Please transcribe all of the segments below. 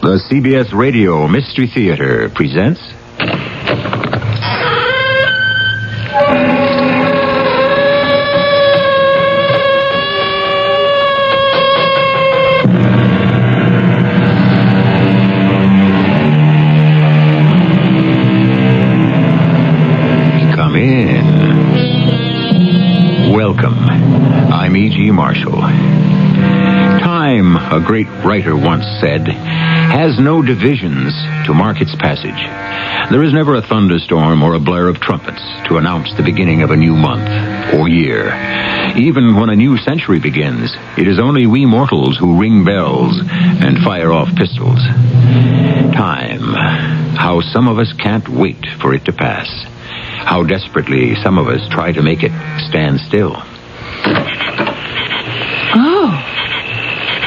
The CBS Radio Mystery Theater presents... Come in. Welcome. I'm E.G. Marshall. Time, a great writer once said, has no divisions to mark its passage. There is never a thunderstorm or a blare of trumpets to announce the beginning of a new month or year. Even when a new century begins, it is only we mortals who ring bells and fire off pistols. Time, how some of us can't wait for it to pass. How desperately some of us try to make it stand still. Oh,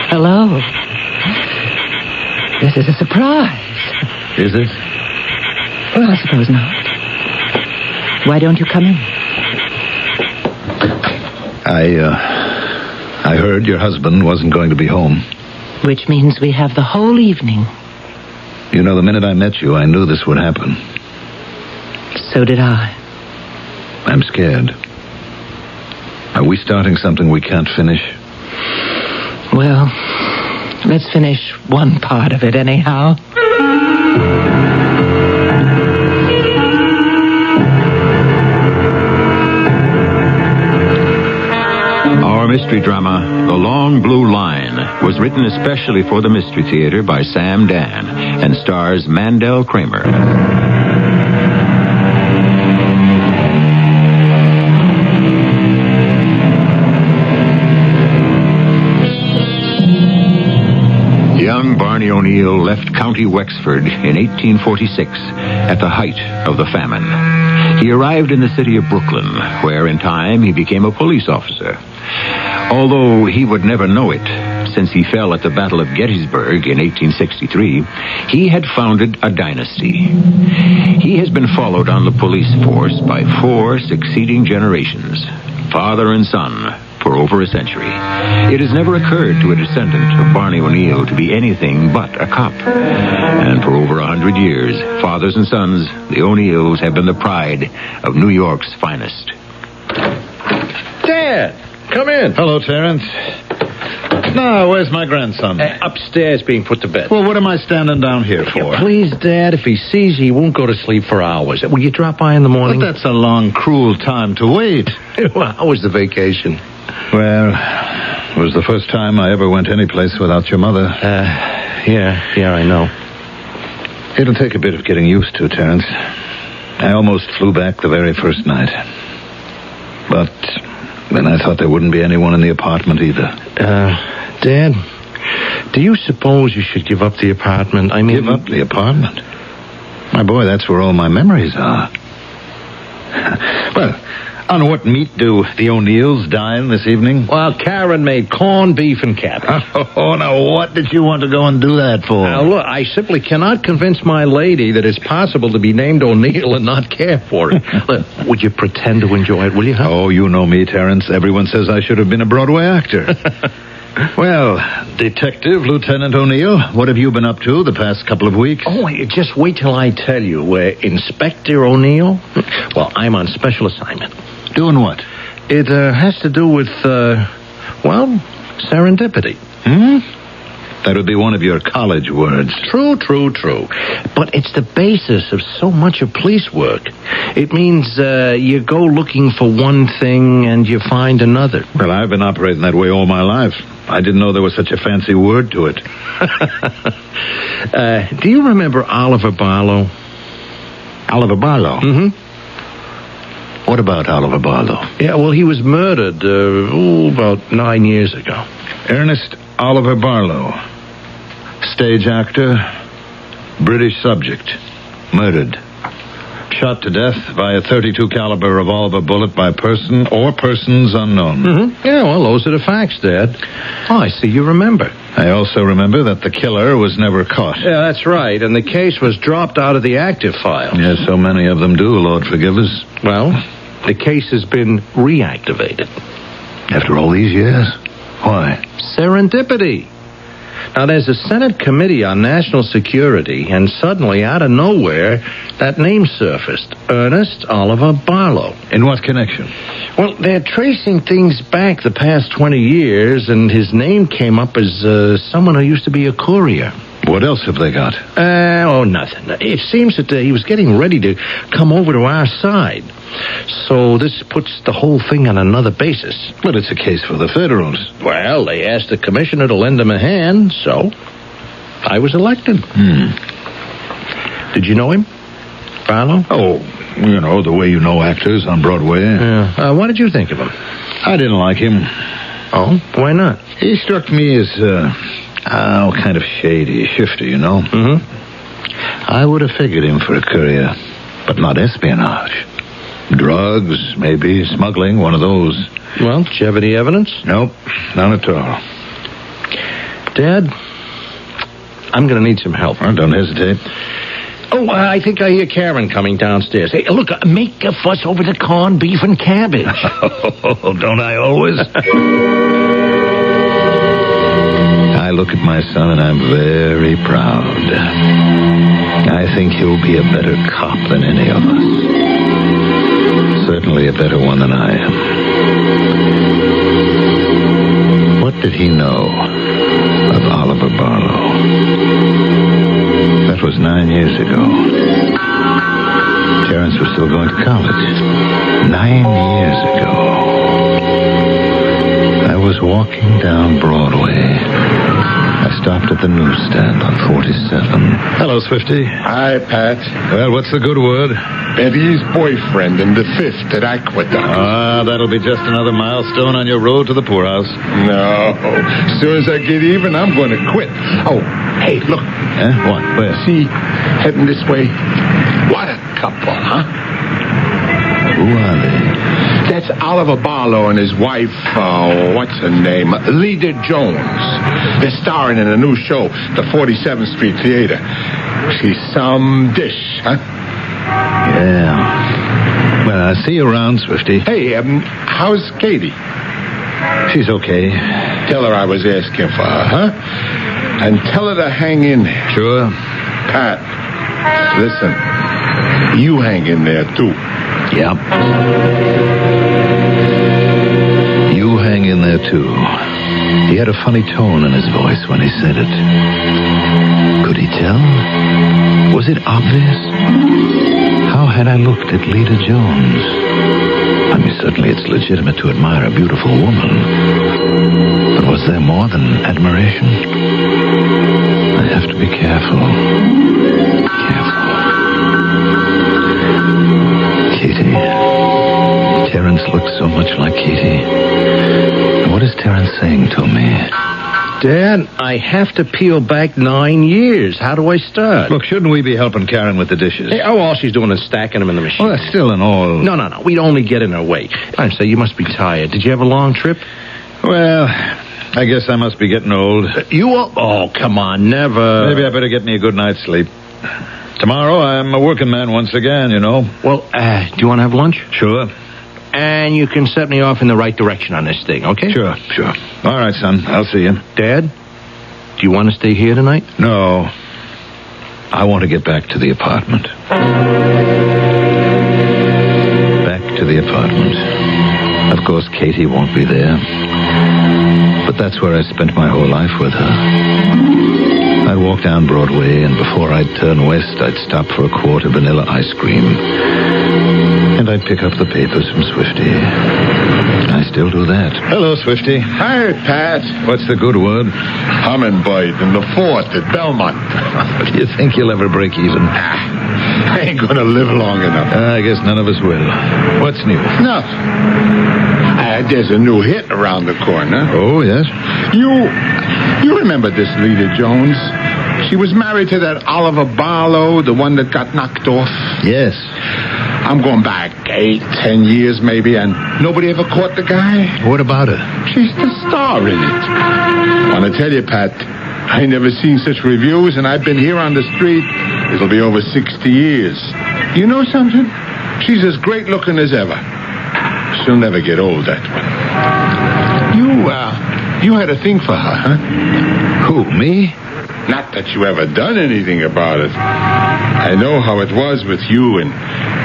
hello. This is a surprise. Is it? Well, I suppose not. Why don't you come in? I heard your husband wasn't going to be home. Which means we have the whole evening. You know, the minute I met you, I knew this would happen. So did I. I'm scared. Are we starting something we can't finish? Well, let's finish one part of it anyhow. Our mystery drama, The Long Blue Line, was written especially for the Mystery Theater by Sam Dan and stars Mandel Kramer. Young Barney O'Neal left County Wexford in 1846 at the height of the famine. He arrived in the city of Brooklyn, where in time he became a police officer. Although he would never know it, since he fell at the Battle of Gettysburg in 1863, he had founded a dynasty. He has been followed on the police force by 4 succeeding generations, father and son, for over a century. It has never occurred to a descendant of Barney O'Neal to be anything but a cop. And for over 100 years, fathers and sons, the O'Neals, have been the pride of New York's finest. Dad, come in. Hello, Terrence. Now, where's my grandson? Upstairs being put to bed. Well, what am I standing down here for? Yeah, please, Dad, if he sees you, he won't go to sleep for hours. Will you drop by in the morning? But that's a long, cruel time to wait. Well, how was the vacation? Well, it was the first time I ever went anyplace without your mother. Yeah, I know. It'll take a bit of getting used to, Terrence. I almost flew back the very first night. But then I thought there wouldn't be anyone in the apartment either. Dad, do you suppose you should give up the apartment? I mean... Give up the apartment? My boy, that's where all my memories are. Well, on what meat do the O'Neals dine this evening? Well, Karen made corned beef and cabbage. Oh, now what did you want to go and do that for? Now, look, I simply cannot convince my lady that it's possible to be named O'Neal and not care for it. Look, would you pretend to enjoy it, will you? Huh? Oh, you know me, Terrence. Everyone says I should have been a Broadway actor. Well, Detective Lieutenant O'Neal, what have you been up to the past couple of weeks? Oh, just wait till I tell you. Inspector O'Neal? Well, I'm on special assignment. Doing what? It has to do with, serendipity. That would be one of your college words. True. But it's the basis of so much of police work. It means you go looking for one thing and you find another. Well, I've been operating that way all my life. I didn't know there was such a fancy word to it. Do you remember Oliver Barlow? Oliver Barlow? Mm-hmm. What about Oliver Barlow? Yeah, well, he was murdered, about 9 years ago. Ernest Oliver Barlow. Stage actor, British subject, murdered. Shot to death by a .32 caliber revolver bullet by person or persons unknown. Mm-hmm. Yeah, well, those are the facts, Dad. Oh, I see you remember. I also remember that the killer was never caught. Yeah, that's right, and the case was dropped out of the active file. Yes, so many of them do, Lord forgive us. Well, the case has been reactivated. After all these years? Why? Serendipity. Now, there's a Senate Committee on National Security, and suddenly, out of nowhere, that name surfaced. Ernest Oliver Barlow. In what connection? Well, they're tracing things back the past 20 years, and his name came up as someone who used to be a courier. What else have they got? Nothing. It seems that he was getting ready to come over to our side. So this puts the whole thing on another basis. But it's a case for the Federals. Well, they asked the commissioner to lend them a hand, so I was elected. Did you know him, Barlow? Oh, you know, the way you know actors on Broadway. Yeah. What did you think of him? I didn't like him. Oh, why not? He struck me as, kind of shady, shifty, you know? Mm-hmm. I would have figured him for a courier, but not espionage. Drugs, maybe, smuggling, one of those. Well, did you have any evidence? Nope, none at all. Dad, I'm going to need some help. Well, don't hesitate. Oh, I think I hear Karen coming downstairs. Hey, look, make a fuss over the corned beef and cabbage. Oh, don't I always? I look at my son and I'm very proud. I think he'll be a better cop than any of us. Certainly a better one than I am. What did he know of Oliver Barlow? That was 9 years ago. Terrence was still going to college. 9 years ago. I was walking down Broadway. I stopped at the newsstand on 47. Hello, Swifty. Hi, Pat. Well, what's the good word? Betty's boyfriend in the 5th at Aqueduct. That'll be just another milestone on your road to the poorhouse. No. As soon as I get even, I'm going to quit. Oh, hey, look. What? Where? See, heading this way. What a couple, huh? Who are they? That's Oliver Barlow and his wife, what's her name? Leda Jones. They're starring in a new show, the 47th Street Theater. She's some dish, huh? Yeah. Well, I'll see you around, Swifty. Hey, how's Katie? She's okay. Tell her I was asking for her, huh? And tell her to hang in there. Sure. Pat, listen. You hang in there, too. Yep. You hang in there, too. He had a funny tone in his voice when he said it. Could he tell? Was it obvious? How had I looked at Leda Jones? I mean, certainly it's legitimate to admire a beautiful woman. But was there more than admiration? I have to be careful. Katie. Terrence looks so much like Katie. What is Terrence saying to me? Dad, I have to peel back 9 years. How do I start? Look, shouldn't we be helping Karen with the dishes? Hey, all she's doing is stacking them in the machine. Well, that's still an all... No. We'd only get in her way. I say you must be tired. Did you have a long trip? Well, I guess I must be getting old. Oh, come on, never. Maybe I better get me a good night's sleep. Tomorrow, I'm a working man once again, you know. Well, do you want to have lunch? Sure. And you can set me off in the right direction on this thing, okay? Sure. All right, son. I'll see you. Dad, do you want to stay here tonight? No. I want to get back to the apartment. Back to the apartment. Of course, Katie won't be there. But that's where I spent my whole life with her. I'd walk down Broadway, and before I'd turn west, I'd stop for a quart of vanilla ice cream. And I'd pick up the papers from Swifty. I still do that. Hello, Swifty. Hi, Pat. What's the good word? Hummingbird in the 4th at Belmont. Do you think you'll ever break even? I ain't gonna live long enough. I guess none of us will. What's new? No. There's a new hit around the corner. Oh, yes? You remember this Leda Jones? She was married to that Oliver Barlow, the one that got knocked off. Yes. I'm going back 8-10 years maybe, and nobody ever caught the guy. What about her? She's the star in it. I want to tell you, Pat, I ain't never seen such reviews, and I've been here on the street. It'll be over 60 years. You know something? She's as great looking as ever. She'll never get old, that one. You had a thing for her, huh? Who, me? Not that you ever done anything about it. I know how it was with you and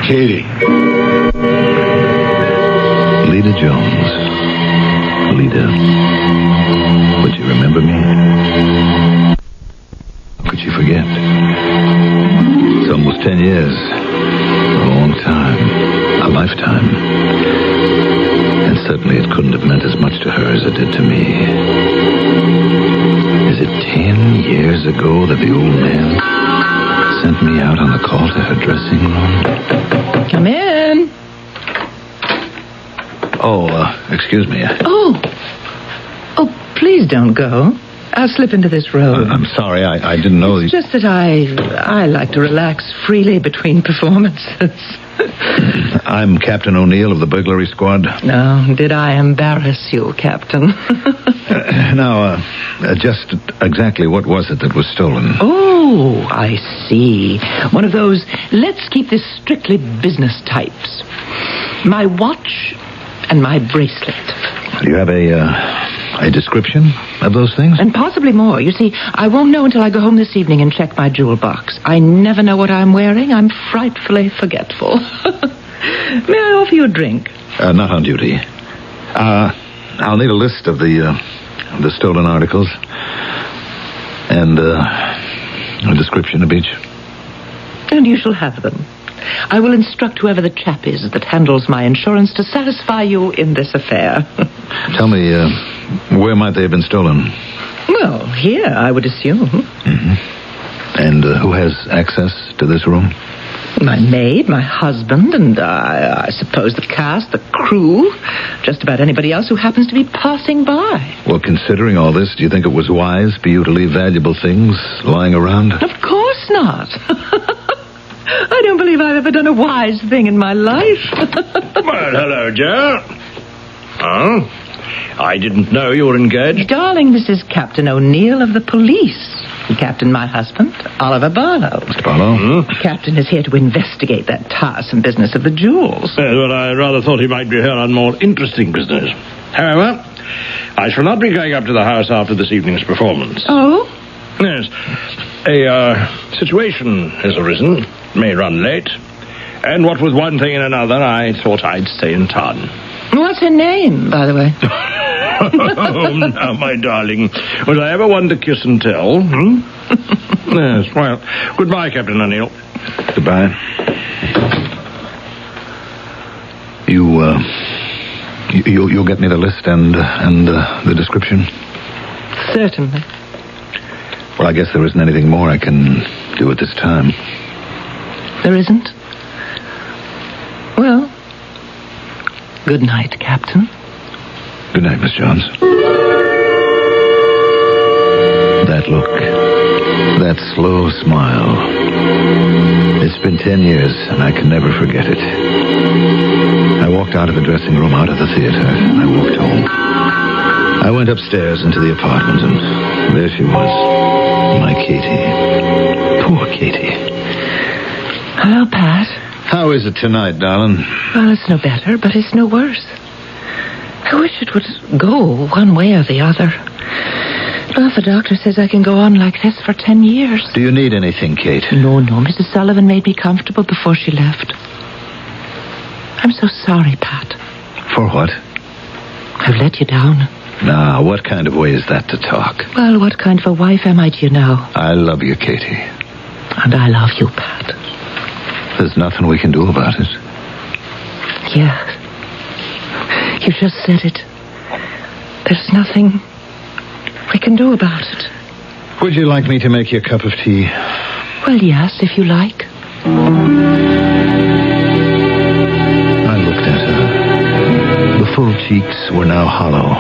Katie. Leda Jones. Leda. Would you remember me? Could you forget? It's almost 10 years. A long time. A lifetime. And certainly it couldn't have meant as much to her as it did to me. Is it 10 years ago that the old man sent me out on the call to her dressing room? Come in. Excuse me. Oh, please don't go. I'll slip into this robe. I'm sorry, I didn't know It's just that I like to relax freely between performances. I'm Captain O'Neal of the burglary squad. No, did I embarrass you, Captain? Just exactly what was it that was stolen? Oh, I see. One of those let's keep this strictly business types. My watch and my bracelet. Do you have a description of those things? And possibly more. You see, I won't know until I go home this evening and check my jewel box. I never know what I'm wearing. I'm frightfully forgetful. May I offer you a drink? Not on duty. I'll need a list of the stolen articles and a description of each. And you shall have them. I will instruct whoever the chap is that handles my insurance to satisfy you in this affair. Tell me, where might they have been stolen? Well, here, I would assume. Mm-hmm. And who has access to this room? My maid, my husband, and I suppose the cast, the crew, just about anybody else who happens to be passing by. Well, considering all this, do you think it was wise for you to leave valuable things lying around? Of course not. I don't believe I've ever done a wise thing in my life. Well, hello, Joe. Oh, I didn't know you were engaged. Darling, this is Captain O'Neal of the police. Captain, my husband, Oliver Barlow. Mr. Barlow? Captain is here to investigate that tiresome business of the jewels. Well, I rather thought he might be here on more interesting business. However, I shall not be going up to the house after this evening's performance. Oh? Yes. A situation has arisen. May run late. And what with one thing and another, I thought I'd stay in town. What's her name, by the way? Oh, now, my darling. Was I ever one to kiss and tell? Yes, well, goodbye, Captain O'Neal. Goodbye. You'll get me the list and the description? Certainly. Well, I guess there isn't anything more I can do at this time. There isn't? Well, good night, Captain. Good night, Miss Jones. That look, that slow smile. It's been 10 years, and I can never forget it. I walked out of the dressing room, out of the theater, and I walked home. I went upstairs into the apartment, and there she was, my Katie. Poor Katie. Hello, Pat. How is it tonight, darling? Well, it's no better, but it's no worse. I wish it would go one way or the other. Well, the doctor says I can go on like this for 10 years. Do you need anything, Kate? No. Mrs. Sullivan made me comfortable before she left. I'm so sorry, Pat. For what? I've let you down. Now, what kind of way is that to talk? Well, what kind of a wife am I to you now? I love you, Katie. And I love you, Pat. There's nothing we can do about it. Yes. You just said it. There's nothing we can do about it. Would you like me to make you a cup of tea? Well, yes, if you like. I looked at her. The full cheeks were now hollow.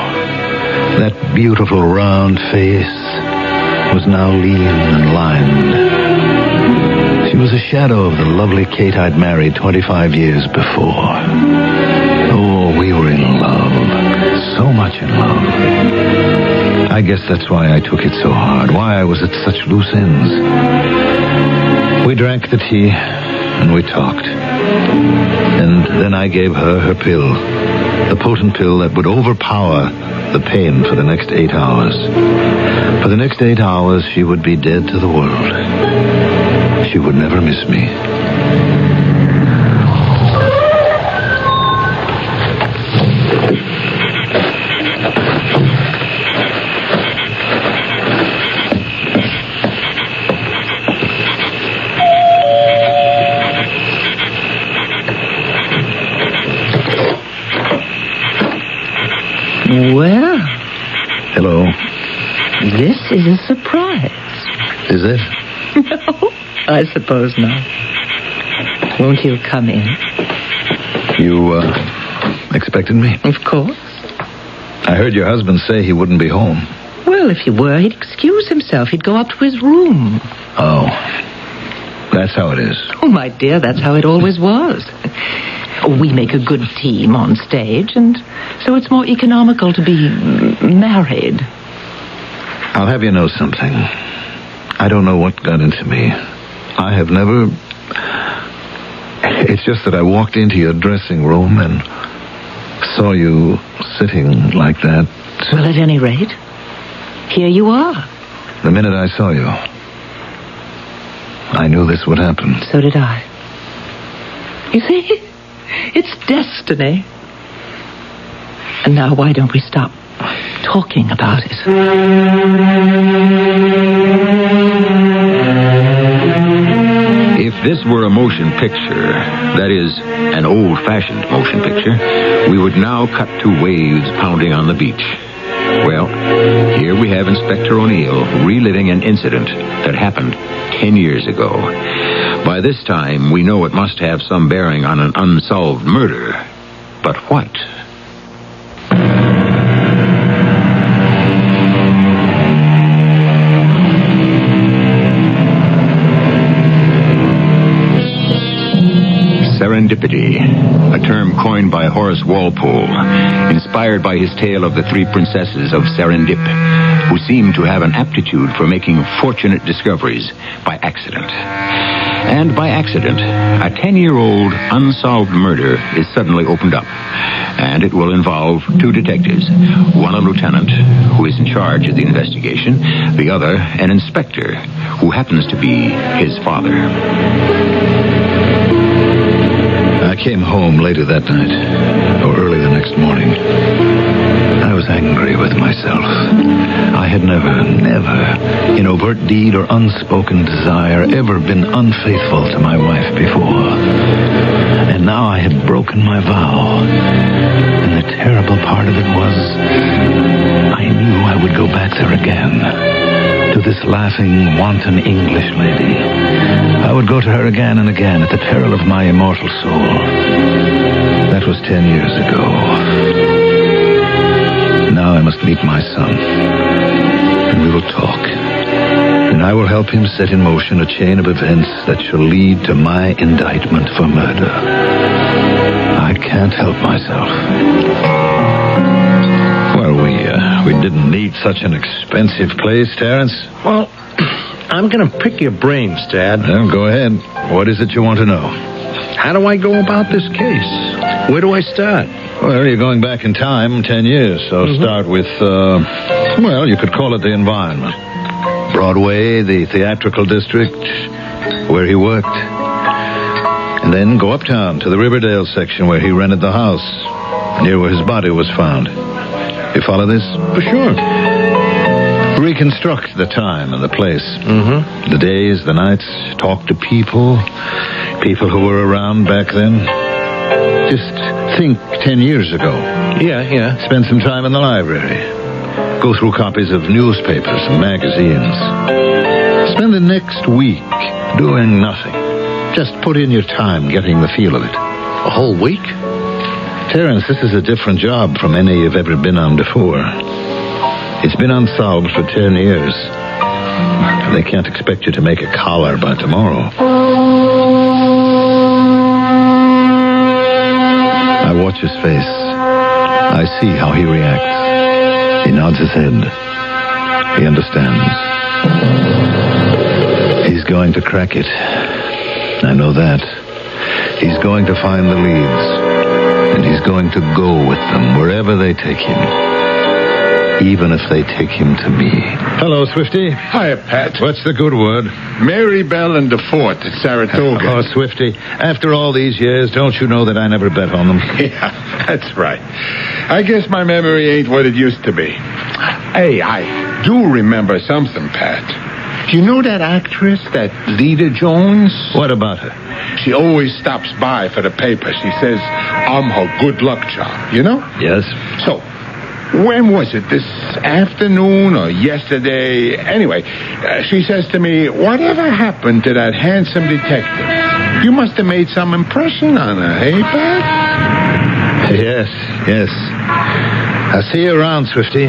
That beautiful round face was now lean and lined. She was a shadow of the lovely Kate I'd married 25 years before. Oh, we were in love. So much in love. I guess that's why I took it so hard, why I was at such loose ends. We drank the tea, and we talked. And then I gave her her pill, the potent pill that would overpower the pain for the next 8 hours. For the next 8 hours, she would be dead to the world. She would never miss me. Well, Hello. this is a surprise. Is it? No, I suppose not. Won't you come in? You, expected me? Of course. I heard your husband say he wouldn't be home. Well, if he were, he'd excuse himself. He'd go up to his room. Oh. That's how it is. Oh, my dear, that's how it always was. We make a good team on stage, and so it's more economical to be married. I'll have you know something. I don't know what got into me. I have never... It's just that I walked into your dressing room and saw you sitting like that. Well, at any rate, here you are. The minute I saw you, I knew this would happen. So did I. You see, it's destiny. And now why don't we stop talking about it? If this were a motion picture, that is, an old-fashioned motion picture, we would now cut to waves pounding on the beach. Well, here we have Inspector O'Neal reliving an incident that happened 10 years ago. By this time, we know it must have some bearing on an unsolved murder. But what? Serendipity, a term coined by Horace Walpole, inspired by his tale of the three princesses of Serendip, who seemed to have an aptitude for making fortunate discoveries by accident. And by accident, a 10-year-old unsolved murder is suddenly opened up, and it will involve two detectives, one a lieutenant who is in charge of the investigation, the other an inspector who happens to be his father. I came home later that night, or early the next morning. I was angry with myself. I had never, in overt deed or unspoken desire, ever been unfaithful to my wife before. And now I had broken my vow. And the terrible part of it was, I knew I would go back there again. To this laughing, wanton English lady. I would go to her again and again at the peril of my immortal soul. That was 10 years ago. Now I must meet my son. And we will talk. And I will help him set in motion a chain of events that shall lead to my indictment for murder. I can't help myself. Well, we didn't need such an expensive place, Terrence. Well, I'm going to pick your brains, Dad. Well, go ahead. What is it you want to know? How do I go about this case? Where do I start? Well, you're going back in time 10 years, so start with, well, you could call it the environment. Broadway, the theatrical district, where he worked. And then go uptown to the Riverdale section where he rented the house, near where his body was found. You follow this? For sure. Reconstruct the time and the place. The days, the nights, talk to people who were around back then. Just think 10 years ago. Yeah. Spend some time in the library. Go through copies of newspapers and magazines. Spend the next week doing nothing. Just put in your time getting the feel of it. A whole week? Terrence, this is a different job from any you've ever been on before. It's been unsolved for 10 years. They can't expect you to make a collar by tomorrow. I watch his face. I see how he reacts. He nods his head. He understands. He's going to crack it. I know that. He's going to find the leads. And he's going to go with them wherever they take him. even if they take him to me. Hello, Swifty. Hiya, Pat. What's the good word? Mary Bell and the Fort at Saratoga. Oh, Swifty, after all these years, don't you know that I never bet on them? Yeah, that's right. I guess my memory ain't what it used to be. Hey, I do remember something, Pat. Do you know that actress, that Lita Jones? What about her? She always stops by for the paper. She says, I'm her good luck charm, you know? Yes. So, when was it? This afternoon or yesterday? Anyway, she says to me, whatever happened to that handsome detective? You must have made some impression on her, hey, Pat? Yes. I'll see you around, Swifty.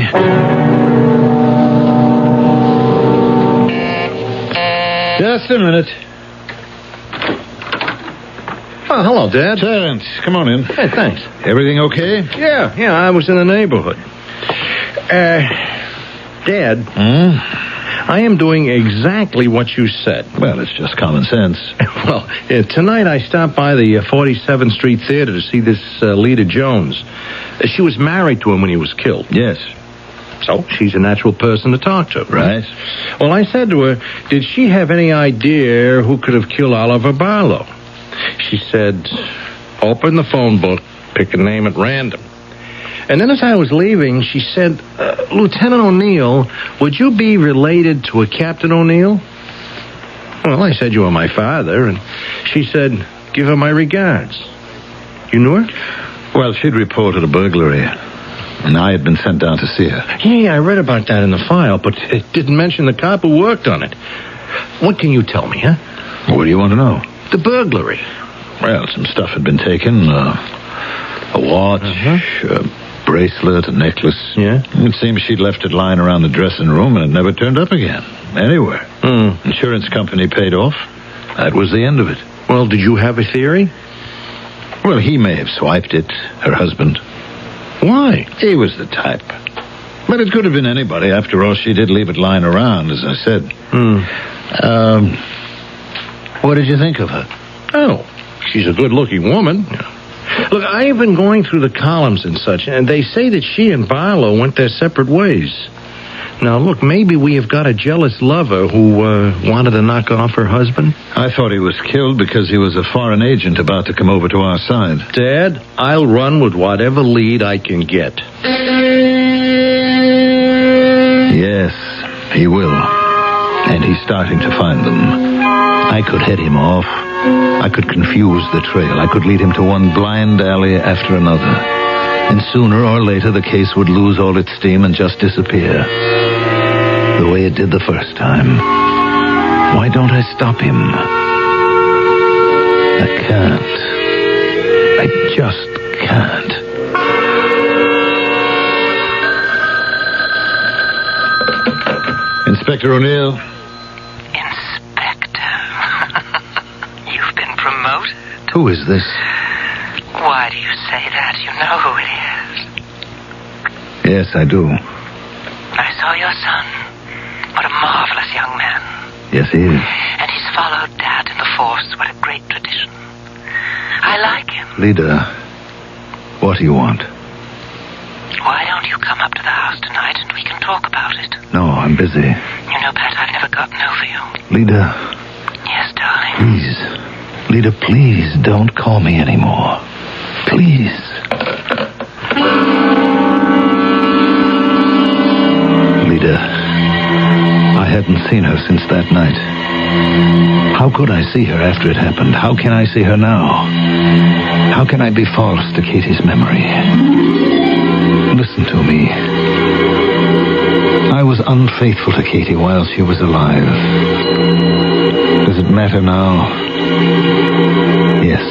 Just a minute. Oh, hello, Dad. Terrence, come on in. Hey, thanks. Everything okay? Yeah, I was in the neighborhood. Dad, I am doing exactly what you said. Well, it's just common sense. Well, tonight I stopped by the 47th Street Theater to see this Lita Jones. She was married to him when he was killed. Yes. So she's a natural person to talk to. Right. Well, I said to her, did she have any idea who could have killed Oliver Barlow? She said, open the phone book, pick a name at random. And then as I was leaving, she said, Lieutenant O'Neal, would you be related to a Captain O'Neal? Well, I said you were my father, and she said, give her my regards. You knew her? Well, she'd reported a burglary, and I had been sent down to see her. Yeah, I read about that in the file, but it didn't mention the cop who worked on it. What can you tell me, huh? What do you want to know? The burglary. Well, some stuff had been taken. A watch, a bracelet, a necklace. Yeah? It seems she'd left it lying around the dressing room, and it never turned up again. Anywhere. Insurance company paid off. That was the end of it. Well, did you have a theory? Well, he may have swiped it, her husband. Why? He was the type. But it could have been anybody. After all, she did leave it lying around, as I said. What did you think of her? Oh, she's a good-looking woman. Look, I've been going through the columns and such, and they say that she and Barlow went their separate ways. Now, look, maybe we have got a jealous lover who wanted to knock off her husband. I thought he was killed because he was a foreign agent about to come over to our side. Dad, I'll run with whatever lead I can get. Yes, he will. And he's starting to find them. I could head him off. I could confuse the trail. I could lead him to one blind alley after another. And sooner or later, the case would lose all its steam and just disappear. The way it did the first time. Why don't I stop him? I can't. I just can't. Inspector O'Neal. Inspector. You've been promoted. Who is this? Why do you say that? You know who it is. Yes, I do. I saw your son. What a marvelous young man. Yes, he is. And he's followed Dad in the force. What a great tradition. I like him. Lida, what do you want? Why don't you come up to the house tonight and we can talk about it? No, I'm busy. You know, Pat, I've never gotten over you. Lida. Yes, darling. Please. Lida, please don't call me anymore. Please. Lida, I hadn't seen her since that night. How could I see her after it happened? How can I see her now? How can I be false to Katie's memory? Listen to me. I was unfaithful to Katie while she was alive. Does it matter now? Yes.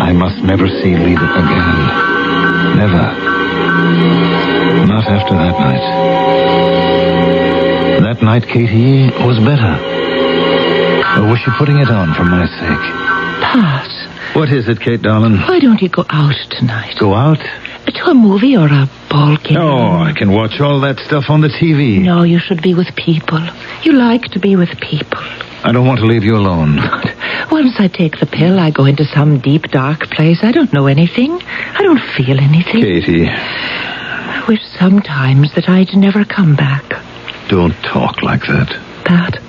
I must never see Lida again. Never. Not after that night. That night, Katie was better. Or was she putting it on for my sake? Pat. What is it, Kate, darling? Why don't you go out tonight? Go out? To a movie or a ball game? Oh, I can watch all that stuff on the TV. No, you should be with people. You like to be with people. I don't want to leave you alone. Once I take the pill, I go into some deep, dark place. I don't know anything. I don't feel anything. Katie. wish sometimes that I'd never come back. Don't talk like that. Pat,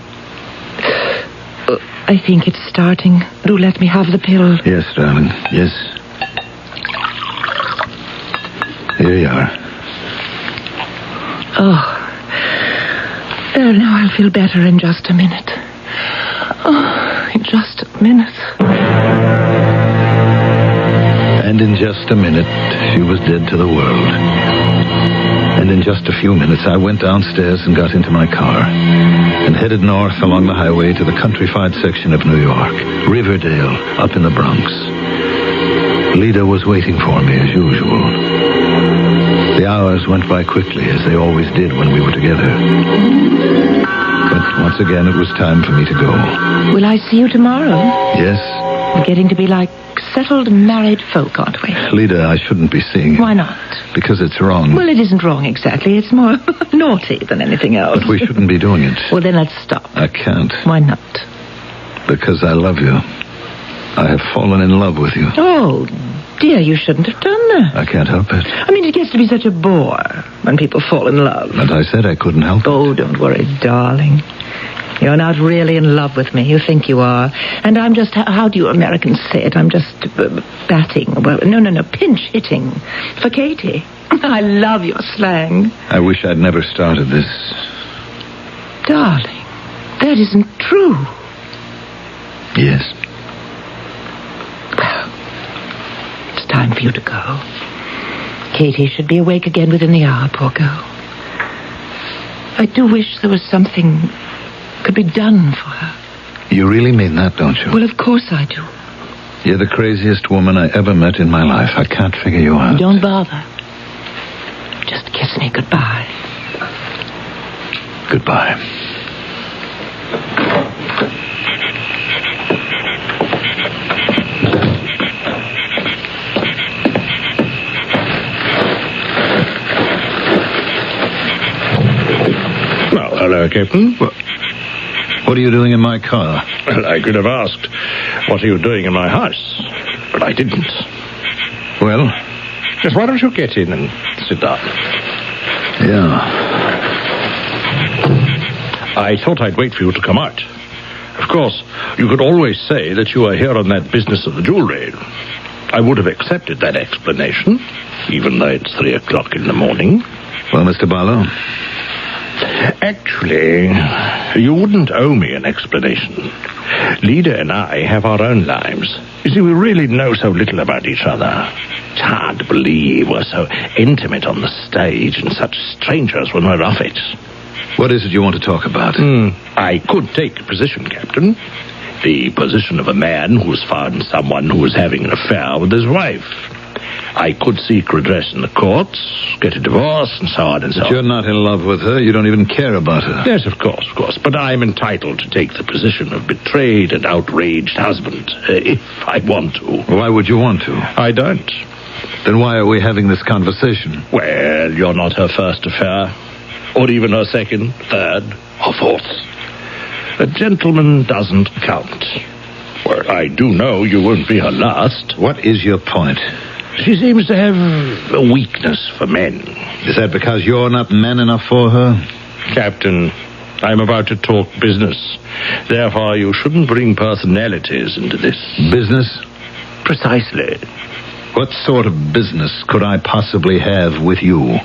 I think it's starting. Do let me have the pill. Yes, darling. Yes. Here you are. Oh. There, now I'll feel better in just a minute. Oh, in just a minute. And in just a minute, she was dead to the world. And in just a few minutes, I went downstairs and got into my car and headed north along the highway to the countrified section of New York, Riverdale, up in the Bronx. Lida was waiting for me as usual. The hours went by quickly, as they always did when we were together. But once again, it was time for me to go. Will I see you tomorrow? Yes. We're getting to be like settled married folk, aren't we? Lida, I shouldn't be seeing you. Why not? Because it's wrong. Well, it isn't wrong exactly. It's more naughty than anything else. But we shouldn't be doing it. Well, then let's stop. I can't. Why not? Because I love you. I have fallen in love with you. Oh, dear, you shouldn't have done that. I can't help it. I mean, it gets to be such a bore when people fall in love. But I said I couldn't help it. Oh, don't worry, darling. You're not really in love with me. You think you are. And I'm just, how do you Americans say it? I'm just batting. Well, no, pinch hitting for Katie. I love your slang. I wish I'd never started this. Darling, that isn't true. Yes. Well, it's time for you to go. Katie should be awake again within the hour, poor girl. I do wish there was something could be done for her. You really mean that, don't you? Well, of course I do. You're the craziest woman I ever met in my life. I can't figure you out. Don't bother. Just kiss me goodbye. Goodbye. Well, hello, Captain. What are you doing in my car? Well, I could have asked, what are you doing in my house? But I didn't. Well? Just why don't you get in and sit down? Yeah. I thought I'd wait for you to come out. Of course, you could always say that you were here on that business of the jewelry. I would have accepted that explanation, even though it's 3 o'clock in the morning. Well, Mr. Barlow? Actually, you wouldn't owe me an explanation. Lida and I have our own lives. You see, we really know so little about each other. It's hard to believe we're so intimate on the stage and such strangers when we're off it. What is it you want to talk about? I could take a position, Captain. The position of a man who's found someone who is having an affair with his wife. I could seek redress in the courts, get a divorce, and so on and so on. But you're not in love with her. You don't even care about her. Yes, of course. But I'm entitled to take the position of betrayed and outraged husband, if I want to. Why would you want to? I don't. Then why are we having this conversation? Well, you're not her first affair, or even her second, third, or fourth. A gentleman doesn't count. Well, I do know you won't be her last. What is your point? She seems to have a weakness for men. Is that because you're not man enough for her? Captain, I'm about to talk business. Therefore, you shouldn't bring personalities into this. Business? Precisely. What sort of business could I possibly have with you?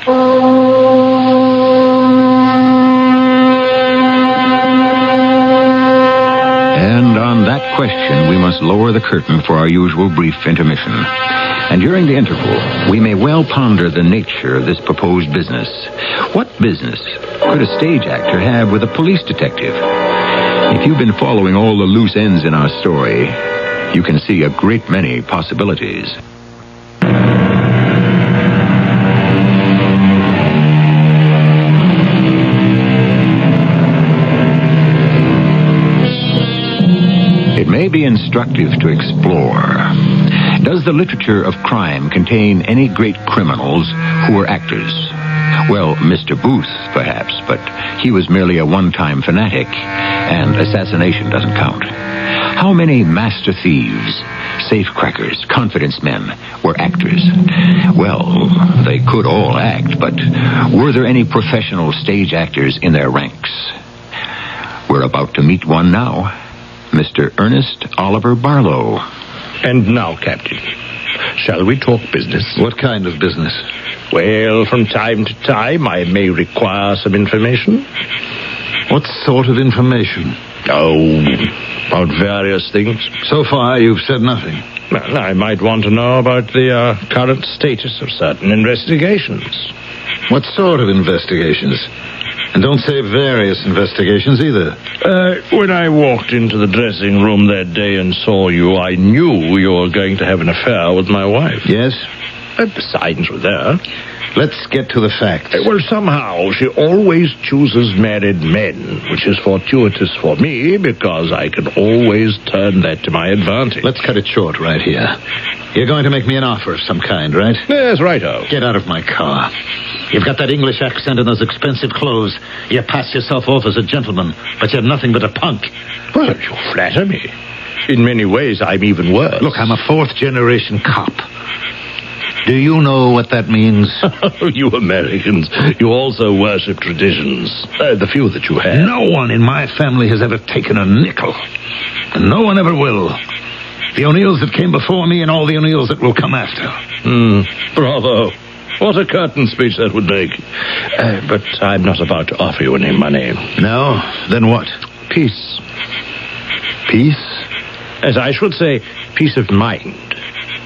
And on that question, we must lower the curtain for our usual brief intermission. And during the interval, we may well ponder the nature of this proposed business. What business could a stage actor have with a police detective? If you've been following all the loose ends in our story, you can see a great many possibilities. It may be instructive to explore. Does the literature of crime contain any great criminals who were actors? Well, Mr. Booth, perhaps, but he was merely a one-time fanatic, and assassination doesn't count. How many master thieves, safecrackers, confidence men were actors? Well, they could all act, but were there any professional stage actors in their ranks? We're about to meet one now, Mr. Ernest Oliver Barlow. And now, Captain, shall we talk business? What kind of business? Well, from time to time, I may require some information. What sort of information? Oh, about various things. So far, you've said nothing. Well, I might want to know about the current status of certain investigations. What sort of investigations? And don't say various investigations either. When I walked into the dressing room that day and saw you, I knew you were going to have an affair with my wife. Yes? The signs were there. Let's get to the facts. Well, somehow she always chooses married men, which is fortuitous for me because I can always turn that to my advantage. Let's cut it short right here. You're going to make me an offer of some kind, right? Yes, righto. Get out of my car. You've got that English accent and those expensive clothes. You pass yourself off as a gentleman, but you're nothing but a punk. Well, you flatter me. In many ways, I'm even worse. Look, I'm a fourth-generation cop. Do you know what that means? You Americans, you also worship traditions. The few that you have. No one in my family has ever taken a nickel. And no one ever will. The O'Neals that came before me and all the O'Neals that will come after. Bravo. What a curtain speech that would make. But I'm not about to offer you any money. No? Then what? Peace. Peace? As I should say, peace of mind.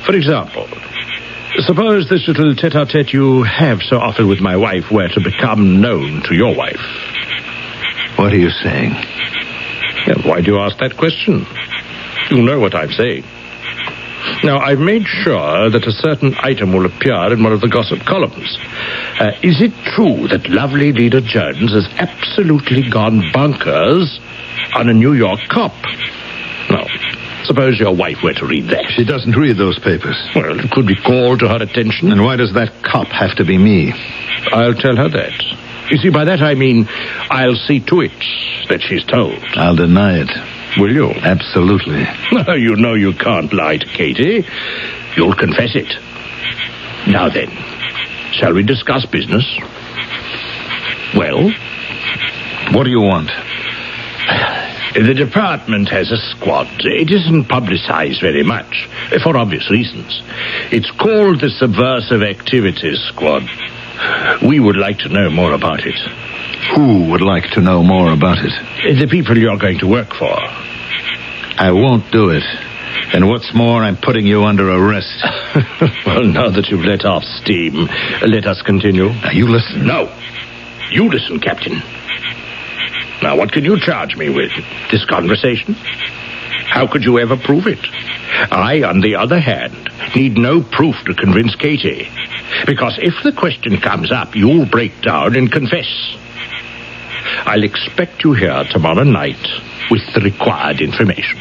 For example, suppose this little tete-a-tete you have so often with my wife were to become known to your wife. What are you saying? Yeah, why do you ask that question? You know what I'm saying. Now, I've made sure that a certain item will appear in one of the gossip columns. Is it true that lovely Leda Jones has absolutely gone bonkers on a New York cop? Now, suppose your wife were to read that. She doesn't read those papers. Well, it could be called to her attention. And why does that cop have to be me? I'll tell her that. You see, by that I mean I'll see to it that she's told. I'll deny it. Will you? Absolutely. You know you can't lie to Katie. You'll confess it. Now then, shall we discuss business? Well? What do you want? The department has a squad. It isn't publicized very much, for obvious reasons. It's called the Subversive Activities Squad. We would like to know more about it. Who would like to know more about it? The people you're going to work for. I won't do it. And what's more, I'm putting you under arrest. Well, now that you've let off steam, let us continue. Now, you listen. No. You listen, Captain. Now, what can you charge me with? This conversation? How could you ever prove it? I, on the other hand, need no proof to convince Katie. Because if the question comes up, you'll break down and confess. I'll expect you here tomorrow night with the required information.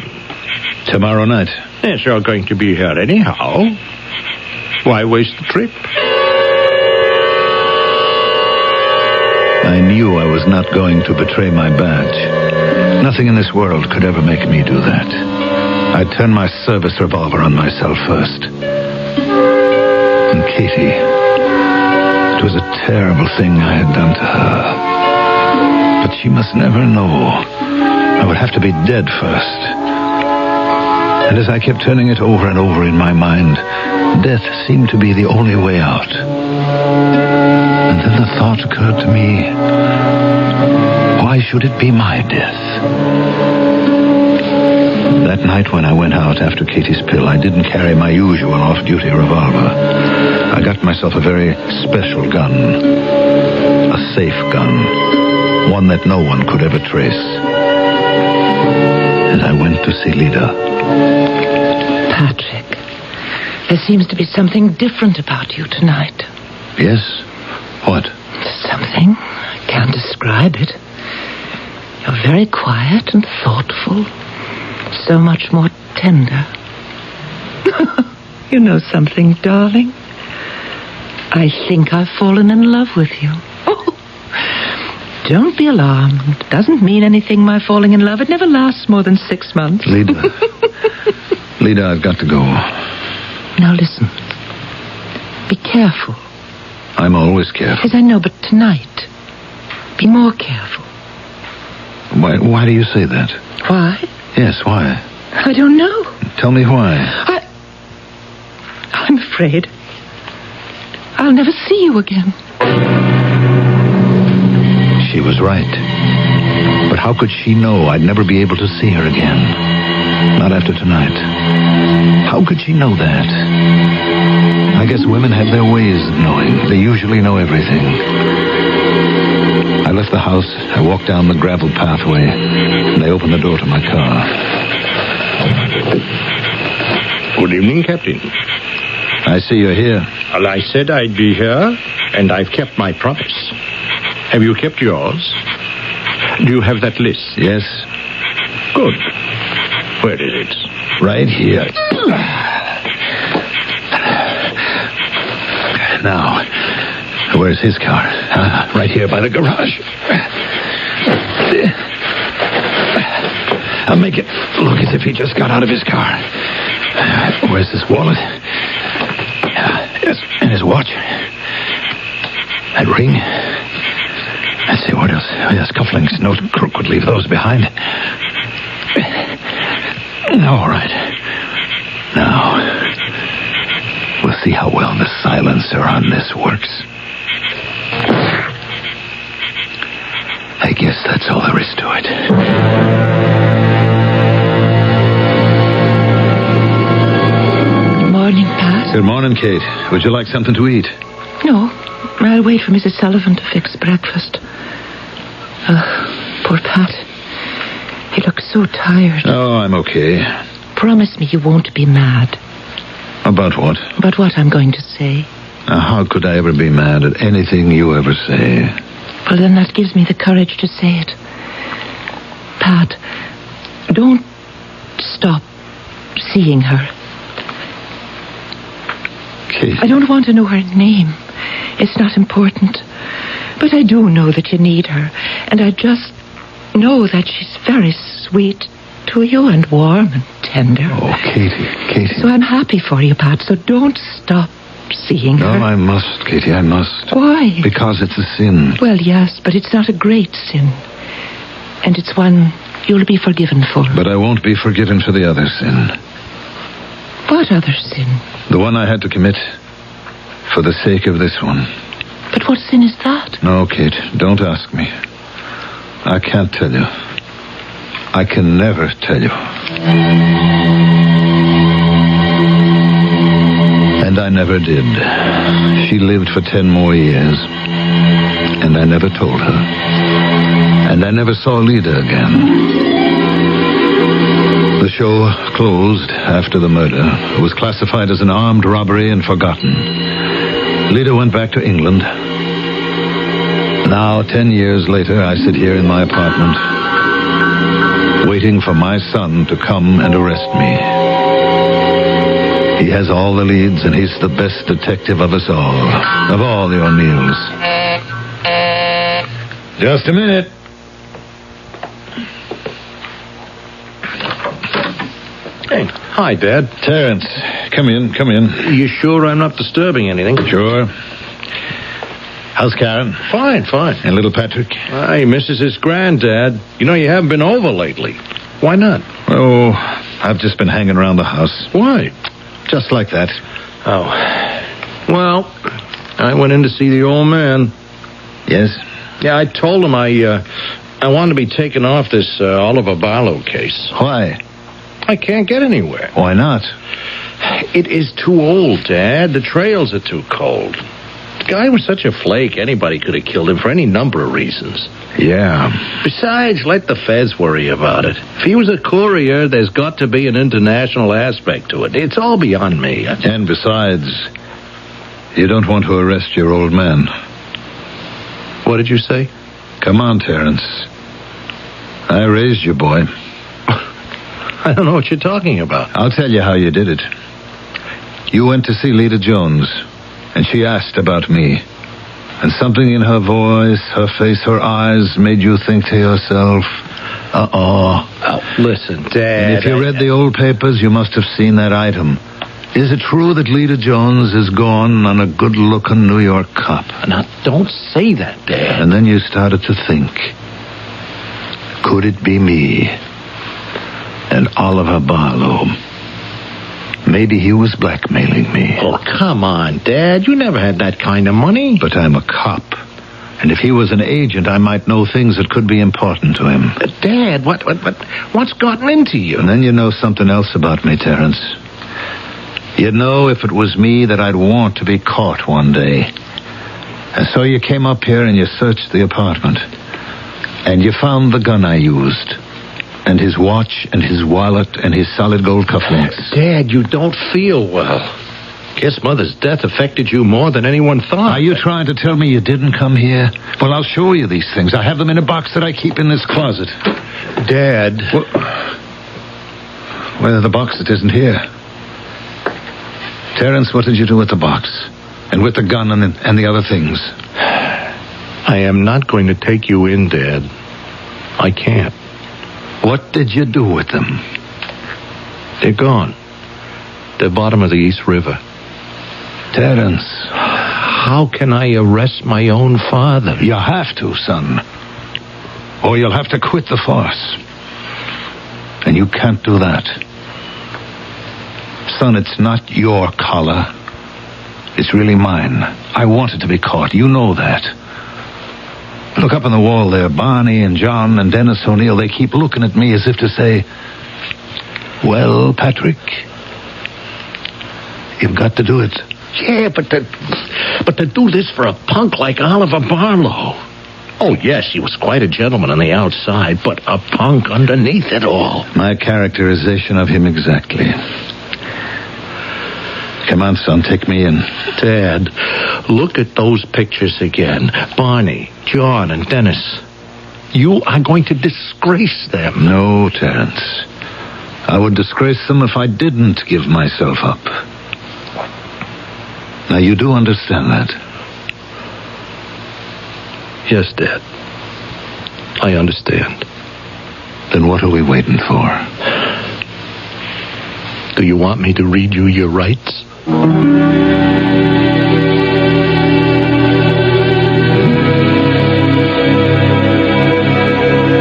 Tomorrow night? Yes, you're going to be here anyhow. Why waste the trip? I knew I was not going to betray my badge. Nothing in this world could ever make me do that. I'd turn my service revolver on myself first. And Katie, it was a terrible thing I had done to her. But she must never know. I would have to be dead first. And as I kept turning it over and over in my mind, death seemed to be the only way out. And then the thought occurred to me, why should it be my death? That night when I went out after Katie's pill, I didn't carry my usual off-duty revolver. I got myself a very special gun. A safe gun. One that no one could ever trace. And I went to see Leda. Patrick, there seems to be something different about you tonight. Yes? What? Something. I can't describe it. You're very quiet and thoughtful. So much more tender. You know something, darling? I think I've fallen in love with you. Oh, Don't be alarmed. It doesn't mean anything, my falling in love. It never lasts more than 6 months. Lida. Lida, I've got to go. Now listen. Be careful. I'm always careful. Yes, I know, but tonight, be more careful. Why do you say that? Why? Yes, why? I don't know. Tell me why. I'm afraid I'll never see you again. She was right. But how could she know I'd never be able to see her again? Not after tonight. How could she know that? I guess women have their ways of knowing. They usually know everything. I left the house, I walked down the gravel pathway, and I opened the door to my car. Good evening, Captain. I see you're here. Well, I said I'd be here, and I've kept my promise. Have you kept yours? Do you have that list? Yes. Good. Where is it? Right here. Now, where's his car? Right here by the garage. I'll make it look as if he just got out of his car. Where's his wallet? Yes, and his watch. That ring. Let's see, what else? Oh, yes, cufflinks. No crook would leave those behind. All right. Now, we'll see how well the silencer on this works. I guess that's all there is to it. Good morning, Pat. Good morning, Kate. Would you like something to eat? No, I'll wait for Mrs. Sullivan to fix breakfast. Poor Pat. He looks so tired. Oh, I'm okay. Promise me you won't be mad. About what? About what I'm going to say. Now, how could I ever be mad at anything you ever say? Well, then that gives me the courage to say it. Pat, don't stop seeing her. Kate. I don't want to know her name. It's not important. But I do know that you need her. And I just know that she's very sweet to you and warm and tender. Oh, Katie. So I'm happy for you, Pat. So don't stop seeing her. No, I must, Katie, I must. Why? Because it's a sin. Well, yes, but it's not a great sin. And it's one you'll be forgiven for. But I won't be forgiven for the other sin. What other sin? The one I had to commit for the sake of this one. But what sin is that? No, Kate, don't ask me. I can't tell you. I can never tell you. And I never did. She lived for 10 more years. And I never told her. And I never saw Lida again. The show closed after the murder. It was classified as an armed robbery and forgotten. Lida went back to England. Now, 10 years later, I sit here in my apartment, waiting for my son to come and arrest me. He has all the leads, and he's the best detective of us all. Of all the O'Neals. Just a minute. Hey, hi, Dad. Terrence, come in. You sure I'm not disturbing anything? Sure. How's Karen? Fine. And little Patrick? Hey, Mrs. His granddad. You know, you haven't been over lately. Why not? Oh, I've just been hanging around the house. Why? Just like that. Oh. Well, I went in to see the old man. Yes? Yeah, I told him I wanted to be taken off this Oliver Barlow case. Why? I can't get anywhere. Why not? It is too old, Dad. The trails are too cold. The guy was such a flake, anybody could have killed him for any number of reasons. Yeah. Besides, let the feds worry about it. If he was a courier, there's got to be an international aspect to it. It's all beyond me. And besides, you don't want to arrest your old man. What did you say? Come on, Terrence. I raised you, boy. I don't know what you're talking about. I'll tell you how you did it. You went to see Lida Jones, and she asked about me. And something in her voice, her face, her eyes made you think to yourself, uh-oh. Oh, listen, Dad. And if you read the old papers, you must have seen that item. Is it true that Lita Jones is gone on a good-looking New York cop? Now, don't say that, Dad. And then you started to think, could it be me? And Oliver Barlow. Maybe he was blackmailing me. Oh, come on, Dad. You never had that kind of money. But I'm a cop. And if he was an agent, I might know things that could be important to him. Dad, what's gotten into you? And then you know something else about me, Terrence. You'd know if it was me that I'd want to be caught one day. And so you came up here and you searched the apartment. And you found the gun I used. And his watch and his wallet and his solid gold cufflinks. Dad, you don't feel well. Guess Mother's death affected you more than anyone thought. Are you trying to tell me you didn't come here? Well, I'll show you these things. I have them in a box that I keep in this closet. Dad. Well, the box that isn't here. Terrence, what did you do with the box? And with the gun and the other things? I am not going to take you in, Dad. I can't. What did you do with them? They're gone. They're bottom of the East River. Terrence. How can I arrest my own father? You have to, son. Or you'll have to quit the force. And you can't do that. Son, it's not your collar. It's really mine. I wanted to be caught. You know that. Look up on the wall there. Barney and John and Dennis O'Neal, they keep looking at me as if to say, well, Patrick, you've got to do it. Yeah, but to do this for a punk like Oliver Barlow. Oh, yes, he was quite a gentleman on the outside, but a punk underneath it all. My characterization of him exactly. Come on, son, take me in. Dad, look at those pictures again. Barney, John, and Dennis. You are going to disgrace them. No, Terrence. I would disgrace them if I didn't give myself up. Now, you do understand that? Yes, Dad. I understand. Then what are we waiting for? Do you want me to read you your rights?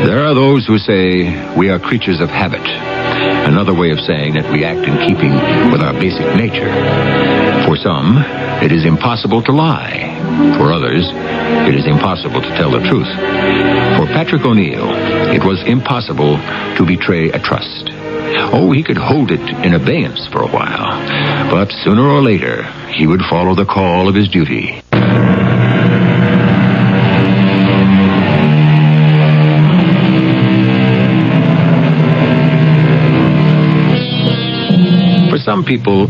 There are those who say we are creatures of habit. Another way of saying that we act in keeping with our basic nature. For some, it is impossible to lie. For others, it is impossible to tell the truth. For Patrick O'Neal, it was impossible to betray a trust. Oh, he could hold it in abeyance for a while, but sooner or later, he would follow the call of his duty. For some people,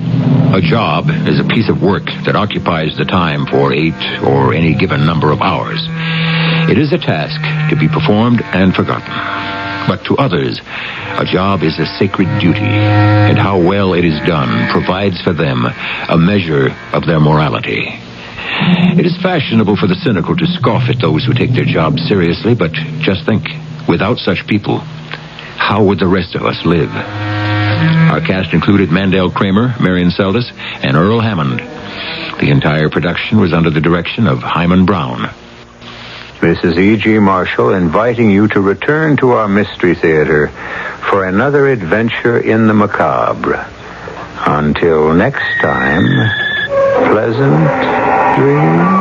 a job is a piece of work that occupies the time for 8 or any given number of hours. It is a task to be performed and forgotten. But to others, a job is a sacred duty, and how well it is done provides for them a measure of their morality. It is fashionable for the cynical to scoff at those who take their jobs seriously, but just think, without such people, how would the rest of us live? Our cast included Mandel Kramer, Marion Seldes, and Earl Hammond. The entire production was under the direction of Hyman Brown. This is E.G. Marshall inviting you to return to our Mystery Theater for another adventure in the macabre. Until next time, pleasant dreams.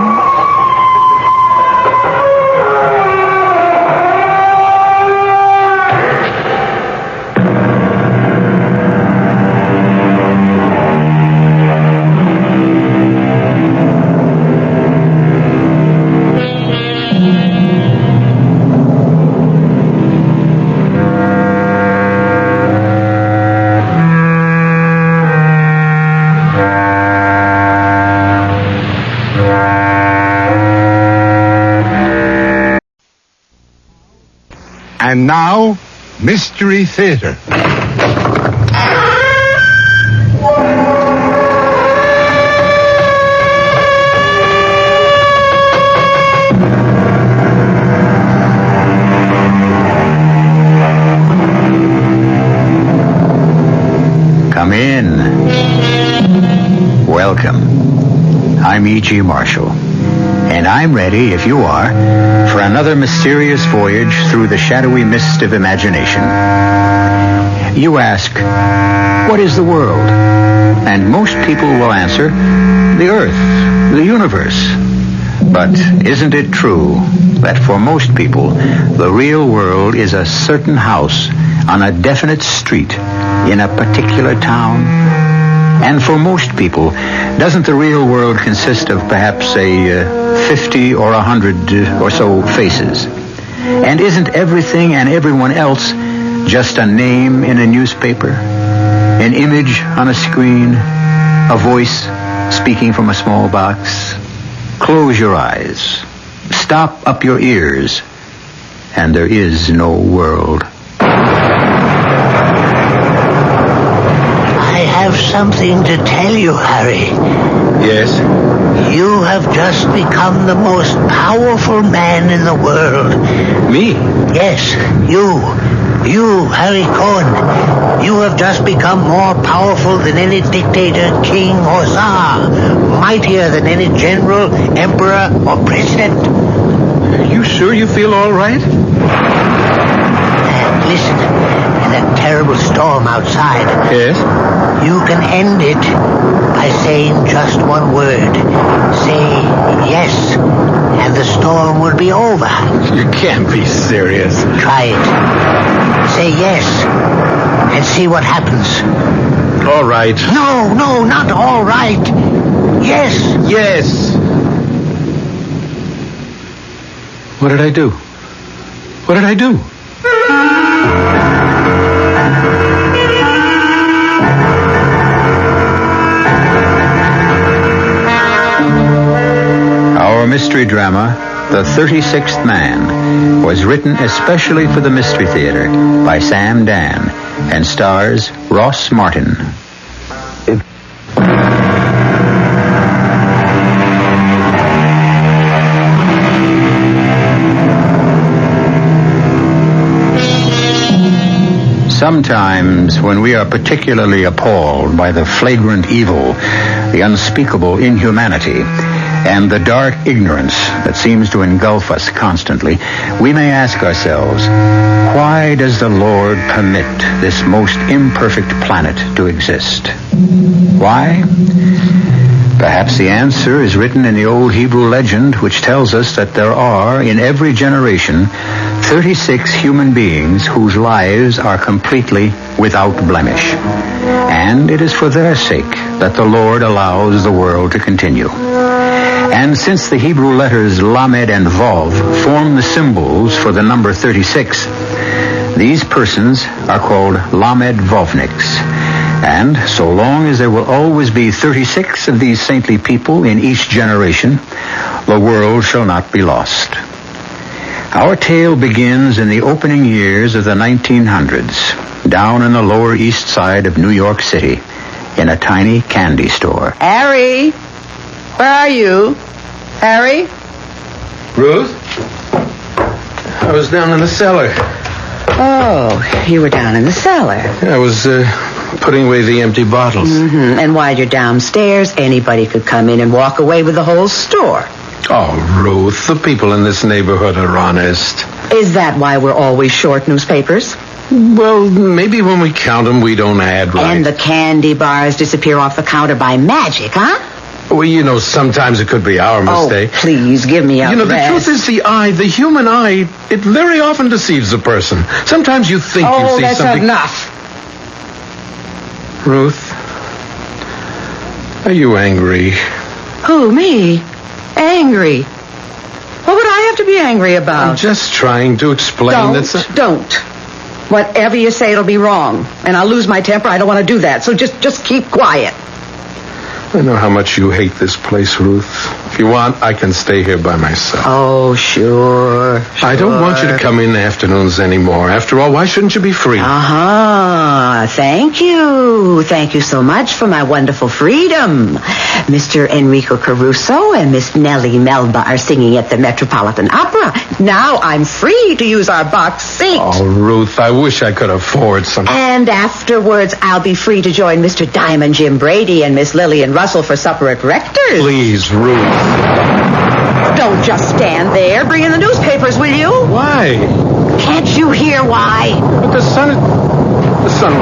And now, Mystery Theater. Welcome. I'm E.G. Marshall, and I'm ready, if you are, for another mysterious voyage through the shadowy mist of imagination. You ask, what is the world? And most people will answer, the earth, the universe. But isn't it true that for most people, the real world is a certain house on a definite street in a particular town? And for most people, doesn't the real world consist of perhaps, say, 50 or 100 or so faces? And isn't everything and everyone else just a name in a newspaper? An image on a screen? A voice speaking from a small box? Close your eyes. Stop up your ears. And there is no world. I have something to tell you, Harry. Yes? You have just become the most powerful man in the world. Me? Yes, you, Harry Cohen. You have just become more powerful than any dictator, king, or czar. Mightier than any general, emperor, or president. Are you sure you feel all right? And listen, in that terrible storm outside, Yes? you can end it by saying just one word. Say yes, and the storm will be over. You can't be serious. Try it. Say yes, and see what happens. All right. No, not all right. Yes. Yes. What did I do? What did I do? Our mystery drama, The 36th Man, was written especially for the Mystery Theater by Sam Dan and stars Ross Martin. Sometimes, when we are particularly appalled by the flagrant evil, the unspeakable inhumanity, and the dark ignorance that seems to engulf us constantly, we may ask ourselves, why does the Lord permit this most imperfect planet to exist? Why? Perhaps the answer is written in the old Hebrew legend, which tells us that there are, in every generation, 36 human beings whose lives are completely without blemish. And it is for their sake that the Lord allows the world to continue. And since the Hebrew letters Lamed and Vav form the symbols for the number 36, these persons are called Lamed Vovniks. And so long as there will always be 36 of these saintly people in each generation, the world shall not be lost. Our tale begins in the opening years of the 1900s, down in the Lower East Side of New York City, in a tiny candy store. Harry! Where are you? Harry? Ruth? I was down in the cellar. Oh, you were down in the cellar. I was putting away the empty bottles. Mm-hmm. And while you're downstairs, anybody could come in and walk away with the whole store. Oh, Ruth, the people in this neighborhood are honest. Is that why we're always short newspapers? Well, maybe when we count them, we don't add right. And the candy bars disappear off the counter by magic, huh? Well, sometimes it could be our mistake. Oh, please, give me a the rest. truth is the human eye, it very often deceives a person. Sometimes you think you see that's something... enough. Ruth, are you angry? Who, me? Angry? What would I have to be angry about? I'm just trying to explain Don't. Whatever you say, it'll be wrong. And I'll lose my temper. I don't want to do that. So just keep quiet. I know how much you hate this place, Ruth. If you want, I can stay here by myself. Oh, sure. I don't want you to come in afternoons anymore. After all, why shouldn't you be free? Uh-huh. Thank you. Thank you so much for my wonderful freedom. Mr. Enrico Caruso and Miss Nellie Melba are singing at the Metropolitan Opera. Now I'm free to use our box seat. Oh, Ruth, I wish I could afford something. And afterwards, I'll be free to join Mr. Diamond Jim Brady and Miss Lillian Russell for supper at Rector's. Please, Ruth. Don't just stand there. Bring in the newspapers, will you? Why? Can't you hear why? But the sun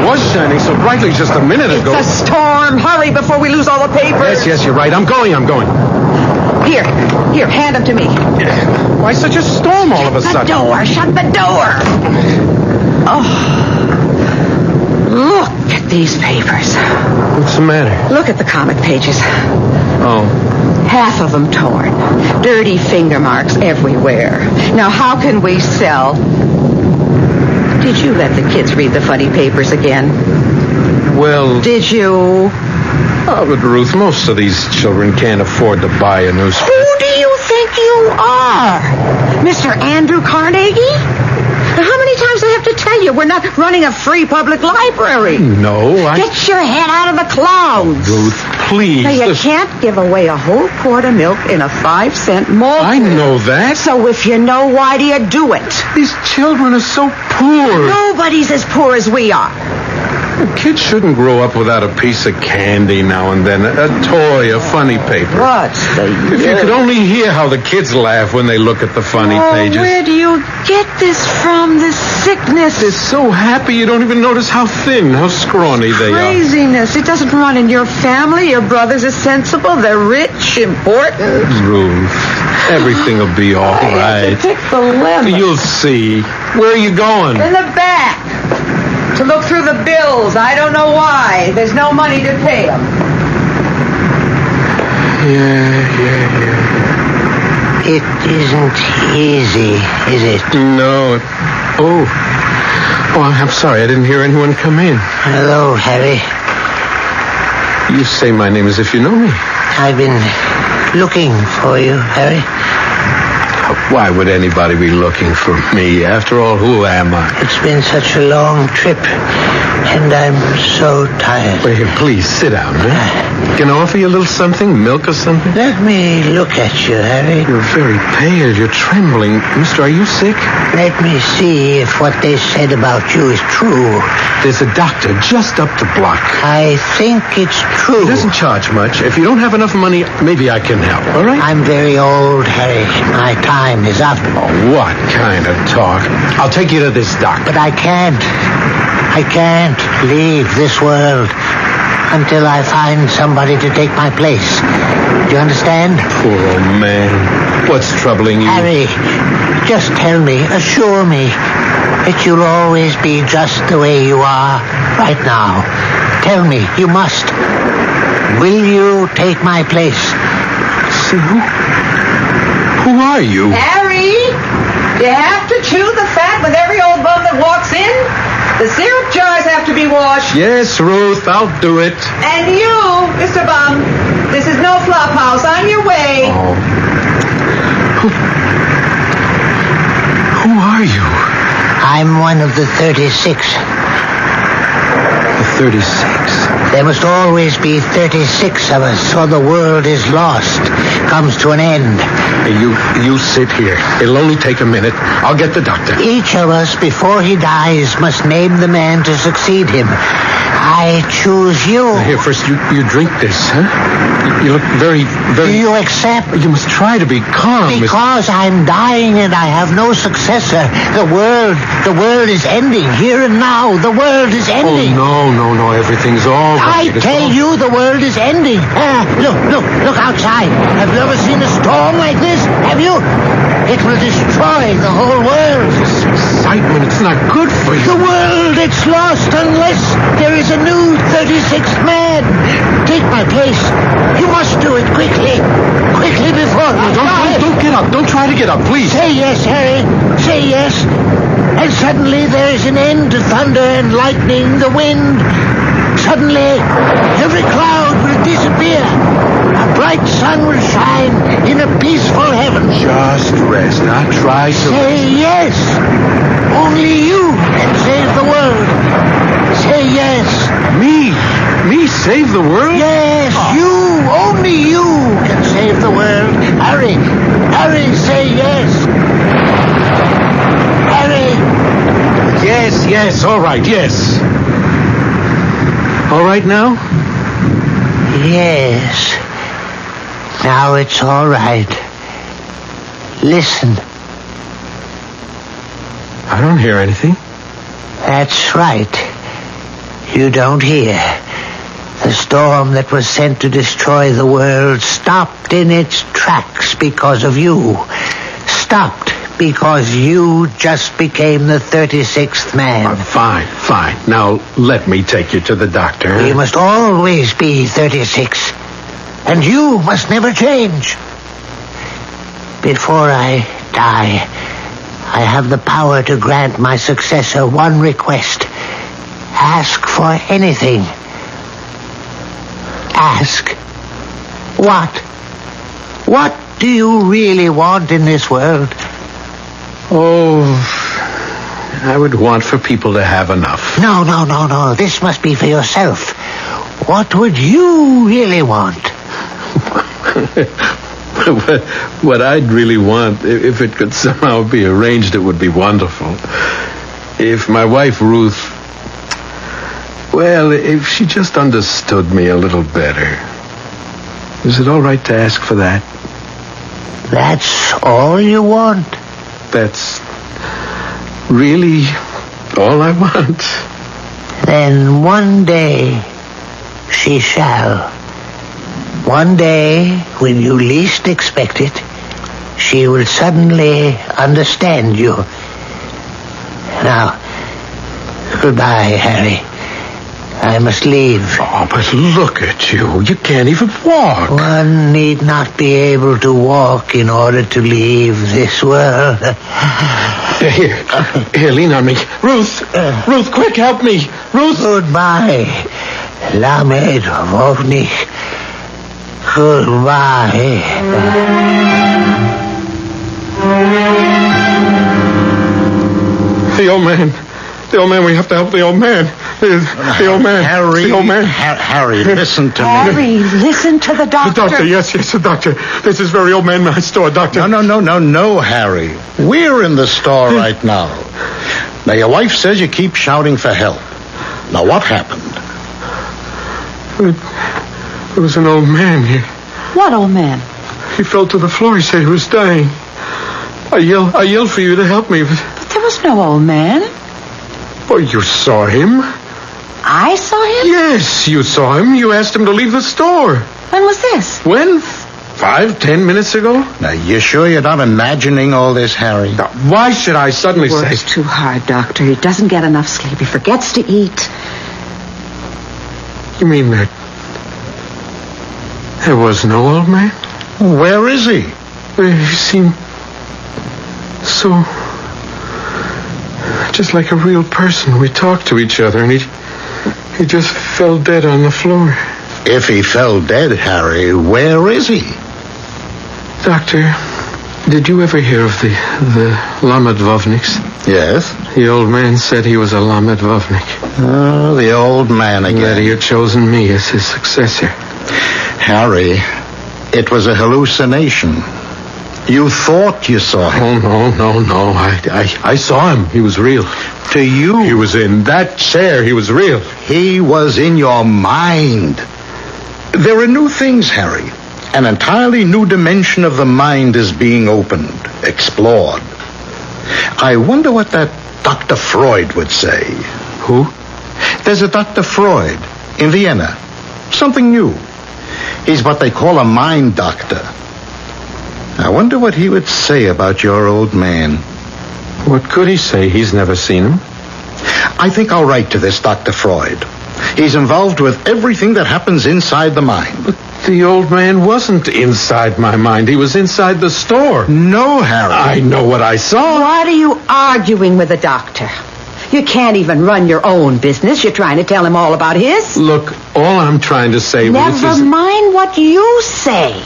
was shining so brightly just a minute ago. It's a storm. Hurry before we lose all the papers. Yes, you're right. I'm going. Here, hand them to me. Why such a storm all of a sudden? Shut the door. Oh, look at these papers. What's the matter? Look at the comic pages. Oh. Half of them torn. Dirty finger marks everywhere. Now, how can we sell? Did you let the kids read the funny papers again? Well... Did you? Oh, but Ruth, most of these children can't afford to buy a newspaper. Who do you think you are? Mr. Andrew Carnegie? How many times do I have to tell you we're not running a free public library? No, Get your head out of the clouds. Ruth, please. Now, you can't give away a whole quart of milk in a 5-cent malt. I know that. So if you know, why do you do it? These children are so poor. Nobody's as poor as we are. Kids shouldn't grow up without a piece of candy now and then, a toy, a funny paper. What's the If you could only hear how the kids laugh when they look at the funny pages. Where do you get this from, this sickness? They're so happy you don't even notice how thin, how scrawny they are. Craziness. It doesn't run in your family. Your brothers are sensible. They're rich, important. Ruth, everything will be all right. Pick the lemon. You'll see. Where are you going? In the back. To look through the bills. I don't know why. There's no money to pay them. Yeah. It isn't easy, is it? No. Oh, I'm sorry. I didn't hear anyone come in. Hello, Harry. You say my name as if you know me. I've been looking for you, Harry. Why would anybody be looking for me? After all, who am I? It's been such a long trip, and I'm so tired. Wait, here, please, sit down, huh? Can I offer you a little something? Milk or something? Let me look at you, Harry. You're very pale. You're trembling. Mister, are you sick? Let me see if what they said about you is true. There's a doctor just up the block. I think it's true. He doesn't charge much. If you don't have enough money, maybe I can help, all right? I'm very old, Harry. My time is up. Oh, what kind of talk? I'll take you to this doctor. But I can't leave this world until I find somebody to take my place. Do you understand? Poor old man. What's troubling you? Harry, just tell me, assure me that you'll always be just the way you are right now. Tell me, you must. Will you take my place? See, who are you? Harry, you have to chew the fat with every old bum that walks in. The syrup jars have to be washed. Yes, Ruth, I'll do it. And you, Mr. Bum, this is no flop house. On your way. Oh. Who are you? I'm one of the 36. The 36? There must always be 36 of us, or the world is lost, comes to an end. Hey, you sit here. It'll only take a minute. I'll get the doctor. Each of us, before he dies, must name the man to succeed him. I choose you. Now, here, first, you drink this, huh? You look very... Do you accept? You must try to be calm. Because I'm dying and I have no successor. The world is ending. Here and now, the world is ending. Oh, no. Everything's all right. I tell you, the world is ending. Look outside. Have you ever seen a storm like this? Have you? It will destroy the whole world. This excitement, it's not good for you. The world, it's lost unless there is a new 36th man. Take my place. You must do it quickly. Quickly before I die. Don't get up. Don't try to get up, please. Say yes, Harry. Say yes. And suddenly there is an end to thunder and lightning, the wind. Suddenly, every cloud will disappear. A bright sun will shine in a peaceful heaven. Just rest. Now try to... Say yes. Only you can save the world. Say yes. Save the world? Yes, you, only you can save the world. Harry, say yes. Harry. Yes, all right, yes. All right now? Yes. Now it's all right. Listen. I don't hear anything. That's right. You don't hear. The storm that was sent to destroy the world stopped in its tracks because of you. Stopped because you just became the 36th man. Fine. Now, let me take you to the doctor. You must always be 36. And you must never change. Before I die, I have the power to grant my successor one request. Ask for anything. Ask. What? What do you really want in this world? Oh, I would want for people to have enough. No. This must be for yourself. What would you really want? What I'd really want, if it could somehow be arranged, it would be wonderful. If my wife, Ruth, well, if she just understood me a little better. Is it all right to ask for that? That's all you want? That's really all I want. Then one day she shall. One day, when you least expect it, she will suddenly understand you. Now, goodbye, Harry. I must leave. Oh, but look at you. You can't even walk. One need not be able to walk in order to leave this world. Here, lean on me. Ruth, quick, help me. Ruth. Goodbye, Lamed Vovnik. Goodbye. The old man, we have to help the old man. The old man. Harry. The old man. Harry, listen to me. Harry, listen to the doctor. The doctor, yes, the doctor. This is very old man my store, doctor. No, Harry. We're in the store right now. Now, your wife says you keep shouting for help. Now, what happened? There was an old man here. What old man? He fell to the floor. He said he was dying. I yelled for you to help me. But there was no old man. Oh, you saw him? I saw him? Yes, you saw him. You asked him to leave the store. When was this? When? 5-10 minutes ago? Now, you sure you're not imagining all this, Harry? Now, why should I suddenly say... Works too hard, Doctor. He doesn't get enough sleep. He forgets to eat. You mean that... there was no old man? Where is he? He seemed... so... just like a real person. We talked to each other, and he just fell dead on the floor. If he fell dead, Harry, where is he? Doctor, did you ever hear of the Lamed-Vovniks? Yes? The old man said he was a Lamed-Vovnik. Oh, the old man again. That he had chosen me as his successor. Harry, it was a hallucination. You thought you saw him. Oh, no. I saw him. He was real. To you? He was in that chair. He was real. He was in your mind. There are new things, Harry. An entirely new dimension of the mind is being opened, explored. I wonder what that Dr. Freud would say. Who? There's a Dr. Freud in Vienna. Something new. He's what they call a mind doctor. I wonder what he would say about your old man. What could he say? He's never seen him. I think I'll write to this Dr. Freud. He's involved with everything that happens inside the mind. But the old man wasn't inside my mind. He was inside the store. No, Harry. I know what I saw. What are you arguing with the doctor? You can't even run your own business. You're trying to tell him all about his. Look, all I'm trying to say... Never mind what you say.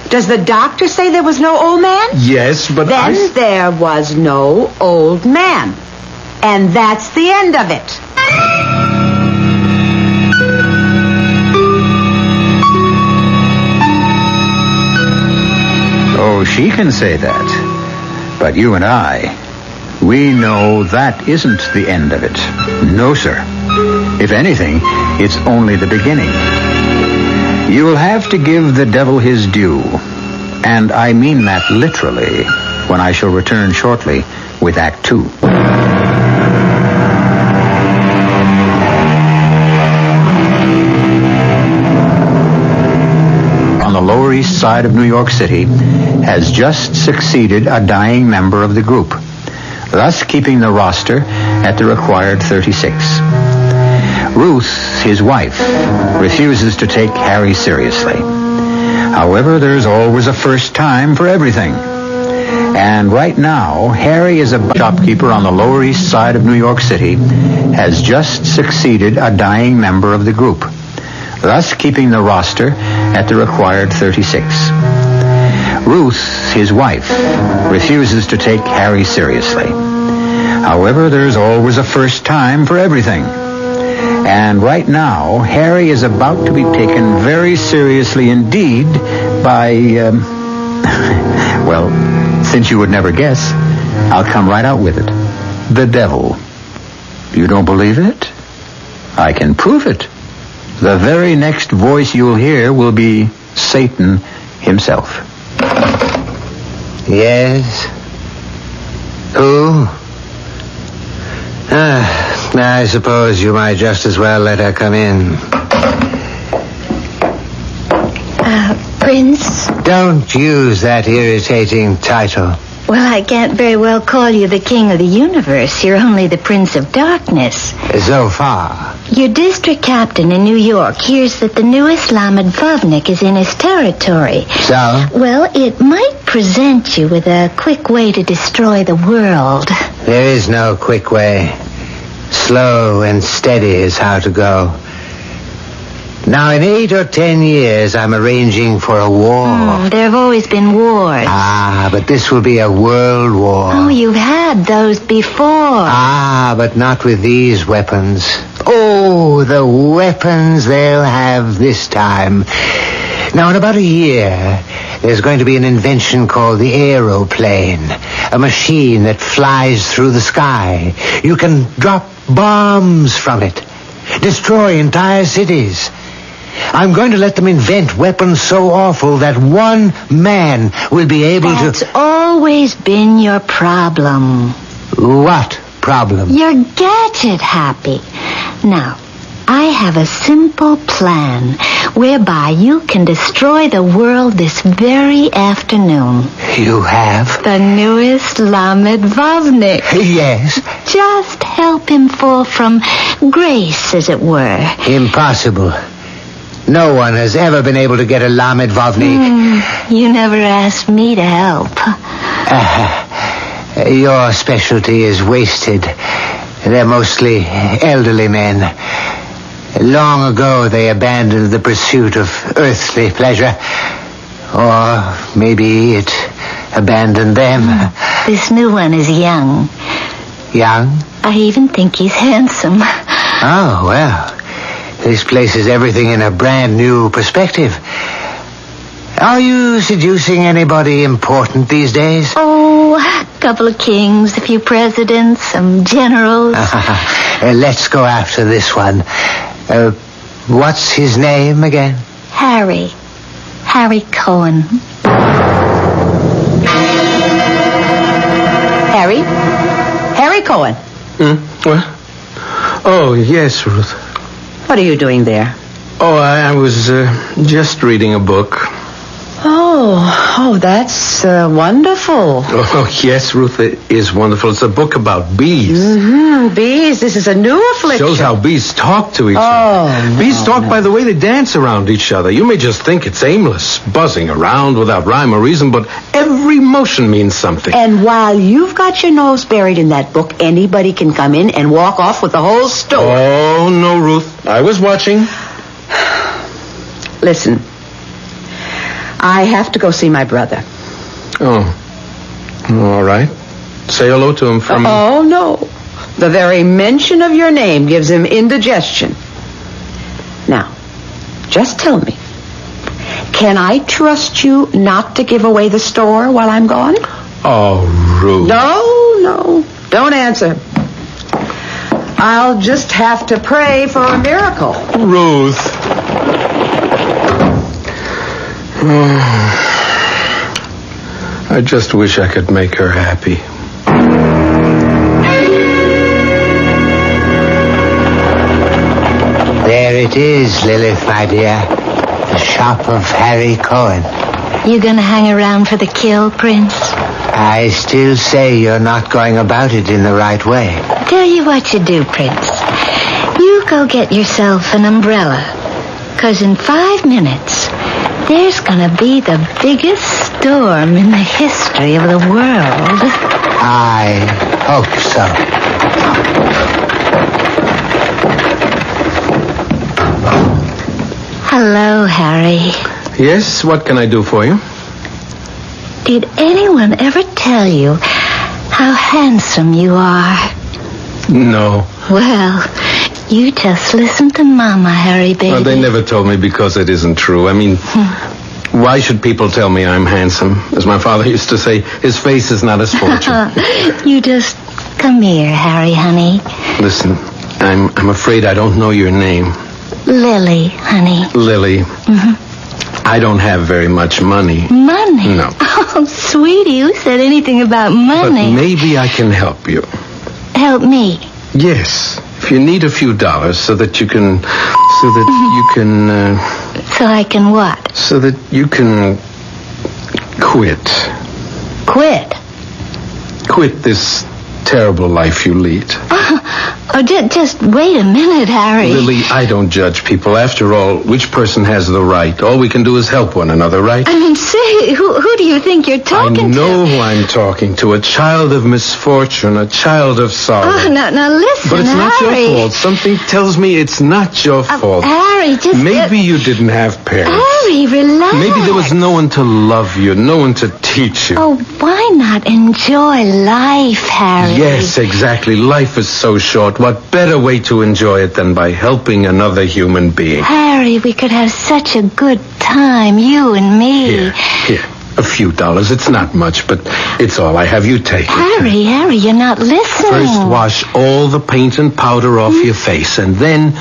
Does the doctor say there was no old man? Yes, but Then there was no old man. And that's the end of it. She can say that. But you and I, we know that isn't the end of it. No, sir. If anything, it's only the beginning. You'll have to give the devil his due. And I mean that literally when I shall return shortly with Act 2. On the Lower East Side of New York City has just succeeded a dying member of the group, thus keeping the roster at the required 36. Ruth, his wife, refuses to take Harry seriously. However, there's always a first time for everything. And right now, Harry is a shopkeeper on the Lower East Side of New York City, has just succeeded a dying member of the group, thus keeping the roster at the required 36. Ruth, his wife, refuses to take Harry seriously. However, there's always a first time for everything. And right now, Harry is about to be taken very seriously indeed by, well, since you would never guess, I'll come right out with it. The devil. You don't believe it? I can prove it. The very next voice you'll hear will be Satan himself. Yes? Who? I suppose you might just as well let her come in. Prince? Don't use that irritating title. Well, I can't very well call you the king of the universe. You're only the Prince of Darkness. So far. Your district captain in New York hears that the newest Lamed Vovnik is in his territory. So? Well, it might present you with a quick way to destroy the world. There is no quick way. Slow and steady is how to go. Now, in 8 or 10 years, I'm arranging for a war. There have always been wars. But this will be a world war. Oh, you've had those before. But not with these weapons. Oh, the weapons they'll have this time. Now, in about a year, there's going to be an invention called the aeroplane. A machine that flies through the sky. You can drop bombs from it. Destroy entire cities. I'm going to let them invent weapons so awful that one man will be able to... That's always been your problem. What problem? You're gadget happy. Now, I have a simple plan whereby you can destroy the world this very afternoon. You have? The newest Lamed Vovnik. Yes. Just help him fall from grace, as it were. Impossible. No one has ever been able to get a Lamed Vovnik. You never asked me to help. Your specialty is wasted. They're mostly elderly men. Long ago, they abandoned the pursuit of earthly pleasure. Or maybe it abandoned them. This new one is young. Young? I even think he's handsome. Oh, well. This places everything in a brand new perspective. Are you seducing anybody important these days? Oh, a couple of kings, a few presidents, some generals. Let's go after this one. What's his name again? Harry Cohen. Harry Cohen. What? Oh, yes, Ruth. What are you doing there? Oh, I was just reading a book. Oh, that's wonderful. Oh, yes, Ruth, it is wonderful. It's a book about bees. Mm-hmm. Bees. This is a new affliction. Shows how bees talk to each other. Bees talk by the way they dance around each other. You may just think it's aimless, buzzing around without rhyme or reason, but every motion means something. And while you've got your nose buried in that book, anybody can come in and walk off with the whole story. Oh, no, Ruth. I was watching. Listen. I have to go see my brother. Oh. All right. Say hello to him for me. Oh, no. The very mention of your name gives him indigestion. Now, just tell me, Can I trust you not to give away the store while I'm gone? Oh, Ruth. No. Don't answer. I'll just have to pray for a miracle. Ruth. I just wish I could make her happy. There it is, Lilith, my dear. The shop of Harry Cohen. You gonna hang around for the kill, Prince? I still say you're not going about it in the right way. Tell you what you do, Prince. You go get yourself an umbrella. 'Cause in 5 minutes, there's gonna be the biggest storm in the history of the world. I hope so. Hello, Harry. Yes, what can I do for you? Did anyone ever tell you how handsome you are? No. Well, you just listen to Mama, Harry, baby. Well, they never told me because it isn't true. I mean, why should people tell me I'm handsome? As my father used to say, his face is not his fortune. You just come here, Harry, honey. Listen, I'm afraid I don't know your name. Lily, honey. Lily. Mm-hmm. I don't have very much money. Money? No. Oh, sweetie, who said anything about money? But maybe I can help you. Help me? Yes. If you need a few dollars so that you can... So I can what? So that you can quit. Quit? Quit this terrible life you lead. Oh, just wait a minute, Harry. Lily, I don't judge people. After all, which person has the right? All we can do is help one another, right? I mean, say, who do you think you're talking to? I know who I'm talking to. A child of misfortune, a child of sorrow. Oh, now listen, But it's not Harry. your fault. Something tells me it's not your fault. Harry, just... Maybe you didn't have parents. Harry, relax. Maybe there was no one to love you, no one to teach you. Oh, why not enjoy life, Harry? Yes, exactly. Life is so short. What better way to enjoy it than by helping another human being? Harry, we could have such a good time, you and me. Here. A few dollars. It's not much, but it's all I have. You take it. Harry, you're not listening. First, wash all the paint and powder off your face, and then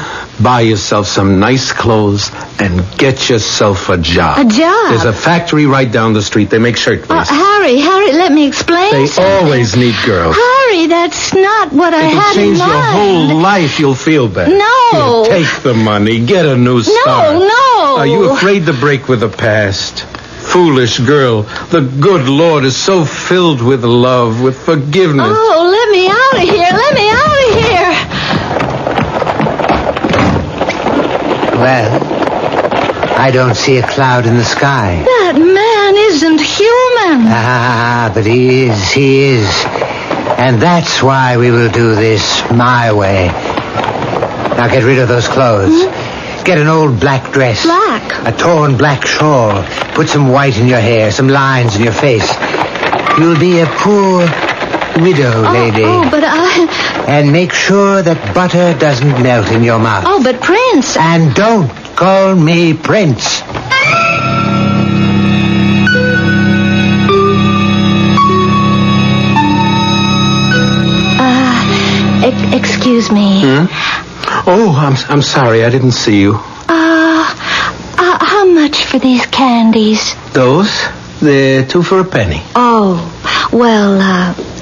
buy yourself some nice clothes and get yourself a job. A job? There's a factory right down the street. They make shirtwaists. Harry, let me explain They something. always need girls. Harry, that's not what I had in It'll change mind. your whole life. You'll feel better. No. Here, take the money. Get a new start. No. Are you afraid to break with the past? Foolish girl. The good Lord is so filled with love, with forgiveness. Oh, let me out of here. Let me out of here. Well, I don't see a cloud in the sky. That man isn't human. Ah, but he is. And that's why we will do this my way. Now get rid of those clothes. Get an old black dress. Black? A torn black shawl. Put some white in your hair, some lines in your face. You'll be a poor widow lady. Oh, but And make sure that butter doesn't melt in your mouth. Oh, but Prince... And don't call me Prince. Excuse me. Oh, I'm sorry. I didn't see you. How much for these candies? Those? They're 2 for a penny. Oh, well,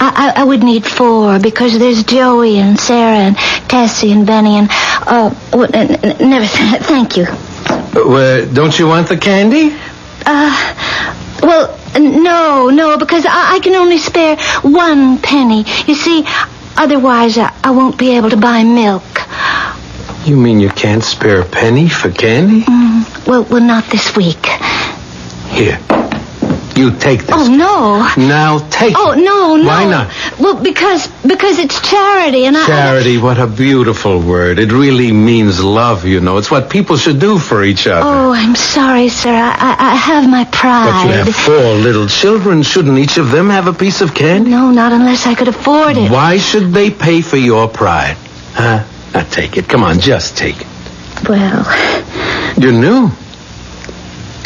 I would need 4 because there's Joey and Sarah and Tessie and Benny and, never, thank you. Don't you want the candy? Well, no, because I can only spare 1 penny. You see, otherwise I won't be able to buy milk. You mean you can't spare a penny for candy? Well, not this week. Here. You take this. Oh, no. Now take Oh, it. no. Why not? Well, because it's charity, and Charity, what a beautiful word. It really means love, you know. It's what people should do for each other. Oh, I'm sorry, sir. I have my pride. But you have 4 little children. Shouldn't each of them have a piece of candy? No, not unless I could afford it. Why should they pay for your pride? Huh? Now take it. Come on, just take it. Well... You're new.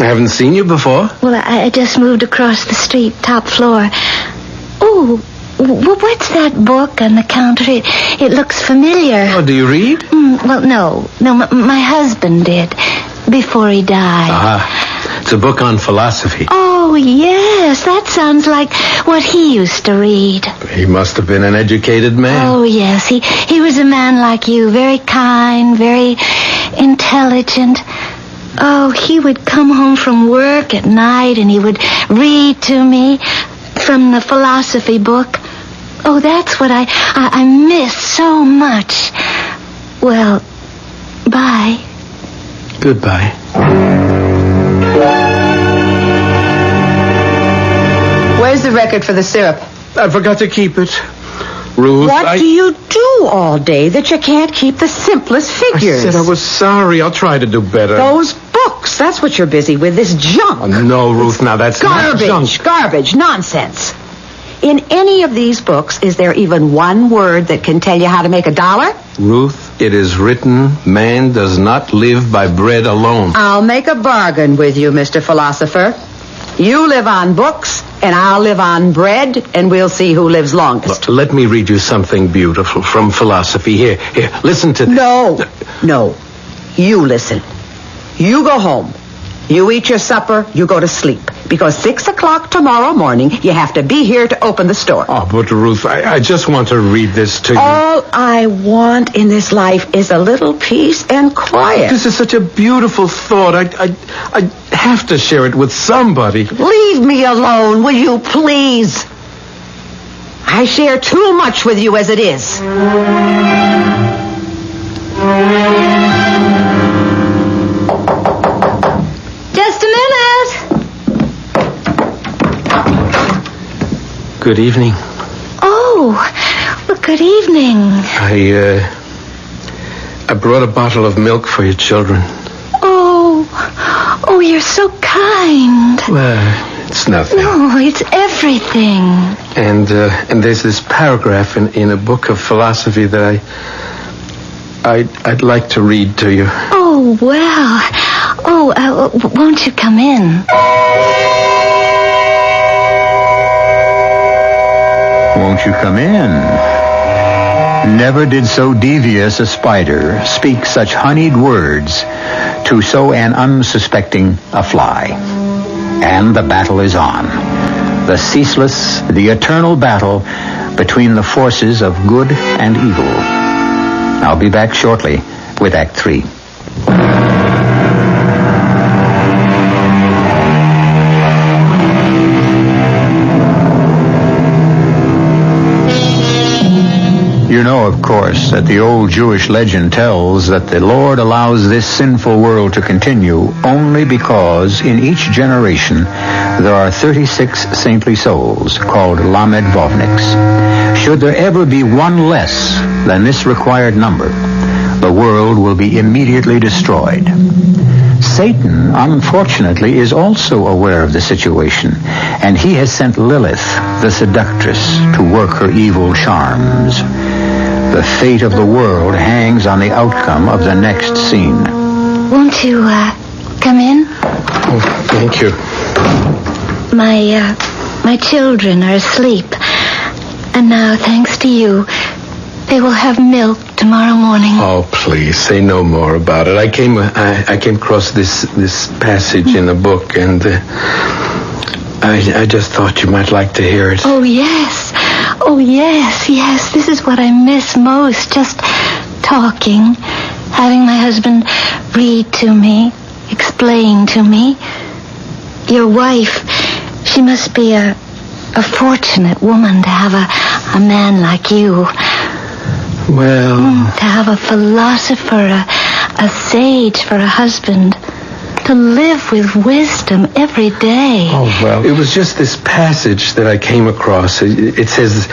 I haven't seen you before. Well, I just moved across the street, top floor. Oh, what's that book on the counter? It looks familiar. Oh, do you read? Well, no, my husband did, before he died. It's a book on philosophy. Oh, yes, that sounds like what he used to read. He must have been an educated man. Oh, yes, he was a man like you, very kind, very intelligent. Oh, he would come home from work at night and he would read to me from the philosophy book. Oh, that's what I miss so much. Well, bye. Goodbye. Where's the record for the syrup? I forgot to keep it. Ruth, What do you do all day that you can't keep the simplest figures? I said I was sorry. I'll try to do better. Those books, that's what you're busy with, this junk. Oh, no, Ruth, now that's not junk. Garbage, nonsense. In any of these books, is there even one word that can tell you how to make $1? Ruth, it is written, man does not live by bread alone. I'll make a bargain with you, Mr. Philosopher. You live on books, and I'll live on bread, and we'll see who lives longest. Look, let me read you something beautiful from philosophy. Here, listen to this. No. You listen. You go home. You eat your supper, you go to sleep. Because 6 o'clock tomorrow morning, you have to be here to open the store. Oh, but Ruth, I just want to read this to you. All I want in this life is a little peace and quiet. This is such a beautiful thought. I have to share it with somebody. Leave me alone, will you please? I share too much with you as it is. Just a minute. Good evening. Oh, well, good evening. I brought a bottle of milk for your children. Oh, you're so kind. Well, it's nothing. No, it's everything. And there's this paragraph in a book of philosophy that I'd like to read to you. Oh, well. Oh, won't you come in? Won't you come in? Never did so devious a spider speak such honeyed words to so an unsuspecting a fly. And the battle is on. The ceaseless, the eternal battle between the forces of good and evil. I'll be back shortly with Act 3. You know, of course, that the old Jewish legend tells that the Lord allows this sinful world to continue only because in each generation there are 36 saintly souls called Lamed Vovniks. Should there ever be one less than this required number, the world will be immediately destroyed. Satan, unfortunately, is also aware of the situation, and he has sent Lilith, the seductress, to work her evil charms. The fate of the world hangs on the outcome of the next scene. Won't you, come in? Oh, thank you. My children are asleep. And now, thanks to you, they will have milk tomorrow morning. Oh, please, say no more about it. I came across this passage in a book, and I just thought you might like to hear it. Oh, yes. Oh, yes. This is what I miss most. Just talking. Having my husband read to me. Explain to me. Your wife, she must be a fortunate woman to have a man like you. Well... to have a philosopher, a sage for a husband. To live with wisdom every day. Oh, well, it was just this passage that I came across. It says,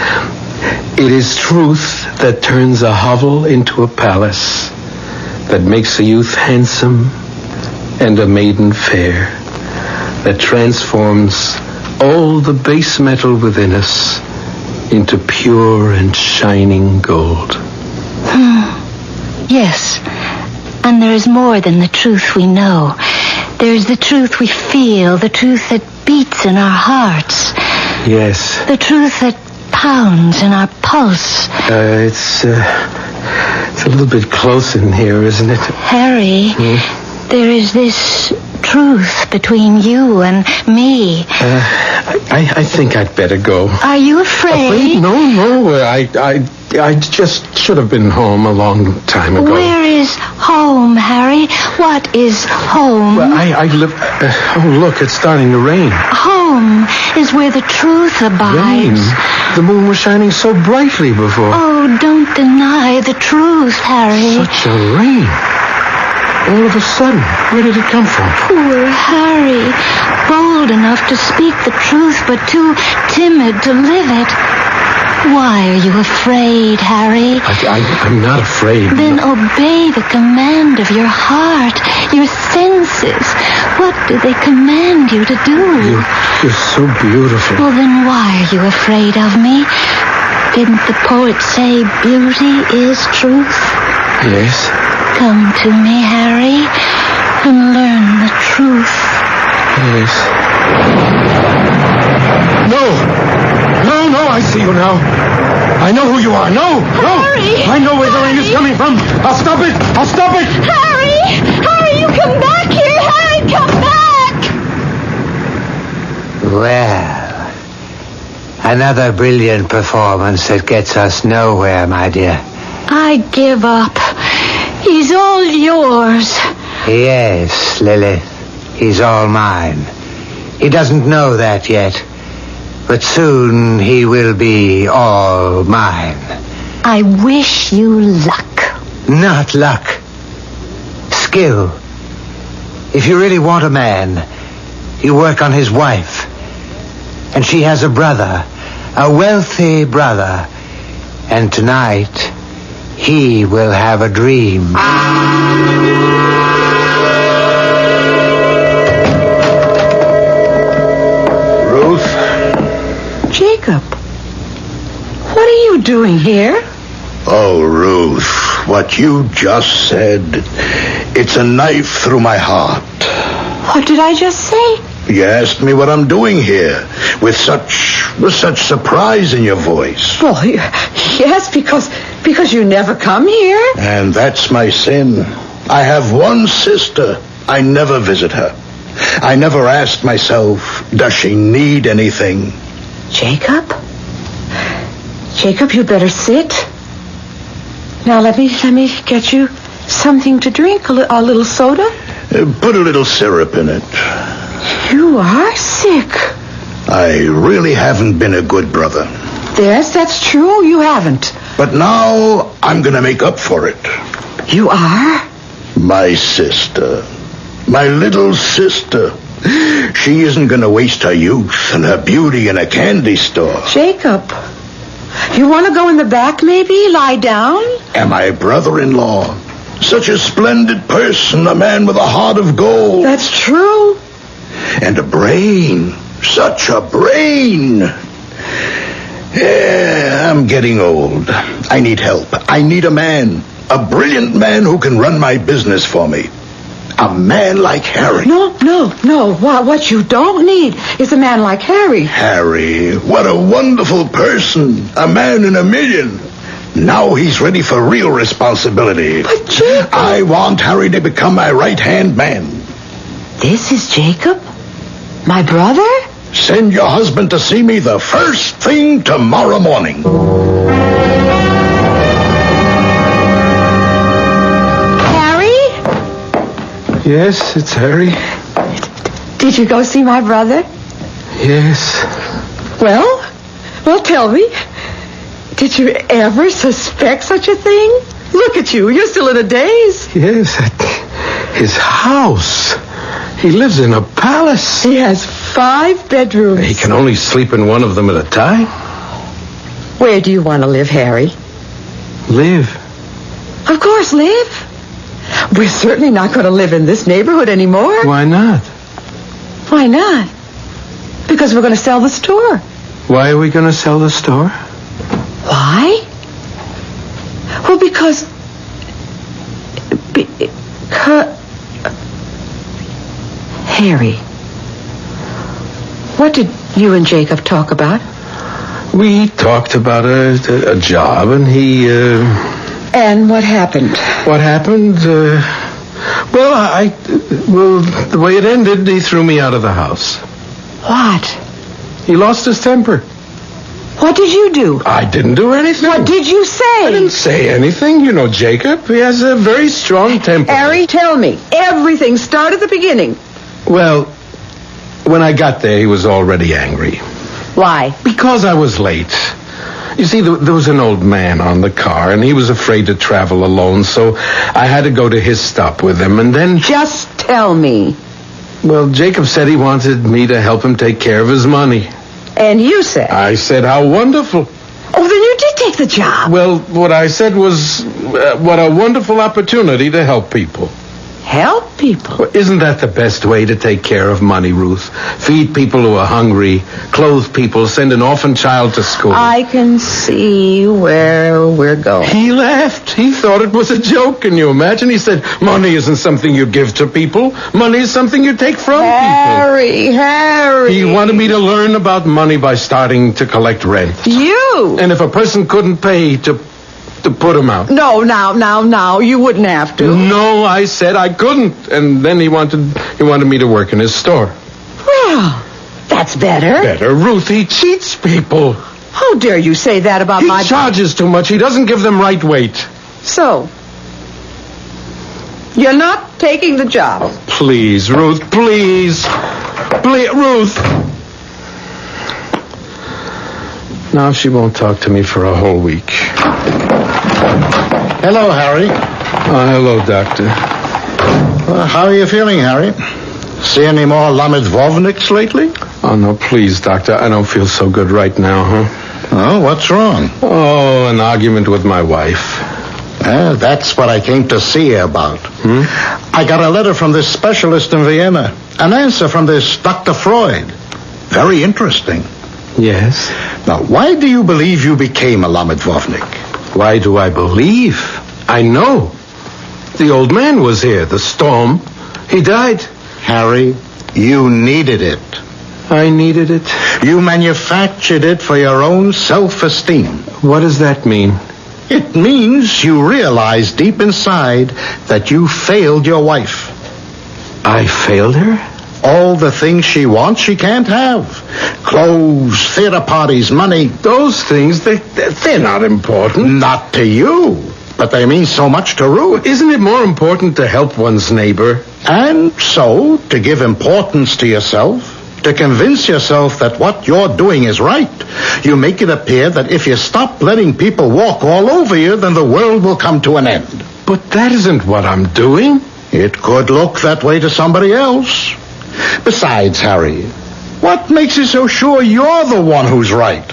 "It is truth that turns a hovel into a palace, that makes a youth handsome and a maiden fair, that transforms all the base metal within us into pure and shining gold." Yes, and there is more than the truth we know. There's the truth we feel, the truth that beats in our hearts. Yes. The truth that pounds in our pulse. It's a little bit close in here, isn't it? Harry, there is this truth between you and me. I think I'd better go. Are you afraid? No. I just should have been home a long time ago. Where is home, Harry? What is home? Well, I live... oh, look, it's starting to rain. Home is where the truth abides. Rain? The moon was shining so brightly before. Oh, don't deny the truth, Harry. Such a rain. All of a sudden, where did it come from? Poor Harry. Bold enough to speak the truth, but too timid to live it. Why are you afraid, Harry? I'm not afraid. Then obey the command of your heart, your senses. What do they command you to do? You're so beautiful. Well, then why are you afraid of me? Didn't the poet say beauty is truth? Yes. Come to me, Harry, and learn the truth. Yes. No, I see you now. I know who you are. No. Harry! I know where the rain is coming from. I'll stop it. Harry, you come back here. Harry, come back! Well, another brilliant performance that gets us nowhere, my dear. I give up. He's all yours. Yes, Lilith. He's all mine. He doesn't know that yet. But soon he will be all mine. I wish you luck. Not luck. Skill. If you really want a man, you work on his wife. And she has a brother, a wealthy brother. And tonight, he will have a dream. Ruth? Jacob, what are you doing here? Oh, Ruth, what you just said, it's a knife through my heart. What did I just say? You asked me what I'm doing here, with such surprise in your voice. Well, yes, because you never come here. And that's my sin. I have one sister. I never visit her. I never ask myself, does she need anything? Jacob, you better sit. Now let me get you something to drink. A little soda. Put a little syrup in it. You are sick. I really haven't been a good brother. Yes, that's true. You haven't. But now I'm going to make up for it. You are? My sister. My little sister. She isn't going to waste her youth and her beauty in a candy store. Jacob, you want to go in the back maybe? Lie down? And my brother-in-law. Such a splendid person, a man with a heart of gold. That's true. And a brain. Such a brain. Yeah, I'm getting old. I need help. I need a man. A brilliant man who can run my business for me. A man like Harry. No. What you don't need is a man like Harry. Harry, what a wonderful person. A man in a million. Now he's ready for real responsibility. But Jacob... I want Harry to become my right-hand man. This is Jacob? My brother? Send your husband to see me the first thing tomorrow morning. Yes, it's Harry. Did you go see my brother? Yes. Well, tell me. Did you ever suspect such a thing? Look at you. You're still in a daze. Yes, at his house. He lives in a palace. He has 5 bedrooms. He can only sleep in one of them at a time. Where do you want to live, Harry? Live? Of course, live. We're certainly not going to live in this neighborhood anymore. Why not? Why not? Because we're going to sell the store. Why are we going to sell the store? Why? Well, because... Harry, what did you and Jacob talk about? We talked about a job, and he... And what happened? What happened? Well, the way it ended, he threw me out of the house. What? He lost his temper. What did you do? I didn't do anything. What did you say? I didn't say anything. You know Jacob. He has a very strong temper. Harry, tell me. Everything. Start at the beginning. Well, when I got there, he was already angry. Why? Because I was late. You see, there was an old man on the car, and he was afraid to travel alone, so I had to go to his stop with him, and then... Just tell me. Well, Jacob said he wanted me to help him take care of his money. And you said? I said, how wonderful. Oh, then you did take the job. Well, what I said was, what a wonderful opportunity to help people. Help people? Well, isn't that the best way to take care of money, Ruth? Feed people who are hungry, clothe people, send an orphan child to school. I can see where we're going. He laughed. He thought it was a joke. Can you imagine? He said, money isn't something you give to people. Money is something you take from people. Harry. He wanted me to learn about money by starting to collect rent. You? And if a person couldn't pay, to put him out. No, now, you wouldn't have to. No, I said I couldn't. And then he wanted me to work in his store. Well, that's better. Better, Ruth. He cheats people. How dare you say that about He charges too much. He doesn't give them right weight. So, you're not taking the job. Please, Ruth, please. Please, Ruth. Now she won't talk to me for a whole week. Hello, Harry. Hello, Doctor. How are you feeling, Harry? See any more Lamed-Vovniks lately? Oh, no, please, Doctor. I don't feel so good right now, huh? Oh, what's wrong? Oh, an argument with my wife. That's what I came to see you about. I got a letter from this specialist in Vienna. An answer from this Dr. Freud. Very interesting. Yes? Now, why do you believe you became a Lamed-Vovnik? Why do I believe? I know. The old man was here, the storm. He died. Harry, you needed it. I needed it? You manufactured it for your own self-esteem. What does that mean? It means you realize deep inside that you failed your wife. I failed her? All the things she wants, she can't have. Clothes, theater parties, money. Those things, they're not important. Not to you, but they mean so much to Ruth. Isn't it more important to help one's neighbor? And so, to give importance to yourself, to convince yourself that what you're doing is right, you make it appear that if you stop letting people walk all over you, then the world will come to an end. But that isn't what I'm doing. It could look that way to somebody else. Besides, Harry, what makes you so sure you're the one who's right?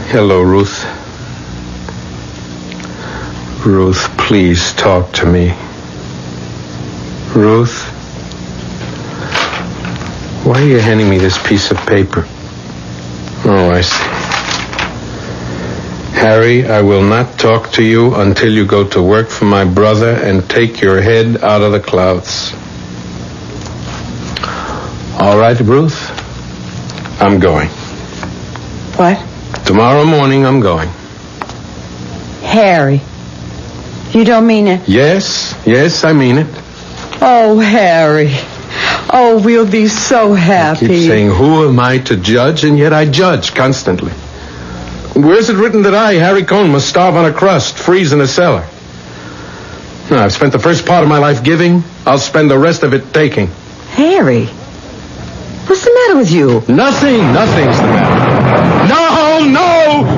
Hello, Ruth. Ruth, please talk to me. Ruth? Why are you handing me this piece of paper? Oh, I see. Harry, I will not talk to you until you go to work for my brother and take your head out of the clouds. All right, Ruth? I'm going. What? Tomorrow morning, I'm going. Harry, you don't mean it? Yes, I mean it. Oh, Harry. Oh, we'll be so happy. I keep saying, who am I to judge? And yet I judge constantly. Where's it written that I, Harry Cohn, must starve on a crust, freeze in a cellar? No, I've spent the first part of my life giving. I'll spend the rest of it taking. Harry, what's the matter with you? Nothing's the matter.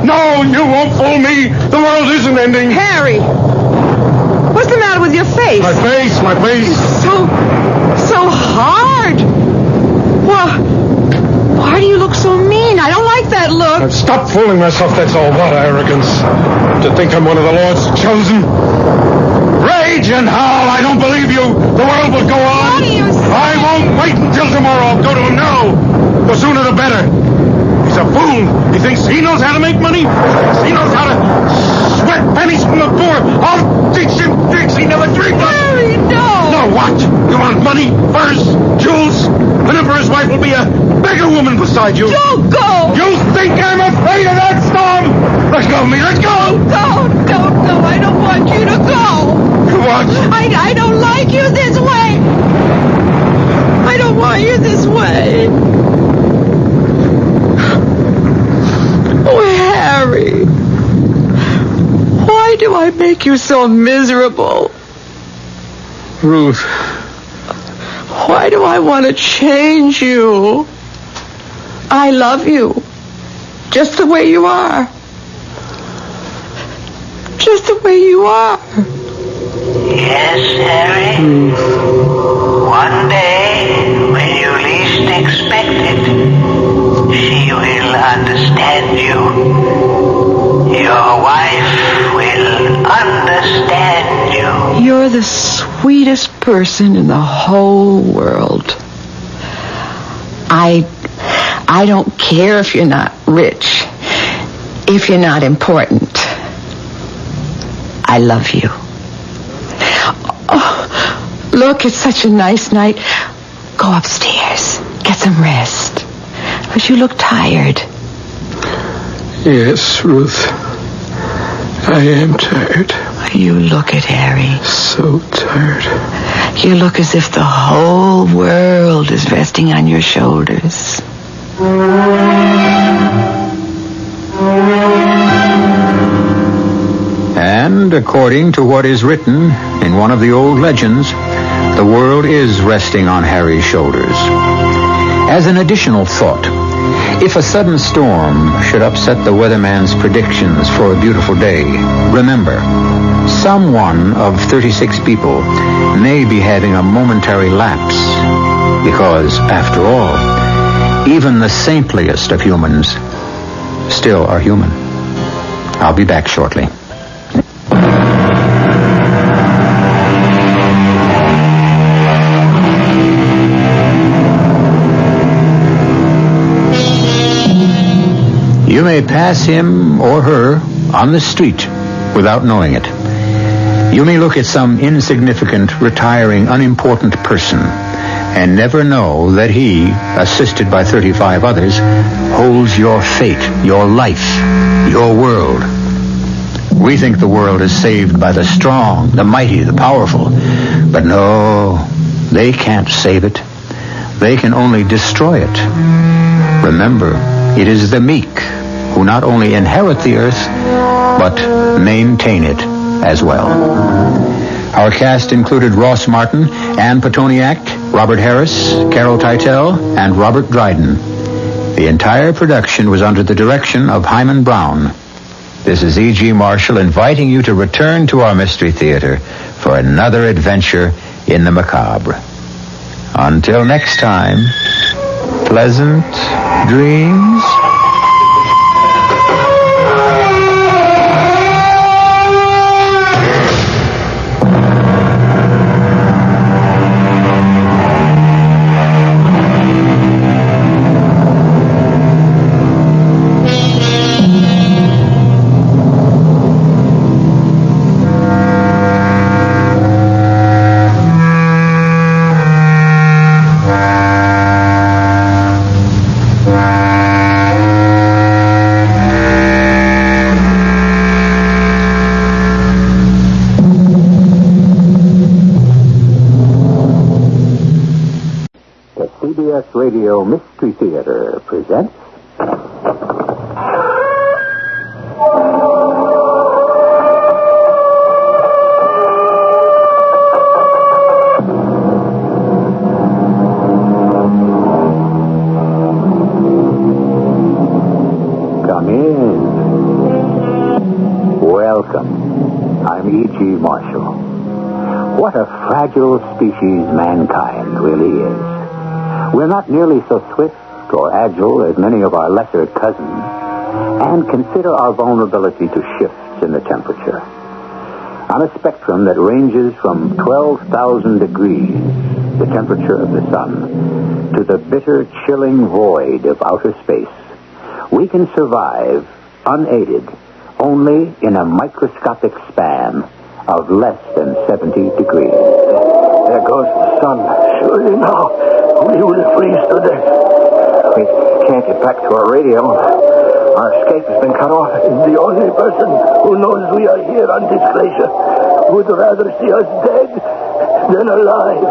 No, you won't fool me. The world isn't ending. Harry, what's the matter with your face? My face. It's so hard. Why do you look so mean? I don't like that look. Stop fooling myself, that's all. What arrogance. To think I'm one of the Lord's chosen. Rage and howl, I don't believe you. The world will go on. What are you saying? I won't wait until tomorrow. I'll go to him now. The sooner the better. He's a fool. He thinks he knows how to make money. He thinks he knows how to sweat pennies from the poor. I'll teach him tricks he never dreamed of. Harry, no! No, what? You want money, furs, jewels? An emperor's wife will be a beggar woman beside you. Don't go! You think I'm afraid of that storm? Let go of me, let go! Don't, I don't want you to go. What? I don't like you this way. I don't want you this way. Oh, Harry. Why do I make you so miserable? Ruth. Why do I want to change you? I love you. Just the way you are. Just the way you are. Yes, Harry. One day, when you least expect it, she will understand you. Your wife will understand you. You're the sweetest person in the whole world. I don't care if you're not rich, if you're not important. I love you. Oh, look, it's such a nice night. Go upstairs. Get some rest. But you look tired. Yes, Ruth. I am tired. You look it, Harry. So tired. You look as if the whole world is resting on your shoulders. And according to what is written in one of the old legends, the world is resting on Harry's shoulders. As an additional thought, if a sudden storm should upset the weatherman's predictions for a beautiful day, remember, some one of 36 people may be having a momentary lapse. Because, after all, even the saintliest of humans still are human. I'll be back shortly. You may pass him or her on the street without knowing it. You may look at some insignificant, retiring, unimportant person and never know that he, assisted by 35 others, holds your fate, your life, your world. We think the world is saved by the strong, the mighty, the powerful. But no, they can't save it. They can only destroy it. Remember, it is the meek who not only inherit the earth, but maintain it as well. Our cast included Ross Martin, Ann Petoniak, Robert Harris, Carol Teitel, and Robert Dryden. The entire production was under the direction of Hyman Brown. This is E.G. Marshall inviting you to return to our Mystery Theater for another adventure in the macabre. Until next time, pleasant dreams. CBS Radio Mystery Theater presents... Come in. Welcome. I'm E.G. Marshall. What a fragile species mankind really is. We're not nearly so swift or agile as many of our lesser cousins, and consider our vulnerability to shifts in the temperature. On a spectrum that ranges from 12,000 degrees, the temperature of the sun, to the bitter, chilling void of outer space, we can survive unaided only in a microscopic span of less than 70 degrees. There goes the sun. Surely now, we will freeze to death. We can't get back to our radio. Our escape has been cut off. The only person who knows we are here on this glacier would rather see us dead than alive.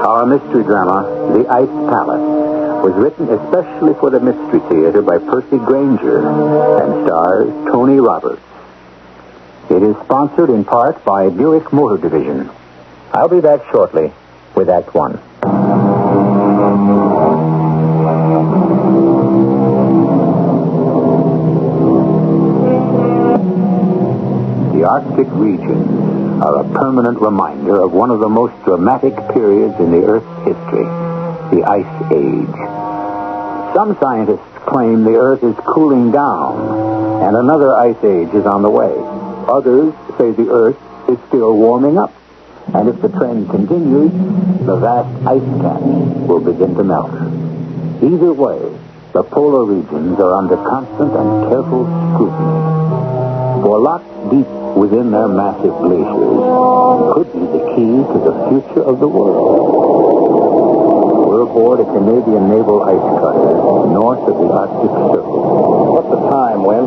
Our mystery drama, The Ice Palace, was written especially for the Mystery Theater by Percy Granger and stars Tony Roberts. It is sponsored in part by Buick Motor Division. I'll be back shortly with Act One. The Arctic regions are a permanent reminder of one of the most dramatic periods in the Earth's history, the Ice Age. Some scientists claim the Earth is cooling down and another ice age is on the way. Others say the Earth is still warming up. And if the trend continues, the vast ice caps will begin to melt. Either way, the polar regions are under constant and careful scrutiny. For locked deep within their massive glaciers could be the key to the future of the world. We're aboard a Canadian naval ice cutter north of the Arctic Circle. What's the time, Win?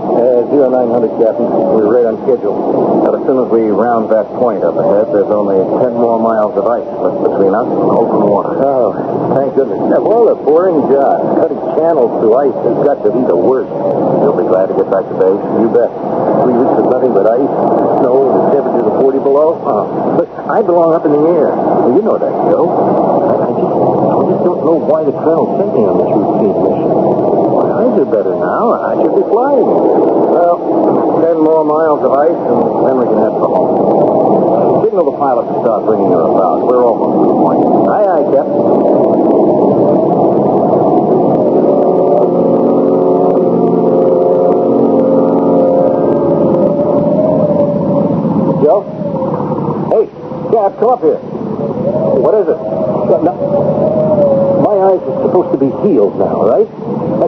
0900, Captain. We're right on schedule. But as soon as we round that point up ahead, there's only 10 more miles of ice left between us and open water. Oh, thank goodness. Yeah, well, a boring job. Cutting channels through ice has got to be the worst. You'll be glad to get back to base. You bet. 3 weeks of nothing but ice, snow, and the temperatures of 40 below. Oh, but I belong up in the air. Well, you know that, Joe. I just don't know why the colonel sent me on this routine mission. My eyes are better now. I should be flying. Well, 10 more miles of ice, and then we can head for home. Signal the pilot to start bringing her about. We're almost to the point. Aye, aye, Captain. Joe? Hey, Cap, come up here. What is it? My eyes are supposed to be healed now, right?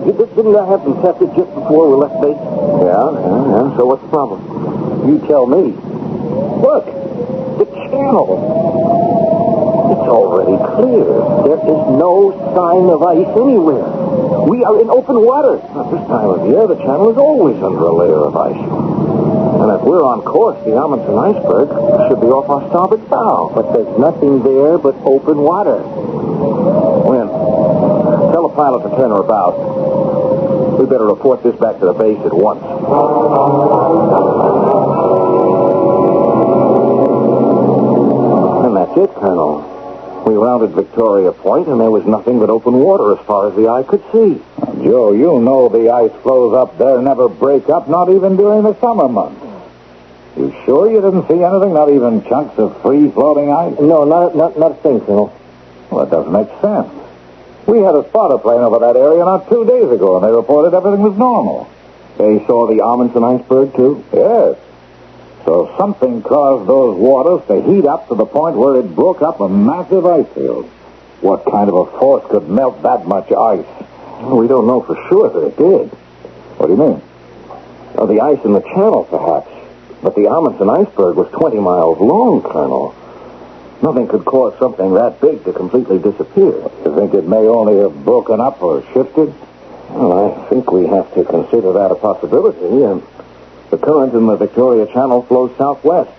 Didn't I have them tested just before we left base? Yeah. So what's the problem? You tell me. Look, the channel. It's already clear. There is no sign of ice anywhere. We are in open water. At this time of year, the channel is always under a layer of ice. And if we're on course, the Amundsen iceberg should be off our starboard bow. But there's nothing there but open water. Win, tell the pilot to turn her about. We better report this back to the base at once. And that's it, Colonel. We rounded Victoria Point, and there was nothing but open water as far as the eye could see. Joe, you know the ice floes up there never break up, not even during the summer months. You sure you didn't see anything, not even chunks of free-floating ice? No, not a thing, Colonel. Well, that doesn't make sense. We had a spotter plane over that area not 2 days ago, and they reported everything was normal. They saw the Amundsen iceberg, too? Yes. So something caused those waters to heat up to the point where it broke up a massive ice field. What kind of a force could melt that much ice? We don't know for sure that it did. What do you mean? The ice in the channel, perhaps. But the Amundsen iceberg was 20 miles long, Colonel. Nothing could cause something that big to completely disappear. You think it may only have broken up or shifted? Well, I think we have to consider that a possibility. The current in the Victoria Channel flows southwest,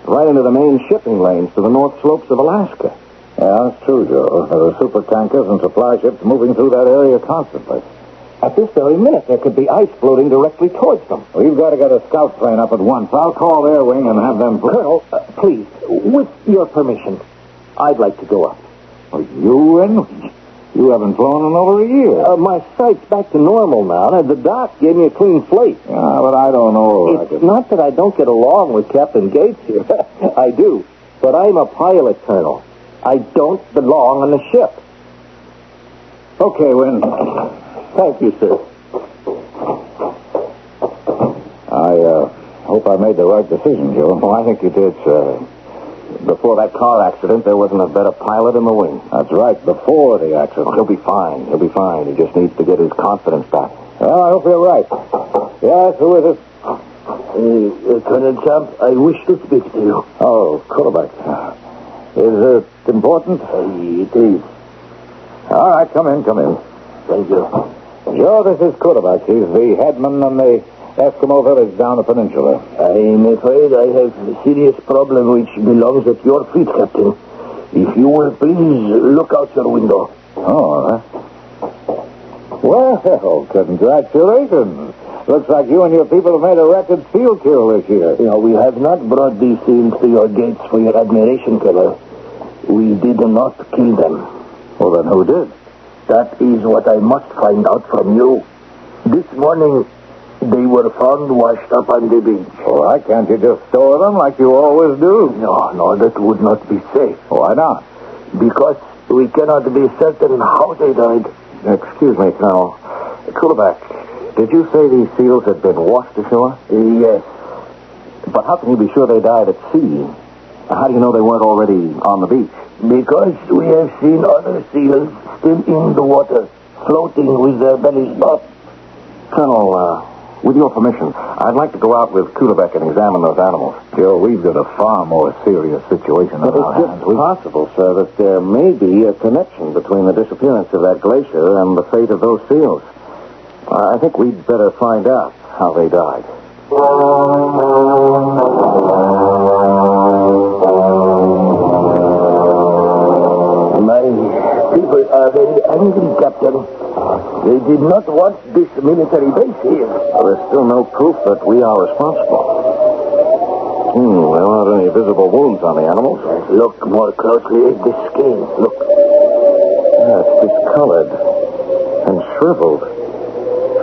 right into the main shipping lanes to the north slopes of Alaska. Yeah, that's true, Joe. There are super tankers and supply ships moving through that area constantly. At this very minute, there could be ice floating directly towards them. We've got to get a scout plane up at once. I'll call their wing and have them... Colonel, please, with your permission, I'd like to go up. You in? You haven't flown in over a year. My sight's back to normal now. The doc gave me a clean slate. Yeah, but I don't know. It's not that I don't get along with Captain Gates here. I do. But I'm a pilot, Colonel. I don't belong on the ship. Okay, Wynn. Thank you, sir. I hope I made the right decision, Joe. Oh, I think you did, sir. Before that car accident, there wasn't a better pilot in the wing. That's right, before the accident. He'll be fine. He'll be fine. He just needs to get his confidence back. Well, I hope you're right. Yes, who is it? Colonel Champ, I wish to speak to you. Oh, Quarterback. Is it important? It is. All right, come in. Thank you. Joe, this is Quarterback. He's the headman on the Eskimo village down the peninsula. I'm afraid I have a serious problem which belongs at your feet, Captain. If you will please look out your window. Oh, well, congratulations. Looks like you and your people have made a record seal kill this year. No, we have not brought these seals to your gates for your admiration, Colonel. We did not kill them. Well, then who did? That is what I must find out from you. This morning, they were found washed up on the beach. Well, why can't you just store them like you always do? No, that would not be safe. Why not? Because we cannot be certain how they died. Excuse me, Colonel. Quarterback, did you say these seals had been washed ashore? Yes. But how can you be sure they died at sea? How do you know they weren't already on the beach? Because we have seen other seals still in the water, floating with their bellies up. Colonel, with your permission, I'd like to go out with Kulebeck and examine those animals. Joe, we've got a far more serious situation on our hands. It's possible, sir, that there may be a connection between the disappearance of that glacier and the fate of those seals. I think we'd better find out how they died. My people are very angry, Captain. They did not want this military base here. Well, there's still no proof that we are responsible. There aren't any visible wounds on the animals. Look more closely at the skin. Look. Yeah, it's discolored and shriveled.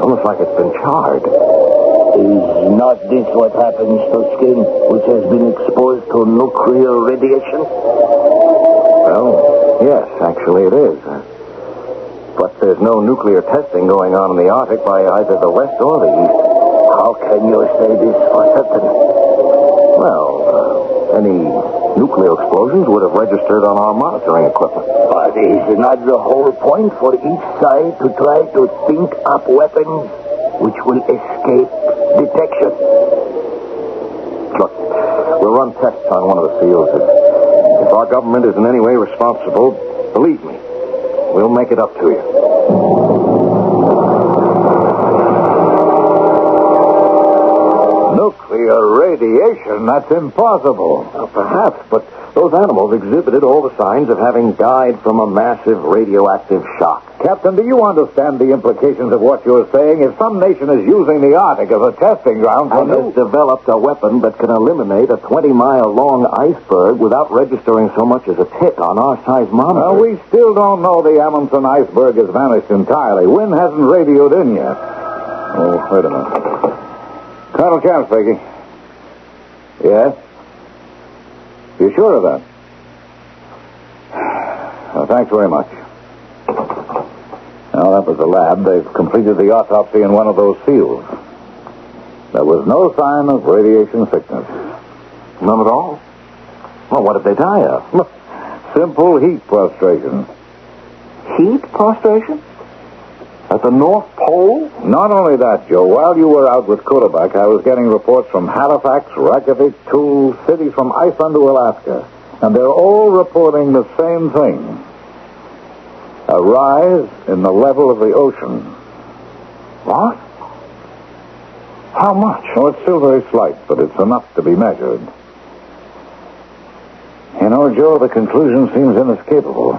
Almost like it's been charred. Is not this what happens to skin which has been exposed to nuclear radiation? Well, yes, actually it is. But there's no nuclear testing going on in the Arctic by either the West or the East. How can you say this for certain? Well, any nuclear explosions would have registered on our monitoring equipment. But is not the whole point for each side to try to think up weapons which will escape detection? Look, we'll run tests on one of the seals. If our government is in any way responsible, believe me, we'll make it up to you. Nuclear radiation? That's impossible. Perhaps, but those animals exhibited all the signs of having died from a massive radioactive shock. Captain, do you understand the implications of what you're saying? If some nation is using the Arctic as a testing ground for has developed a weapon that can eliminate a 20-mile-long iceberg without registering so much as a tick on our size monitor. Well, we still don't know the Amundsen iceberg has vanished entirely. Wynn hasn't radioed in yet. Oh, wait a minute. Colonel Champ speaking. Yes? You sure of that? Well, thanks very much. Now, that was the lab. They've completed the autopsy in one of those seals. There was no sign of radiation sickness. None at all? Well, what did they die of? Simple heat prostration. Heat prostration? At the North Pole? Not only that, Joe. While you were out with Kulebeck, I was getting reports from Halifax, Reykjavik, two cities from Iceland to Alaska. And they're all reporting the same thing. A rise in the level of the ocean. What? How much? Oh, it's still very slight, but it's enough to be measured. You know, Joe, the conclusion seems inescapable.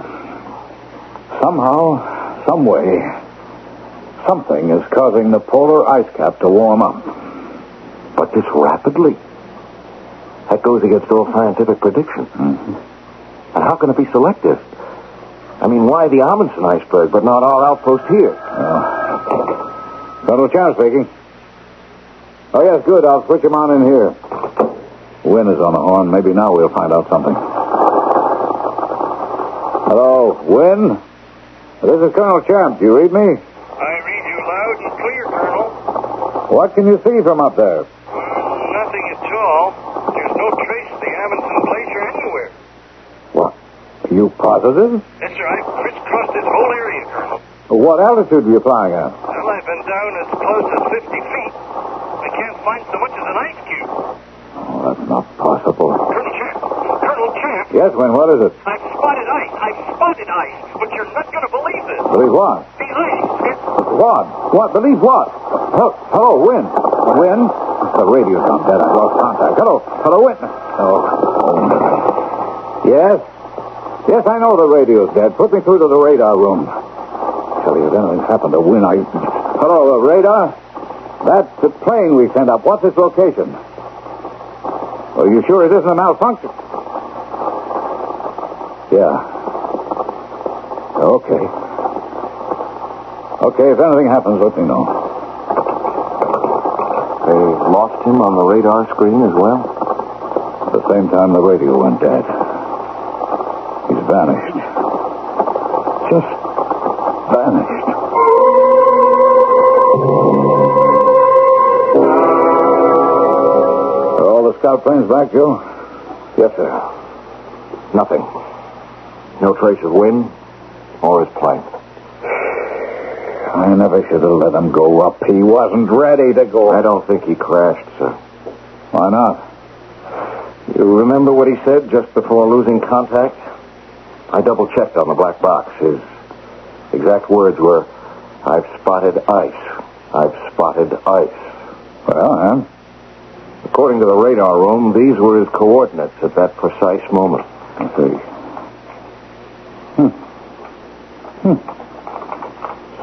Somehow, some way, something is causing the polar ice cap to warm up. But this rapidly. That goes against all scientific prediction. Mm-hmm. And how can it be selective? I mean, why the Amundsen iceberg, but not our outpost here? Colonel Champ speaking. Oh, yes, good. I'll switch him on in here. Wynn is on the horn. Maybe now we'll find out something. Hello, Wynn? This is Colonel Champ. Do you read me? I read you loud and clear, Colonel. What can you see from up there? Nothing at all. There's no trace of the Amundsen glacier anywhere. You positive? Yes, sir. I've crisscrossed this whole area, Colonel. What altitude were you flying at? Well, I've been down as close as 50 feet. I can't find so much as an ice cube. Oh, that's not possible. Colonel Champ. Yes, Win, what is it? I've spotted ice. But you're not going to believe this. Believe what? The ice. What? Believe what? Hello, Win. Win? The radio's gone dead. I've lost contact. Hello, Win. Yes? Yes, I know the radio's dead. Put me through to the radar room. Tell you, if anything's happened to Win, Hello, radar? That's the plane we sent up. What's its location? Are you sure it isn't a malfunction? Yeah. Okay. Okay, if anything happens, let me know. They lost him on the radar screen as well? At the same time, the radio went dead. He's vanished. Just vanished. Are all the scout planes back, Joe? Yes, sir. Nothing. No trace of Wynn or his plane. I never should have let him go up. He wasn't ready to go. I don't think he crashed, sir. Why not? You remember what he said just before losing contact? I double-checked on the black box. His exact words were, "I've spotted ice. I've spotted ice." Well, and? According to the radar room, these were his coordinates at that precise moment. I see.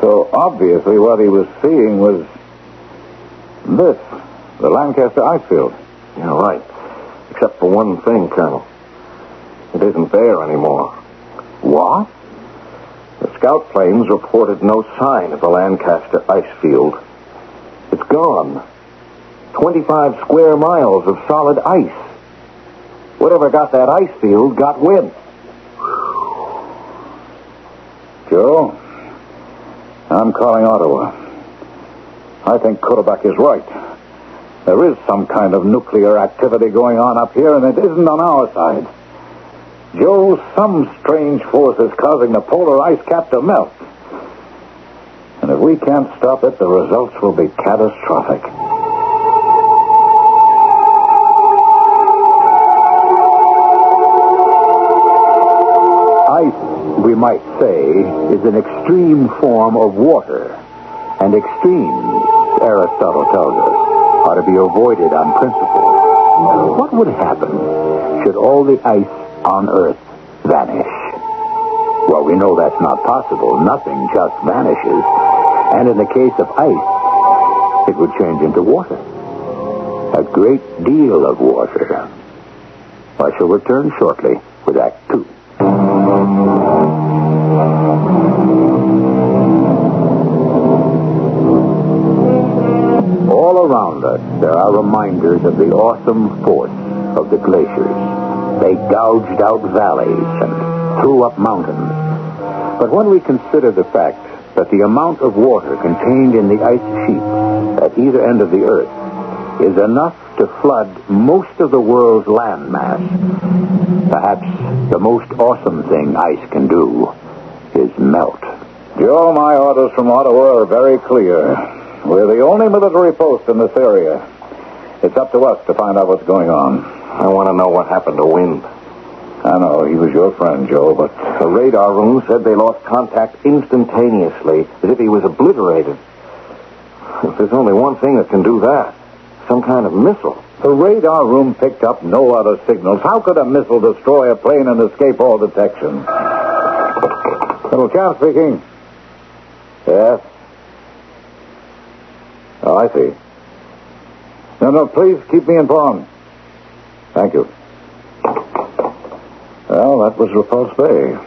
So obviously what he was seeing was this, the Lancaster ice field. Yeah, right. Except for one thing, Colonel. It isn't there anymore. What? The scout planes reported no sign of the Lancaster ice field. It's gone. 25 square miles of solid ice. Whatever got that ice field got wind. Joe, I'm calling Ottawa. I think Cuddeback is right. There is some kind of nuclear activity going on up here, and it isn't on our side. Joe, some strange force is causing the polar ice cap to melt. And if we can't stop it, the results will be catastrophic. Ice, we might say, is an extreme form of water. And extremes, Aristotle tells us, are to be avoided on principle. What would happen should all the ice on Earth vanish? Well, we know that's not possible. Nothing just vanishes. And in the case of ice, it would change into water. A great deal of water. I shall return shortly with Act 2. All around us, there are reminders of the awesome force of the glaciers. They gouged out valleys and threw up mountains. But when we consider the fact that the amount of water contained in the ice sheets at either end of the Earth is enough to flood most of the world's landmass, perhaps the most awesome thing ice can do is melt. Joe, my orders from Ottawa are very clear. We're the only military post in this area. It's up to us to find out what's going on. I want to know what happened to Wynn. I know, he was your friend, Joe, but the radar room said they lost contact instantaneously, as if he was obliterated. If there's only one thing that can do that, some kind of missile. The radar room picked up no other signals. How could a missile destroy a plane and escape all detection? Little Champ speaking. Yes? Oh, I see. No, please keep me informed. Thank you. Well, that was Repulse Bay.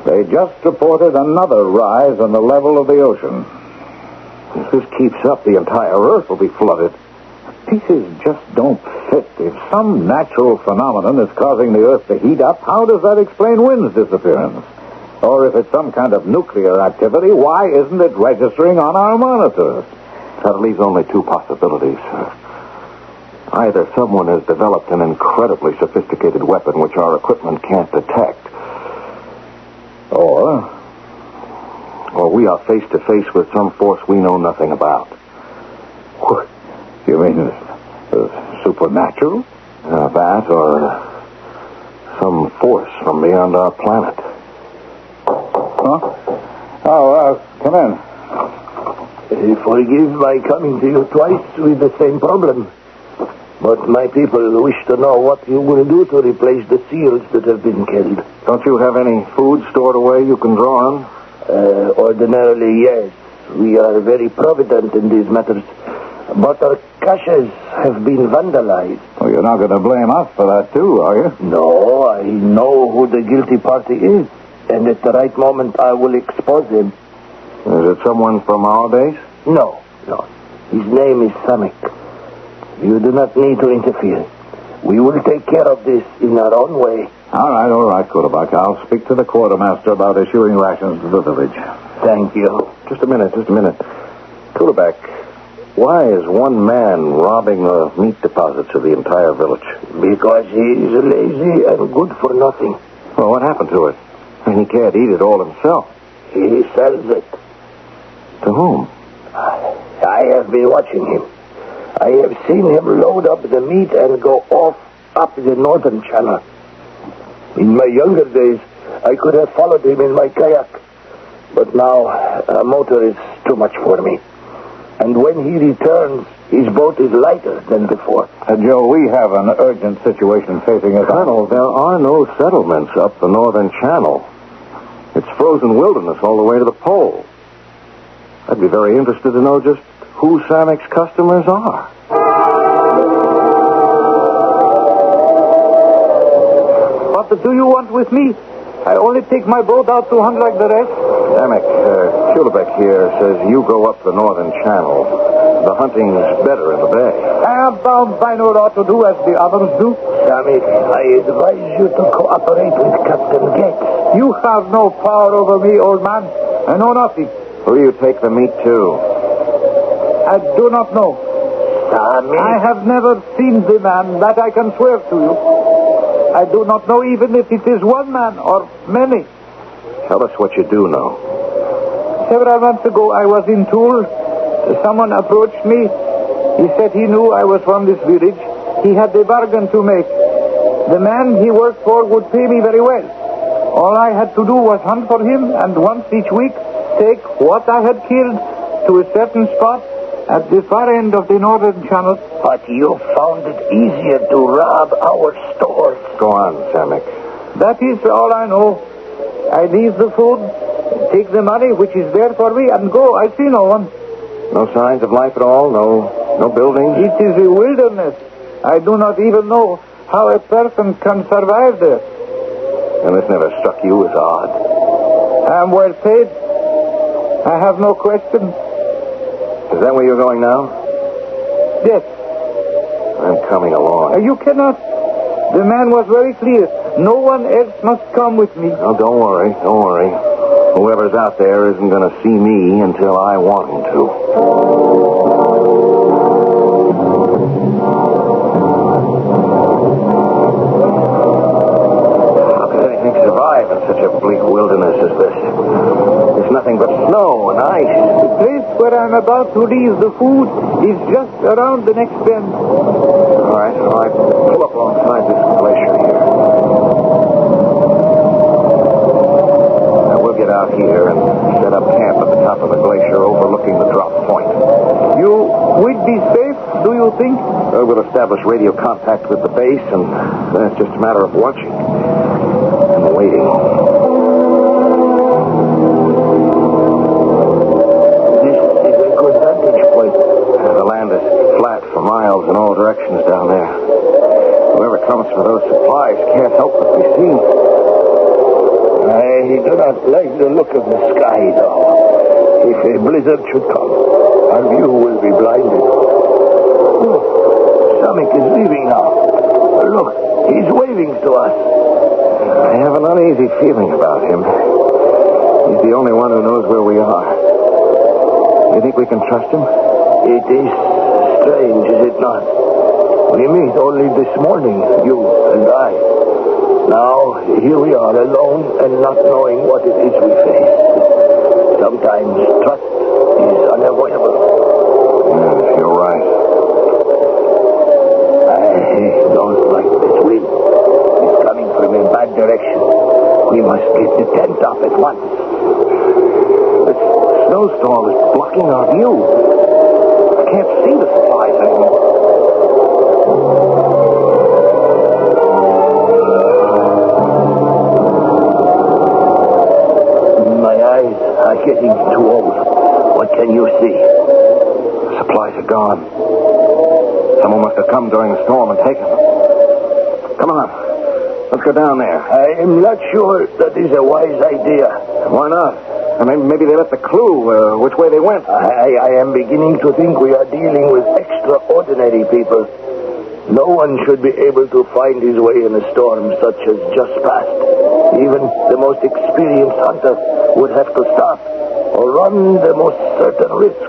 They just reported another rise in the level of the ocean. If this keeps up, the entire Earth will be flooded. Pieces just don't fit. If some natural phenomenon is causing the Earth to heat up, how does that explain wind's disappearance? Or if it's some kind of nuclear activity, why isn't it registering on our monitors? That leaves only two possibilities. Either someone has developed an incredibly sophisticated weapon which our equipment can't detect, or we are face to face with some force we know nothing about. What? You mean supernatural? That or some force from beyond our planet. Huh? Oh, come in. Forgive my coming to you twice with the same problem. But my people wish to know what you will do to replace the seals that have been killed. Don't you have any food stored away you can draw on? Ordinarily, yes. We are very provident in these matters. But our caches have been vandalized. Well, you're not going to blame us for that, too, are you? No, I know who the guilty party is. And at the right moment, I will expose him. Is it someone from our base? No. His name is Samek. You do not need to interfere. We will take care of this in our own way. All right, Kulabak. I'll speak to the quartermaster about issuing rations to the village. Thank you. Just a minute. Kulabak, why is one man robbing the meat deposits of the entire village? Because he is lazy and good for nothing. Well, what happened to it? And he can't eat it all himself. He sells it. To whom? I have been watching him. I have seen him load up the meat and go off up the northern channel. In my younger days, I could have followed him in my kayak. But now, a motor is too much for me. And when he returns, his boat is lighter than before. Joe, we have an urgent situation facing us. Colonel, there are no settlements up the northern channel. It's frozen wilderness all the way to the pole. I'd be very interested to know just who Samek's customers are. What do you want with me? I only take my boat out to hunt like the rest. Samek, Kulabek here says you go up the northern channel. The hunting's better in the bay. I am bound by no law to do as the others do. Samek, I advise you to cooperate with Captain Gates. You have no power over me, old man. I know nothing. Who do you take the meat to? I do not know. Samek. I have never seen the man, that I can swear to you. I do not know even if it is one man or many. Tell us what you do know. Several months ago, I was in Toul. Someone approached me. He said he knew I was from this village. He had a bargain to make. The man he worked for would pay me very well. All I had to do was hunt for him, and once each week, take what I had killed to a certain spot at the far end of the northern channel. But you found it easier to rob our stores. Go on, Samek. That is all I know. I leave the food, take the money which is there for me, and go. I see no one. No signs of life at all? No buildings? It is a wilderness. I do not even know how a person can survive there. And this never struck you as odd? I am well paid. I have no question. Is that where you're going now? Yes. I'm coming along. You cannot. The man was very clear. No one else must come with me. Oh, don't worry. Whoever's out there isn't going to see me until I want him to. How could anything survive in such a bleak wilderness as this? There's nothing but snow and ice. The place where I'm about to leave the food is just around the next bend. All right. Pull up alongside this glacier here. Now, we'll get out here and set up camp at the top of the glacier overlooking the drop point. You would be safe, do you think? We'll establish radio contact with the base, and then it's just a matter of watching and waiting. This is a good vantage point. The land is flat for miles in all directions down there. Whoever comes for those supplies can't help but be seen. I do not like the look of the sky, though. If a blizzard should come, our view will be blinded. Look, Samek is leaving now. Look, he's waving to us. I have an uneasy feeling about him. He's the only one who knows where we are. You think we can trust him? It is strange, is it not? We meet only this morning, you and I. Now, here we are, alone and not knowing what it is we face. Sometimes trust is unavoidable. Yes, you're right. I don't like this wind. It's coming from a bad direction. We must get the tent up at once. This snowstorm is blocking our view. I can't see the supplies anymore. My eyes are getting too old. What can you see? Supplies are gone. Someone must have come during the storm and taken them. Come on. Let's go down there. I am not sure that is a wise idea. Why not? Maybe they left a clue which way they went. I am beginning to think we are dealing with extraordinary people. No one should be able to find his way in a storm such as just passed. Even the most experienced hunter would have to stop or run the most certain risk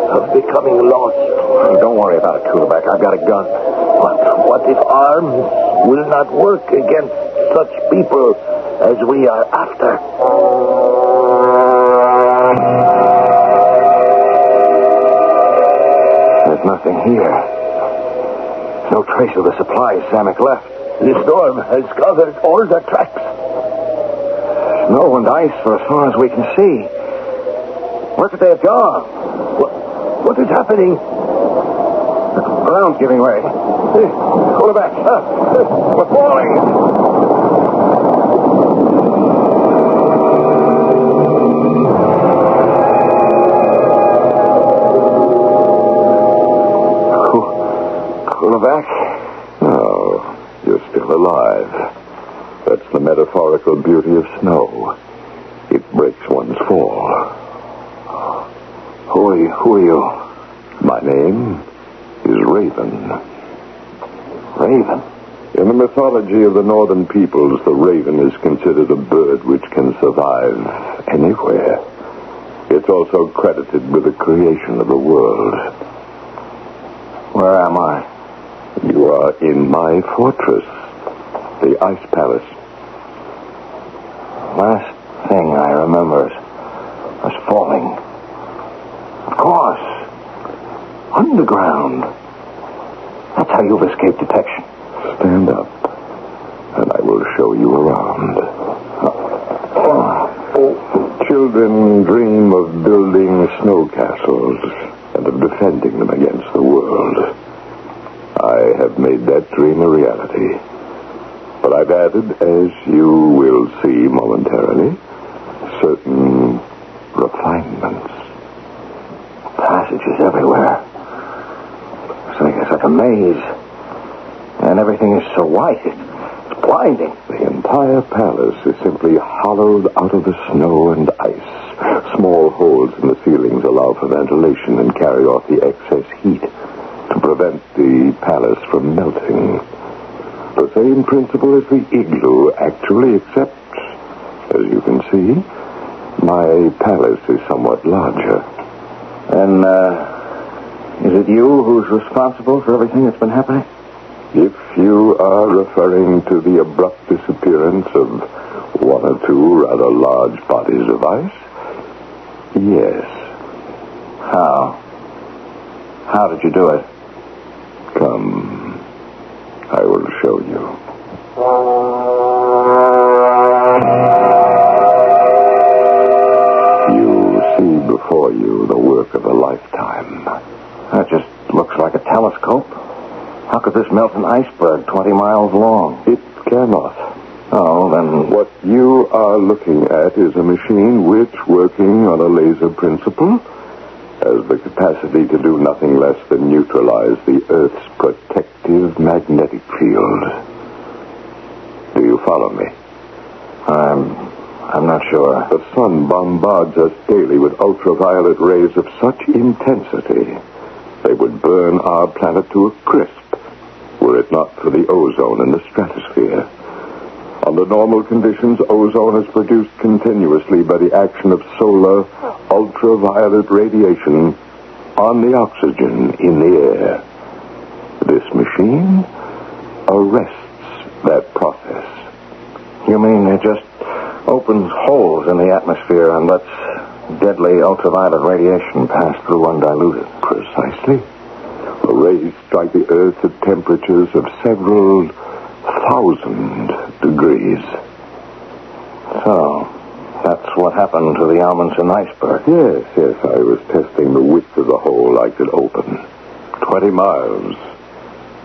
of becoming lost. Hey, don't worry about it, Kulebeck. I've got a gun. But what if arms will not work against such people as we are after? There's nothing here. No trace of the supplies Samek left. The storm has covered all the tracks. Snow and ice for as far as we can see. Where could they have gone? What is happening? The ground's giving way. Kulebeck, we're falling. Kulebeck? Oh, you're still alive. That's the metaphorical beauty of snow. It breaks one's fall. Who are you? My name is Raven. Raven? In the mythology of the northern peoples, the raven is considered a bird which can survive anywhere. It's also credited with the creation of the world. Where am I? You are in my fortress, the Ice Palace. Last thing I remember was falling. Of course. Underground. That's how you've escaped detection. Stand up, and I will show you around. Children dream of building snow castles and of defending them against the world. I have made that dream a reality. But I've added, as you will see momentarily, certain refinements. Passages everywhere. It's like a maze. And everything is so white. It's blinding. The entire palace is simply hollowed out of the snow and ice. Small holes in the ceilings allow for ventilation and carry off the excess heat to prevent the palace from melting. The same principle as the igloo, actually, except, as you can see, my palace is somewhat larger. And, is it you who's responsible for everything that's been happening? If you are referring to the abrupt disappearance of one or two rather large bodies of ice, yes. How? How did you do it? Come, I will show you. You see before you the work of a lifetime. That just looks like a telescope. How could this melt an iceberg 20 miles long? It cannot. Oh, then... What you are looking at is a machine which, working on a laser principle, has the capacity to do nothing less than neutralize the Earth's protective magnetic field. Do you follow me? I'm not sure. The sun bombards us daily with ultraviolet rays of such intensity they would burn our planet to a crisp were it not for the ozone in the stratosphere. Under normal conditions, ozone is produced continuously by the action of solar ultraviolet radiation on the oxygen in the air. This machine arrests that process. You mean it just opens holes in the atmosphere and lets deadly ultraviolet radiation pass through undiluted? Precisely. The rays strike the Earth at temperatures of several thousand degrees. So, that's what happened to the Amundsen iceberg. Yes. I was testing the width of the hole I could open. 20 miles.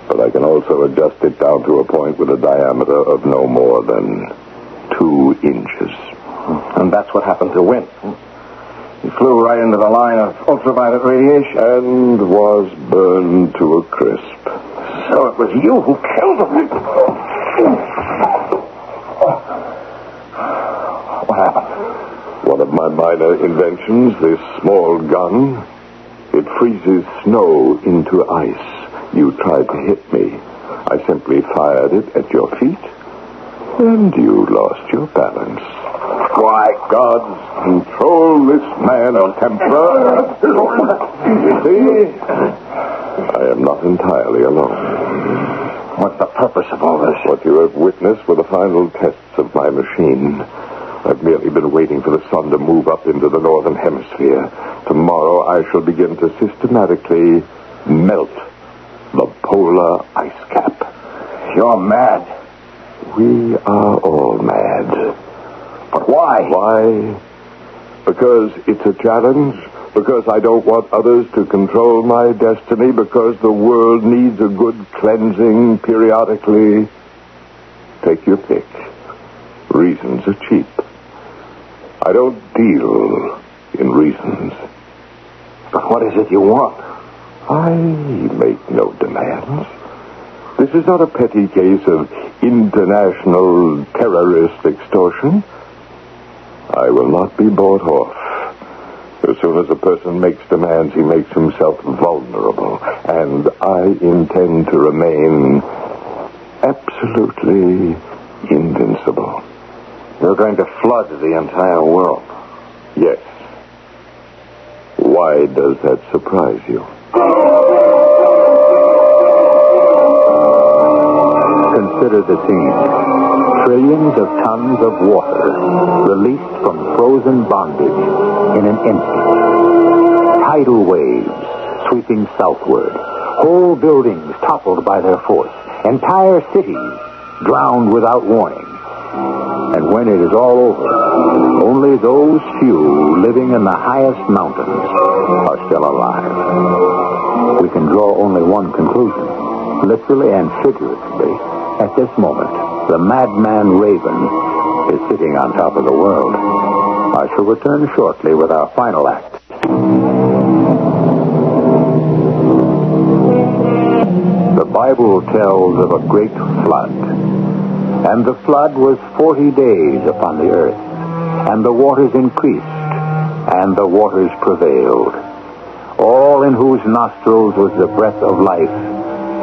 But I can also adjust it down to a point with a diameter of no more than 2 inches. And that's what happened to Wynn. He flew right into the line of ultraviolet radiation. And was burned to a crisp. So it was you who killed him. What happened? One of my minor inventions, this small gun, it freezes snow into ice. You tried to hit me. I simply fired it at your feet, and you lost your balance. Why, gods, control this man of temper. You see, I am not entirely alone. What's the purpose of all this? What you have witnessed were the final tests of my machine. I've merely been waiting for the sun to move up into the northern hemisphere. Tomorrow I shall begin to systematically melt the polar ice cap. You're mad. We are all mad. But why? Why? Because it's a challenge. Because I don't want others to control my destiny. Because the world needs a good cleansing periodically. Take your pick. Reasons are cheap. I don't deal in reasons. But what is it you want? I make no demands. This is not a petty case of international terrorist extortion. I will not be bought off. As soon as a person makes demands, he makes himself vulnerable. And I intend to remain absolutely invincible. You're going to flood the entire world. Yes. Why does that surprise you? Consider the scene. Trillions of tons of water released from frozen bondage in an instant. Tidal waves sweeping southward. Whole buildings toppled by their force. Entire cities drowned without warning. And when it is all over, only those few living in the highest mountains are still alive. We can draw only one conclusion, literally and figuratively. At this moment, the madman Raven is sitting on top of the world. I shall return shortly with our final act. The Bible tells of a great flood. And the flood was 40 days upon the earth. And the waters increased, and the waters prevailed. All in whose nostrils was the breath of life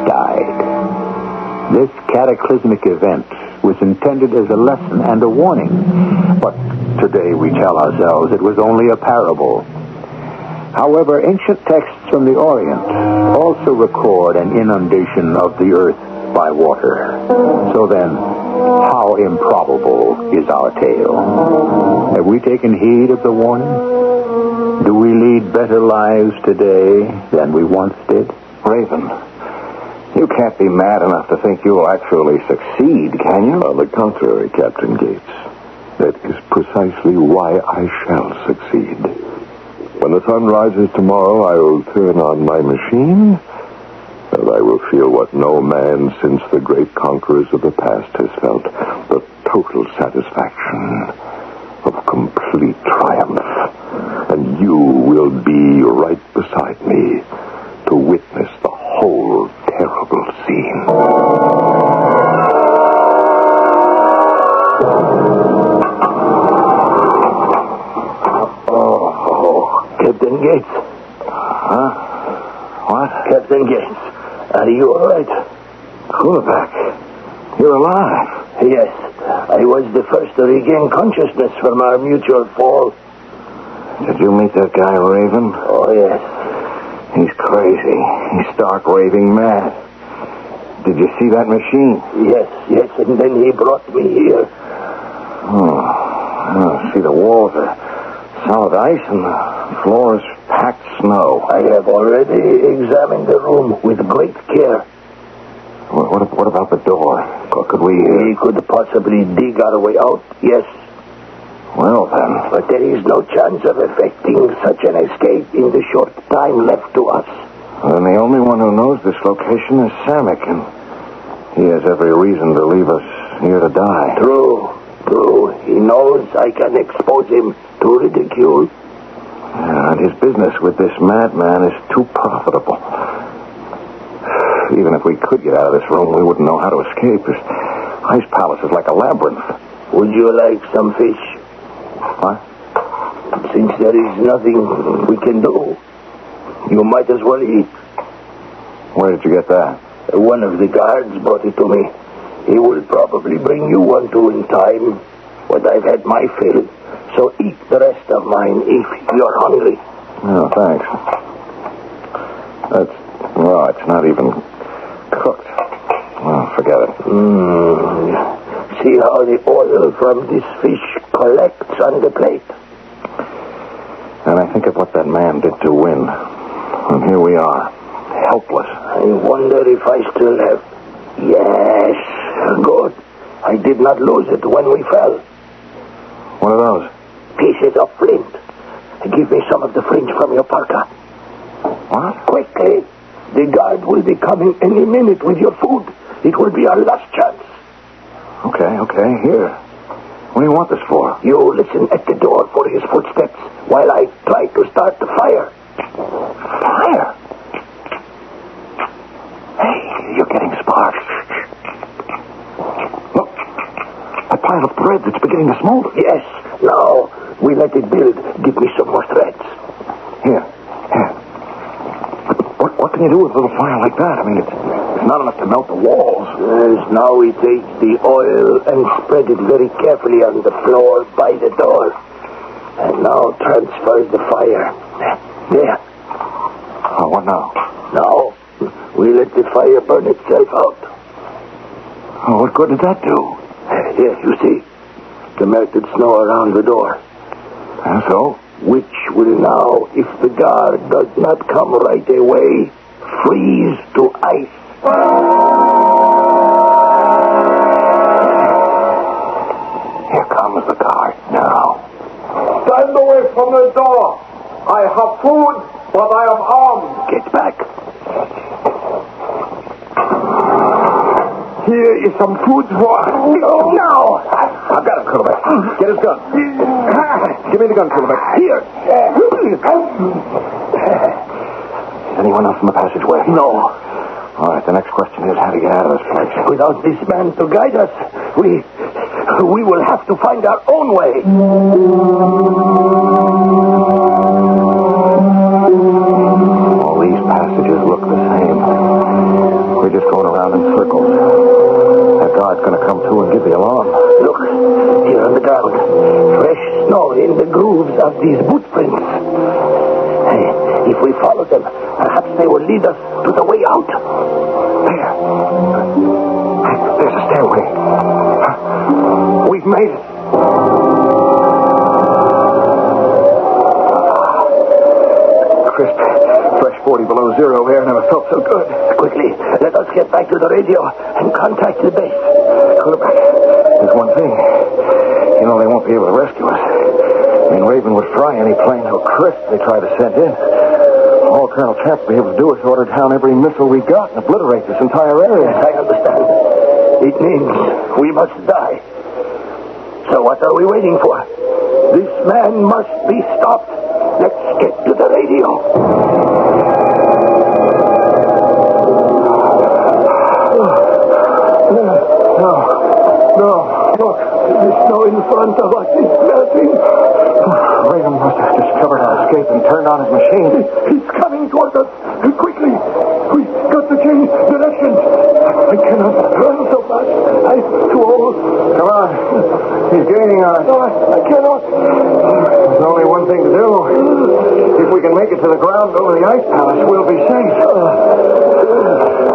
died. This cataclysmic event was intended as a lesson and a warning. But today we tell ourselves it was only a parable. However, ancient texts from the Orient also record an inundation of the earth by water. So then, how improbable is our tale? Have we taken heed of the warning? Do we lead better lives today than we once did? Raven, you can't be mad enough to think you'll actually succeed, can you? On the contrary, Captain Gates. That is precisely why I shall succeed. When the sun rises tomorrow, I will turn on my machine, and I will feel what no man since the great conquerors of the past has felt, the total satisfaction of complete triumph. And you will be right beside me to witness the whole terrible scene. Captain Gates. Huh? What? Captain Gates, are you all right? Kulevac, you're alive. Yes. I was the first to regain consciousness from our mutual fall. Did you meet that guy, Raven? Oh, yes. He's crazy. He's stark raving mad. Did you see that machine? Yes, and then he brought me here. Oh, see, the walls are solid ice and the floors packed snow. I have already examined the room with great care. What about the door? Could we... We could possibly dig our way out, yes. Well, then. But there is no chance of effecting such an escape in the short time left to us. Then the only one who knows this location is Samek, and he has every reason to leave us here to die. True. He knows I can expose him to ridicule. And his business with this madman is too profitable. Even if we could get out of this room, we wouldn't know how to escape. This ice palace is like a labyrinth. Would you like some fish? What? Since there is nothing we can do, you might as well eat. Where did you get that? One of the guards brought it to me. He will probably bring you one too in time, but I've had my fill. So eat the rest of mine if you're hungry. Oh, thanks. It's not even cooked. Well, forget it. See how the oil from this fish collects on the plate. And I think of what that man did to win. And here we are, helpless. I wonder if I still have... Yes, good. I did not lose it when we fell. What are those? Pieces of flint. Give me some of the fringe from your parka. What? Quickly. The guard will be coming any minute with your food. It will be our last chance. Okay, here. What do you want this for? You listen at the door for his footsteps while I try to start the fire. Fire? Hey, you're getting sparks. Look, that pile of threads, it's beginning to smolder. Yes, now we let it build. Give me some more threads. Here. What can you do with a little fire like that? I mean, it's not enough to melt the walls. Yes, now we take the oil and spread it very carefully on the floor by the door. And now transfer the fire. There. Oh, what now? Now, we let the fire burn itself out. Oh, what good did that do? Here, you see. The melted snow around the door. And so? Which will now, if the guard does not come right away, freeze to ice. Here comes the guard now. Stand away from the door. I have food, but I am armed. Get back. Here is some food for... No! I've got him, Kulbeck. Get his gun. Give me the gun, Kulbeck. Here. Is anyone else in the passageway? No. All right, the next question is how to get out of this place. Without this man to guide us, we will have to find our own way. All these passages look the same. We're just going around in circles. That guard's going to come through and give the alarm. Look, here on the ground. Fresh snow in the grooves of these boot prints. Hey, if we follow them, perhaps they will lead us to the way out. There's a stairway. We've made it. Crisp, fresh 40 below zero air never felt so good. Quickly, let us get back to the radio and contact the base. Quarterback, there's one thing. You know they won't be able to rescue us. I mean, Raven would fry any plane so crisp they try to send in. All Colonel Chap will be able to do is order down every missile we got and obliterate this entire area. Yes, I understand. It means we must die. So what are we waiting for? This man must be stopped. Let's get to the radio. No. Look, the snow in front of us is melting. Raven must have discovered our escape and turned on his machine. He's coming towards us. Quickly. We got to change directions. I cannot run so fast. I'm too old. Come on. He's gaining on us. No, I cannot. There's only one thing to do. If we can make it to the ground over the ice palace, we'll be safe.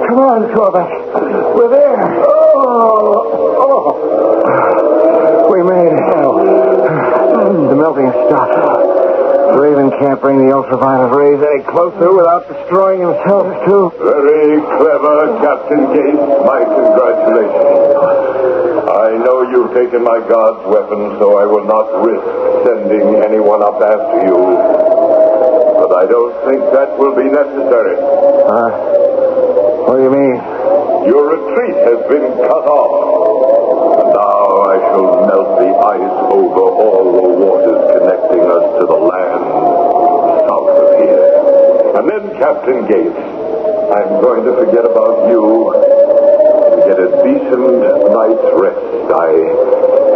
Come on, Corbeck. We're there. Oh. We made it. The melting has stopped. Raven can't bring the ultraviolet rays any closer without destroying himself, too. Very clever, Captain Gates. My congratulations. I know you've taken my God's weapon, so I will not risk sending anyone up after you. But I don't think that will be necessary. What do you mean? Your retreat has been cut off. And now I shall melt the ice over all the waters connecting us to the land south of here. And then, Captain Gates, I'm going to forget about you and get a decent night's rest. I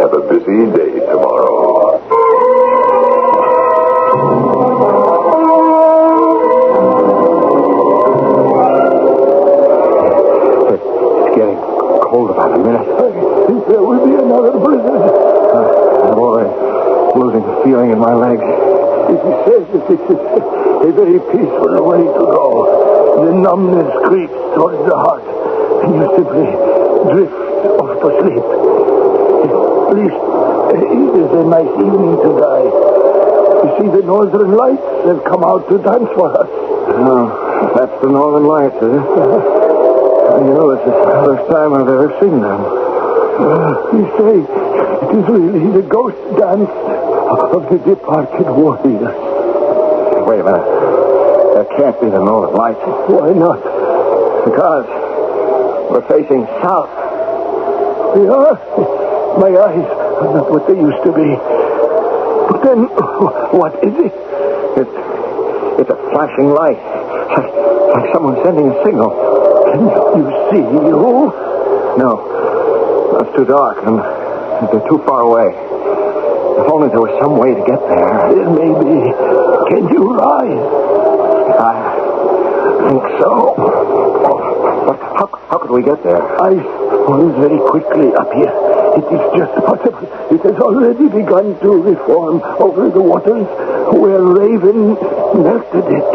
have a busy day tomorrow. It's getting colder by the minute. I think there will be another blizzard. I'm already losing the feeling in my legs. He says that this is a very peaceful way to go. The numbness creeps towards the heart, and you simply drift off to sleep. At least it is a nice evening to die. You see, the northern lights have come out to dance for us. Oh, that's the northern lights, is it? You know, this is the first time I've ever seen them. You say it is really the ghost dance of the departed warriors. Wait a minute. That can't be the northern lights. Why not? Because we're facing south. We are? My eyes are not what they used to be. But then, what is it? It's a flashing light. Like someone sending a signal. Can you see you? No. It's too dark and they're too far away. If only there was some way to get there. There may be. Can you rise? I think so. But how could we get there? Ice falls very quickly up here. It is just possible. It has already begun to reform over the waters where Raven melted it.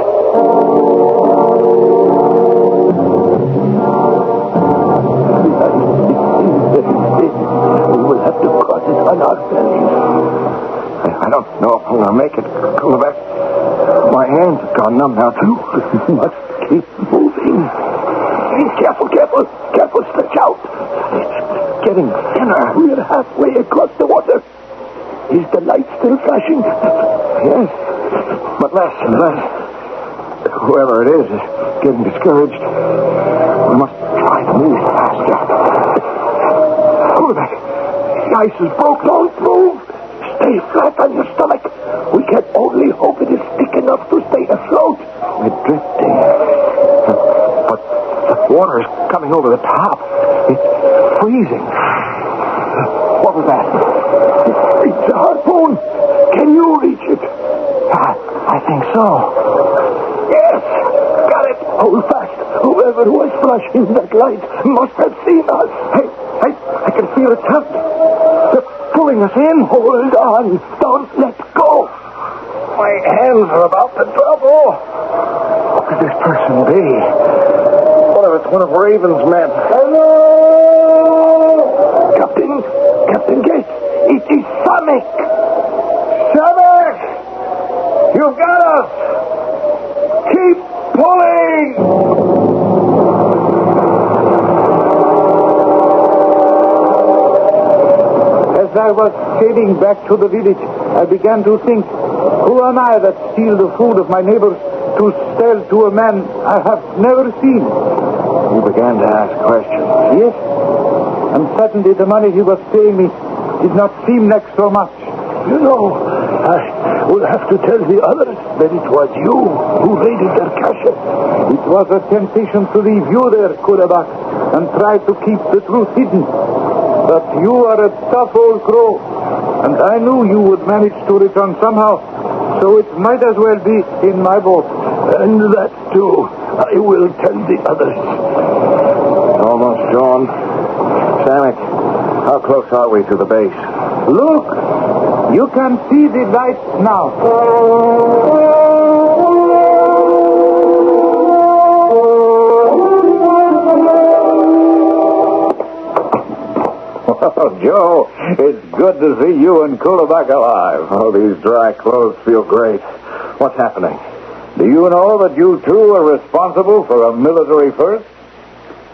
We will have to cross it on our bellies. I don't know if I'm going to make it, Kulbeck. My hands have gone numb now, too. We must keep moving. Careful. Careful, stretch out. It's getting thinner. We're halfway across the water. Is the light still flashing? Yes, but less and less. Whoever it is getting discouraged. We must try to move faster. Kulbeck, the ice is broke. Don't move. Stay flat on your stomach. We can only hope it is thick enough to stay afloat. We're drifting. But the water is coming over the top. It's freezing. What was that? It's a harpoon. Can you reach it? I think so. Yes. Got it. Hold fast. Whoever was flashing that light must have seen us. Hey, I can feel it tugged. They're pulling us in. Hold on. Don't let go. My hands are about to double. What could this person be? What if it's one of Raven's men? Hello! Captain Gates, it is Sonic! Sonic! You got us! Keep pulling! As I was sailing back to the village, I began to think, who am I that steal the food of my neighbors to sell to a man I have never seen? You began to ask questions. Yes. And suddenly the money he was paying me did not seem like so much. You know, I will have to tell the others that it was you who raided their cache. It was a temptation to leave you there, Kulbeck, and try to keep the truth hidden. But you are a tough old crow, and I knew you would manage to return somehow, so it might as well be in my boat. And that, too, I will tell the others. It's almost dawn. Sonic, how close are we to the base? Look! You can see the lights now. Oh, Joe, it's good to see you and Kulabak alive. Oh, these dry clothes feel great. What's happening? Do you know that you two are responsible for a military first?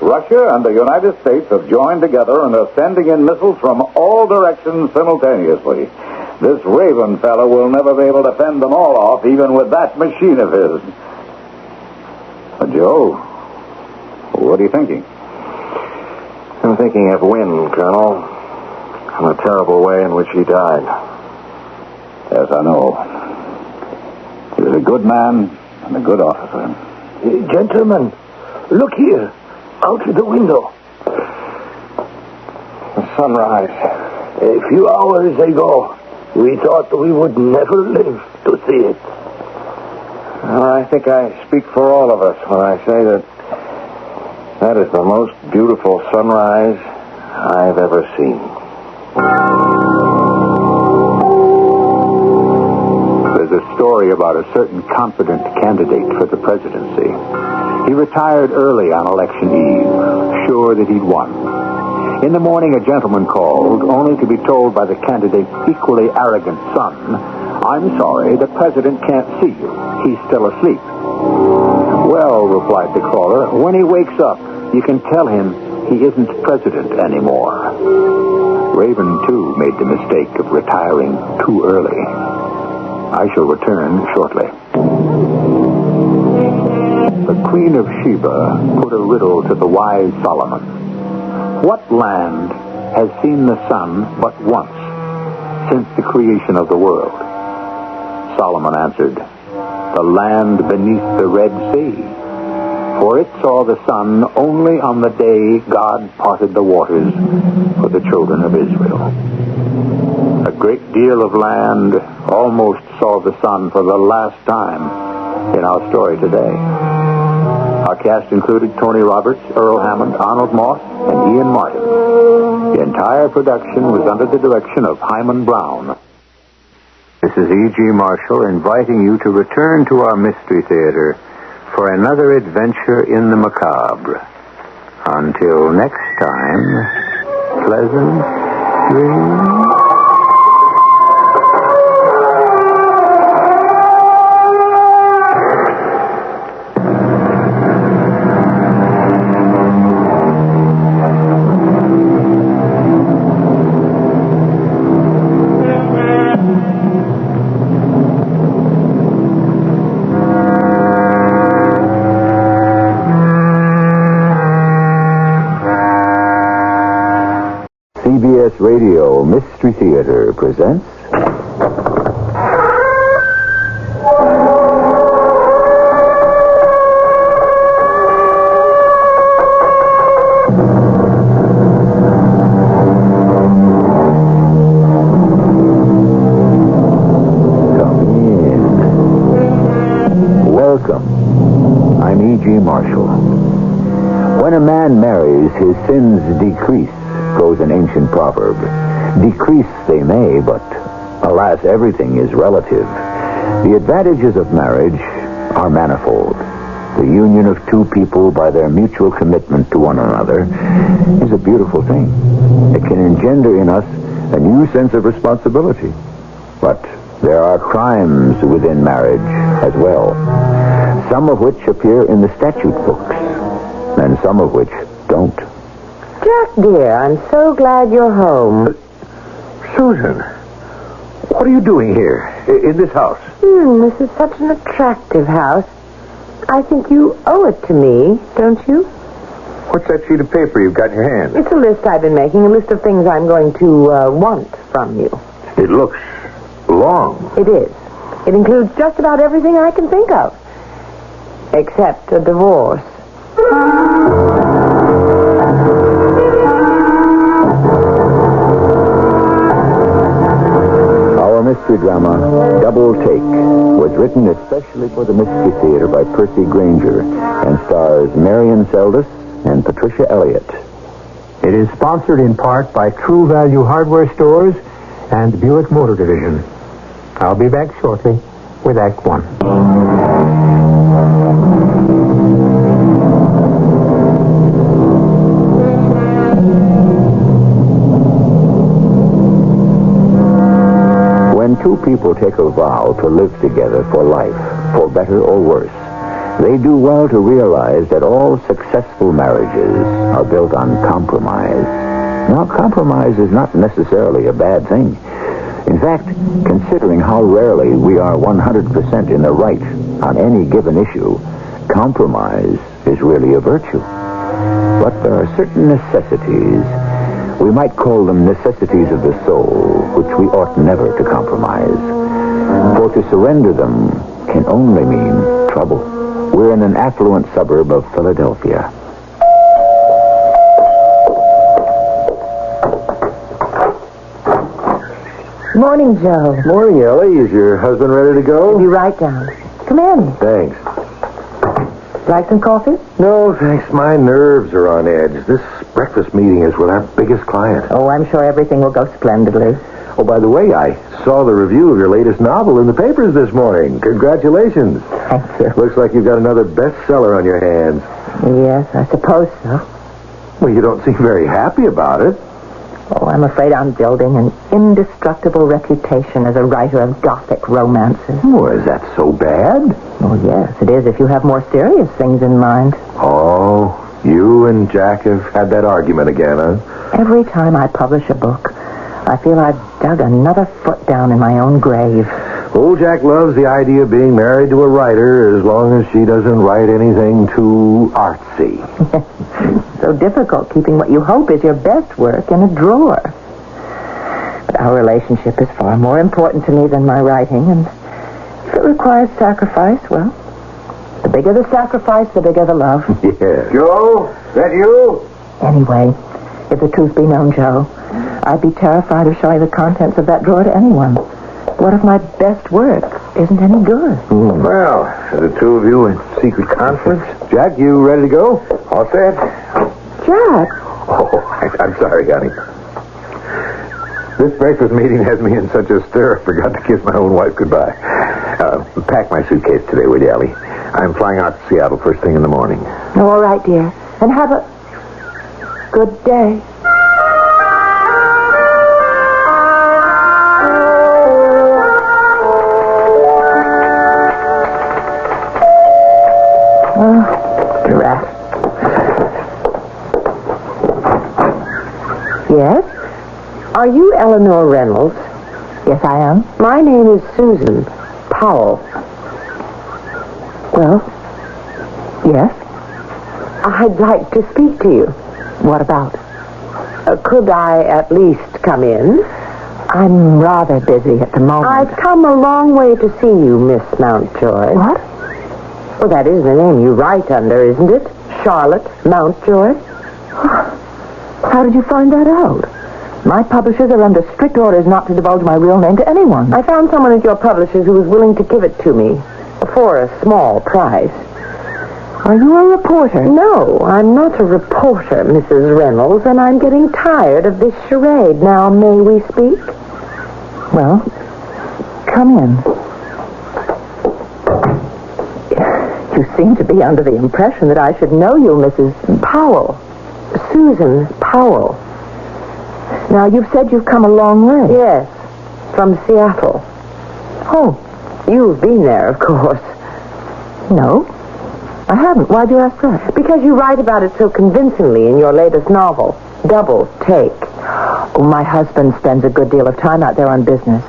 Russia and the United States have joined together and are sending in missiles from all directions simultaneously. This Raven fellow will never be able to fend them all off, even with that machine of his. Joe, what are you thinking? I'm thinking of Wynne, Colonel, and the terrible way in which he died. Yes, I know. He was a good man and a good officer. Gentlemen, look here, out of the window. The sunrise. A few hours ago, we thought we would never live to see it. Well, I think I speak for all of us when I say that is the most beautiful sunrise I've ever seen. There's a story about a certain confident candidate for the presidency. He retired early on election eve, sure that he'd won. In the morning, a gentleman called, only to be told by the candidate's equally arrogant son, "I'm sorry, the president can't see you. He's still asleep." "Well," replied the caller, "when he wakes up, you can tell him he isn't president anymore." Raven, too, made the mistake of retiring too early. I shall return shortly. The Queen of Sheba put a riddle to the wise Solomon. What land has seen the sun but once since the creation of the world? Solomon answered, "The land beneath the Red Sea. For it saw the sun only on the day God parted the waters for the children of Israel." A great deal of land almost saw the sun for the last time in our story today. Our cast included Tony Roberts, Earl Hammond, Arnold Moss, and Ian Martin. The entire production was under the direction of Hyman Brown. This is E.G. Marshall inviting you to return to our Mystery Theater for another adventure in the macabre. Until next time, pleasant dreams. CBS Radio Mystery Theater presents Come in. Welcome. I'm E.G. Marshall. When a man marries, his sins decrease, goes an ancient proverb. Decrease they may, but alas, everything is relative. The advantages of marriage are manifold. The union of two people by their mutual commitment to one another is a beautiful thing. It can engender in us a new sense of responsibility. But there are crimes within marriage as well, some of which appear in the statute books, and some of which don't. Jack, dear, I'm so glad you're home. Susan, what are you doing here, in this house? This is such an attractive house. I think you owe it to me, don't you? What's that sheet of paper you've got in your hand? It's a list I've been making, a list of things I'm going to want from you. It looks long. It is. It includes just about everything I can think of. Except a divorce. Our mystery drama, Double Take, was written especially for the Mystery Theater by Percy Granger and stars Marion Seldes and Patricia Elliott. It is sponsored in part by True Value Hardware Stores and Buick Motor Division. I'll be back shortly with Act One. people take a vow to live together for life, for better or worse, they do well to realize that all successful marriages are built on compromise. Now, compromise is not necessarily a bad thing. In fact, considering how rarely we are 100% in the right on any given issue, compromise is really a virtue. But there are certain necessities, we might call them necessities of the soul, which we ought never to compromise. For to surrender them can only mean trouble. We're in an affluent suburb of Philadelphia. Morning, Joe. Morning, Ellie. Is your husband ready to go? You write down. Come in. Thanks. Like some coffee? No, thanks. My nerves are on edge. This breakfast meeting is with our biggest client. Oh, I'm sure everything will go splendidly. Oh, by the way, I saw the review of your latest novel in the papers this morning. Congratulations. Thank you. Looks like you've got another bestseller on your hands. Yes, I suppose so. Well, you don't seem very happy about it. Oh, I'm afraid I'm building an indestructible reputation as a writer of Gothic romances. Oh, is that so bad? Oh, yes, it is if you have more serious things in mind. Oh, you and Jack have had that argument again, huh? Every time I publish a book, I feel I've dug another foot down in my own grave. Old Jack loves the idea of being married to a writer as long as she doesn't write anything too artsy. So difficult keeping what you hope is your best work in a drawer. But our relationship is far more important to me than my writing, and if it requires sacrifice, well, the bigger the sacrifice, the bigger the love. Yeah. Joe, that you? Anyway, if the truth be known, Joe, I'd be terrified of showing the contents of that drawer to anyone. What if my best work isn't any good? Well, the two of you in secret conference. Jack, you ready to go? All set? Jack? Oh, I'm sorry, honey. This breakfast meeting has me in such a stir, I forgot to kiss my own wife goodbye. Pack my suitcase today, will you, Ellie? I'm flying out to Seattle first thing in the morning. Oh, all right, dear. And have a good day. Yes? Are you Eleanor Reynolds? Yes, I am. My name is Susan Powell. Well, yes? I'd like to speak to you. What about? Could I at least come in? I'm rather busy at the moment. I've come a long way to see you, Miss Mountjoy. What? Well, that is the name you write under, isn't it? Charlotte Mountjoy. How did you find that out? My publishers are under strict orders not to divulge my real name to anyone. I found someone at your publishers who was willing to give it to me for a small price. Are you a reporter? No, I'm not a reporter, Mrs. Reynolds, and I'm getting tired of this charade. Now, may we speak? Well, come in. You seem to be under the impression that I should know you, Mrs. Powell. Susan Powell. Now, you've said you've come a long way. Yes, from Seattle. Oh, you've been there, of course. No, I haven't. Why'd you ask that? Because you write about it so convincingly in your latest novel, Double Take. Oh, my husband spends a good deal of time out there on business.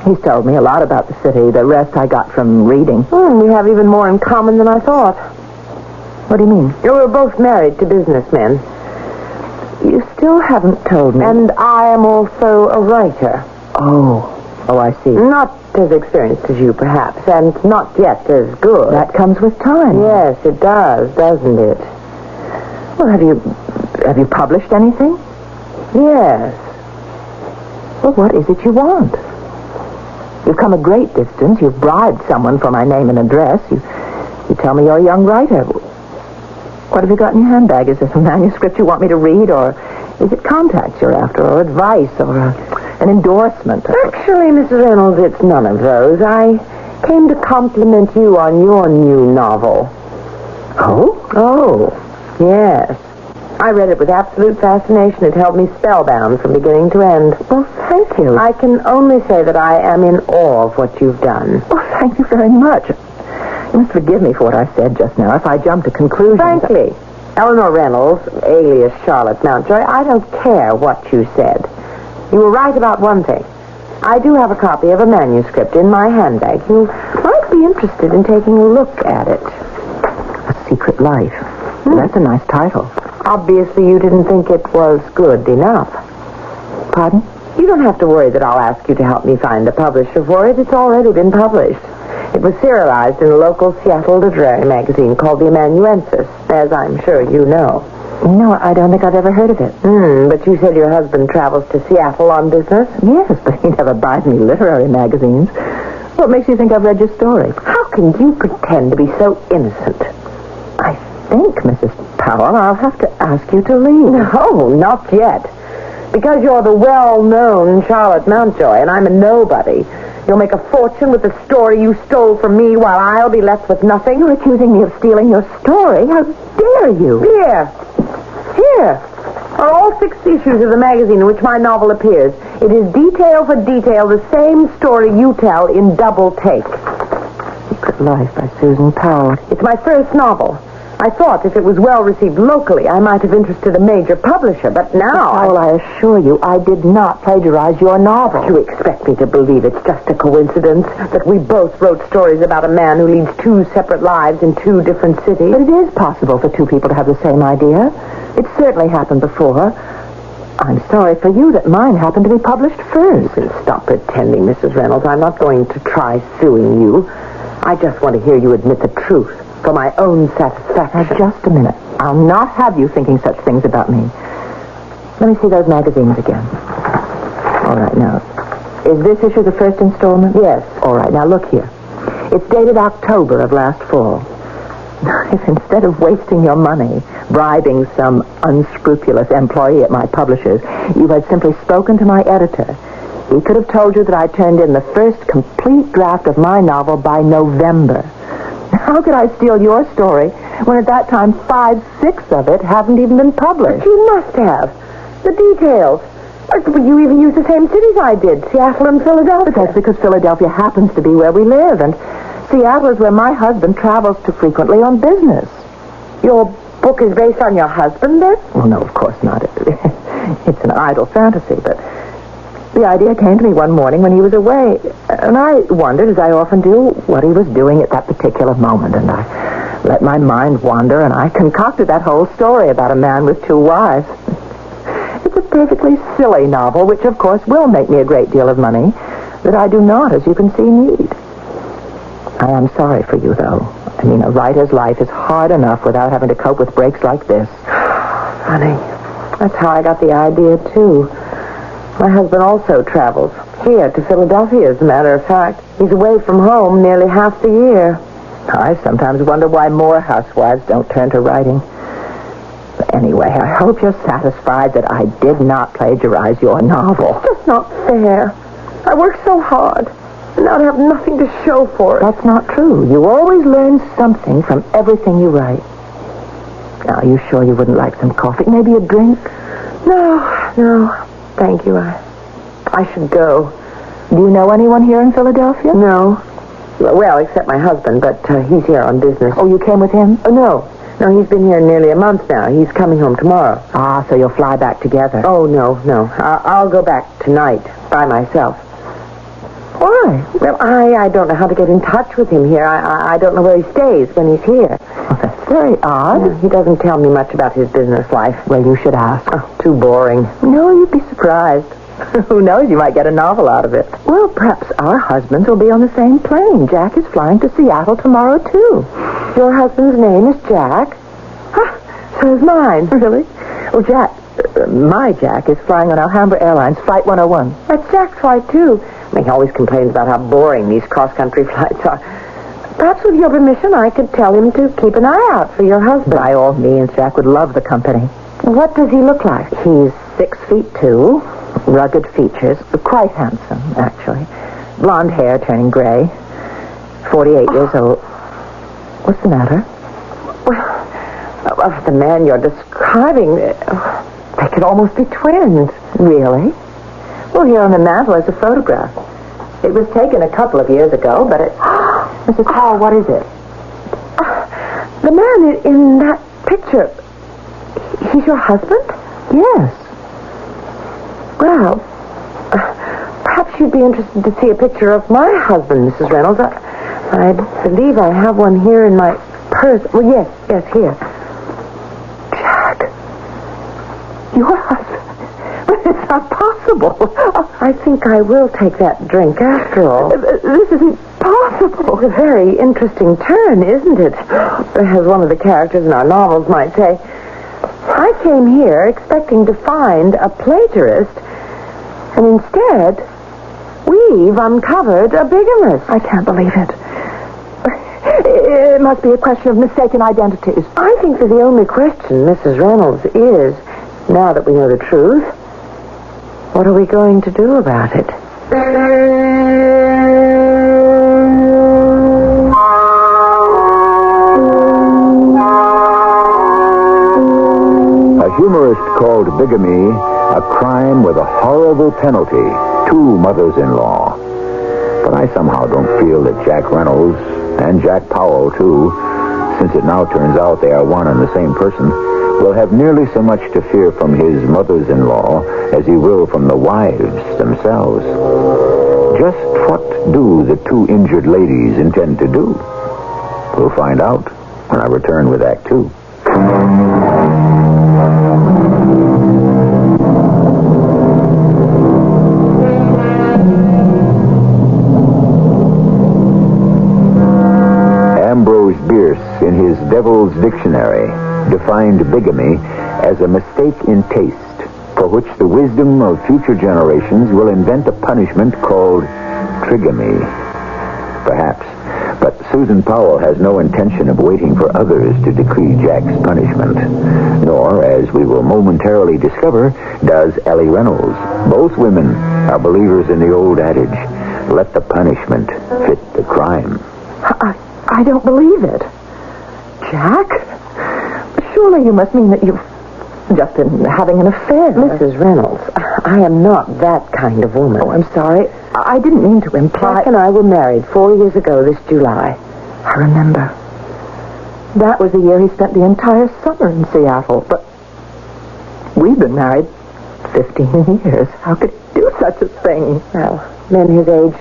He's told me a lot about the city. The rest I got from reading. We have even more in common than I thought. What do you mean? You were both married to businessmen. You still haven't told me. And I am also a writer. Oh, I see. Not as experienced as you, perhaps, and not yet as good. That comes with time. Yes, it does, doesn't it? Well, have you published anything? Yes. Well, what is it you want? You've come a great distance. You've bribed someone for my name and address. You tell me you're a young writer. What have you got in your handbag? Is this a manuscript you want me to read, or is it contacts you're after, or advice, or an endorsement? Actually, Mrs. Reynolds, it's none of those. I came to compliment you on your new novel. Oh? Oh, yes. I read it with absolute fascination. It held me spellbound from beginning to end. Well, thank you. I can only say that I am in awe of what you've done. Oh, thank you very much. You must forgive me for what I said just now if I jumped to conclusions. Frankly, Eleanor Reynolds, alias Charlotte Mountjoy, I don't care what you said. You were right about one thing. I do have a copy of a manuscript in my handbag. You might be interested in taking a look at it. A Secret Life. That's a nice title. Obviously, you didn't think it was good enough. Pardon? You don't have to worry that I'll ask you to help me find a publisher for it. It's already been published. It was serialized in a local Seattle literary magazine called The Amanuensis, as I'm sure you know. No, I don't think I've ever heard of it. But you said your husband travels to Seattle on business? Yes, but he never buys me literary magazines. What makes you think I've read your story? How can you pretend to be so innocent? I think, Mrs. Powell, I'll have to ask you to leave. No, not yet. Because you're the well-known Charlotte Mountjoy, and I'm a nobody. You'll make a fortune with the story you stole from me while I'll be left with nothing. You're accusing me of stealing your story? How dare you? Here are all 6 issues of the magazine in which my novel appears. It is detail for detail the same story you tell in double take. Secret Life by Susan Powell. It's my first novel. I thought if it was well received locally, I might have interested a major publisher, but now... Powell, I assure you, I did not plagiarize your novel. You expect me to believe it's just a coincidence that we both wrote stories about a man who leads 2 separate lives in 2 different cities? But it is possible for 2 people to have the same idea. It certainly happened before. I'm sorry for you that mine happened to be published first. Stop pretending, Mrs. Reynolds. I'm not going to try suing you. I just want to hear you admit the truth for my own satisfaction. Now, just a minute. I'll not have you thinking such things about me. Let me see those magazines again. All right, now, is this issue the first installment? Yes. All right, now look here. It's dated October of last fall. If instead of wasting your money bribing some unscrupulous employee at my publisher's, you had simply spoken to my editor, he could have told you that I turned in the first complete draft of my novel by November. How could I steal your story when at that time 5, 6 of it haven't even been published? But you must have. The details. You even used the same cities I did, Seattle and Philadelphia. But that's because Philadelphia happens to be where we live, and Seattle is where my husband travels to frequently on business. Your book is based on your husband, then? Well, no, of course not. It's an idle fantasy, but the idea came to me one morning when he was away, and I wondered, as I often do, what he was doing at that particular moment, and I let my mind wander, and I concocted that whole story about a man with 2 wives. It's a perfectly silly novel, which, of course, will make me a great deal of money, that I do not, as you can see, need. I am sorry for you, though. I mean, a writer's life is hard enough without having to cope with breaks like this. Honey, that's how I got the idea, too. My husband also travels. Here, to Philadelphia, as a matter of fact. He's away from home nearly half the year. I sometimes wonder why more housewives don't turn to writing. But anyway, I hope you're satisfied that I did not plagiarize your novel. It's just not fair. I worked so hard, and now to have nothing to show for it. That's not true. You always learn something from everything you write. Now, are you sure you wouldn't like some coffee? Maybe a drink? No. Thank you. I should go. Do you know anyone here in Philadelphia? No. Well, except my husband, but he's here on business. Oh, you came with him? Oh, no. No, he's been here nearly a month now. He's coming home tomorrow. Ah, so you'll fly back together. Oh, no. I'll go back tonight by myself. Why? Well, I don't know how to get in touch with him here. I don't know where he stays when he's here. Well, that's very odd. Yeah, he doesn't tell me much about his business life. Well, you should ask. Oh, too boring. No, you'd be surprised. Who knows, you might get a novel out of it. Well, perhaps our husbands will be on the same plane. Jack is flying to Seattle tomorrow, too. Your husband's name is Jack? So's mine. Really? Well, my Jack is flying on Alhambra Airlines, Flight 101. That's Jack's flight, too. I mean, he always complains about how boring these cross-country flights are. Perhaps with your permission, I could tell him to keep an eye out for your husband. By all means, Jack would love the company. What does he look like? He's 6'2", rugged features, quite handsome, actually. Blonde hair turning gray, 48 years old. What's the matter? Well, Of the man you're describing, they could almost be twins. Really? Well, here on the mantel is a photograph. It was taken a couple of years ago, but it... Mrs. Hall, what is it? The man in that picture, he's your husband? Yes. Well, perhaps you'd be interested to see a picture of my husband, Mrs. Reynolds. I believe I have one here in my purse. Well, yes, here. Jack. Your husband. But it's not possible. I think I will take that drink after all. This isn't possible. It's a very interesting turn, isn't it? As one of the characters in our novels might say. I came here expecting to find a plagiarist, and instead, we've uncovered a bigamist. I can't believe it. It must be a question of mistaken identities. I think that the only question, Mrs. Reynolds, is, now that we know the truth, what are we going to do about it? A humorist called bigamy a crime with a horrible penalty. 2 mothers-in-law. But I somehow don't feel that Jack Reynolds, and Jack Powell, too, since it now turns out they are one and the same person, will have nearly so much to fear from his mothers-in-law as he will from the wives themselves. Just what do the 2 injured ladies intend to do? We'll find out when I return with Act 2. In his Devil's Dictionary, defined bigamy as a mistake in taste, for which the wisdom of future generations will invent a punishment called trigamy. Perhaps, but Susan Powell has no intention of waiting for others to decree Jack's punishment. Nor, as we will momentarily discover, does Ellie Reynolds. Both women are believers in the old adage, let the punishment fit the crime. I don't believe it. Jack? Surely you must mean that you've just been having an affair. Mrs. Reynolds, I am not that kind of woman. Oh, I'm sorry. I didn't mean to imply... Jack and I were married 4 years ago this July. I remember. That was the year he spent the entire summer in Seattle. But we've been married 15 years. How could he do such a thing? Well, men his age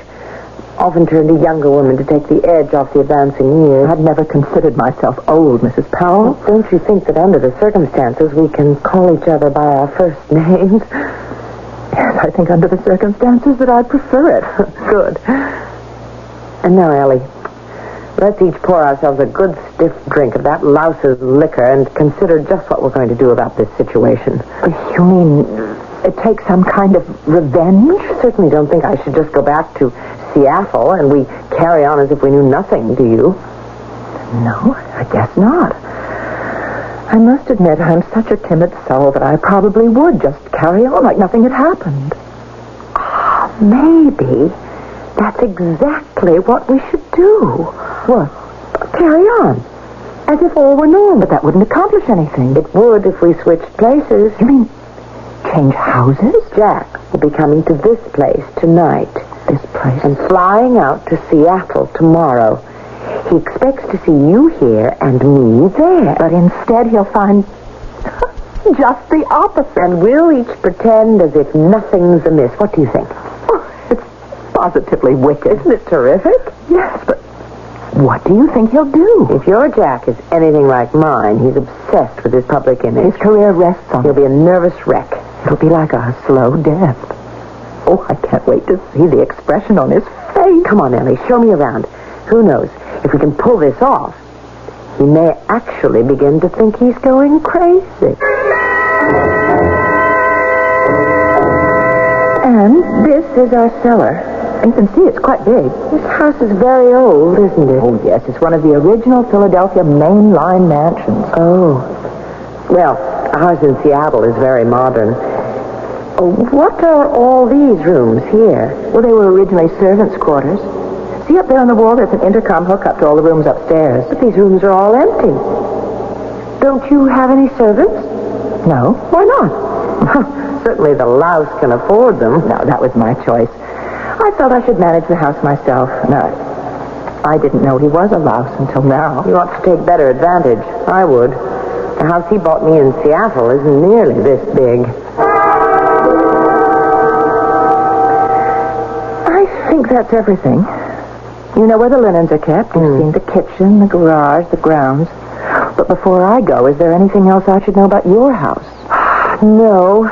often turn to younger women to take the edge off the advancing years. I've never considered myself old, Mrs. Powell. Well, don't you think that under the circumstances we can call each other by our first names? Yes, I think under the circumstances that I'd prefer it. Good. And now, Ellie, let's each pour ourselves a good stiff drink of that louse's liquor and consider just what we're going to do about this situation. You mean it takes some kind of revenge? I certainly don't think I should just go back to Seattle and we carry on as if we knew nothing, do you? No, I guess not. I must admit I'm such a timid soul that I probably would just carry on like nothing had happened. Maybe that's exactly what we should do. What? Carry on. As if all were normal. But that wouldn't accomplish anything. It would if we switched places. You mean change houses? Jack will be coming to this place tonight. This place? And flying out to Seattle tomorrow. He expects to see you here and me there. But instead he'll find just the opposite. And we'll each pretend as if nothing's amiss. What do you think? Oh, it's positively wicked. Isn't it terrific? Yes, but what do you think he'll do? If your Jack is anything like mine, he's obsessed with his public image. His career rests on it. He'll be a nervous wreck. It'll be like a slow death. Oh, I can't wait to see the expression on his face. Come on, Ellie, show me around. Who knows? If we can pull this off, he may actually begin to think he's going crazy. And this is our cellar. You can see it's quite big. This house is very old, isn't it? Oh, yes. It's one of the original Philadelphia mainline mansions. Oh. Well, ours in Seattle is very modern. Oh, what are all these rooms here? Well, they were originally servants' quarters. See up there on the wall, there's an intercom hookup to all the rooms upstairs. But these rooms are all empty. Don't you have any servants? No. Why not? Certainly the louse can afford them. No, that was my choice. I felt I should manage the house myself. No, I didn't know he was a louse until now. You ought to take better advantage. I would. The house he bought me in Seattle isn't nearly this big. I think that's everything. You know where the linens are kept. You've seen the kitchen, the garage, the grounds. But before I go, is there anything else I should know about your house? No.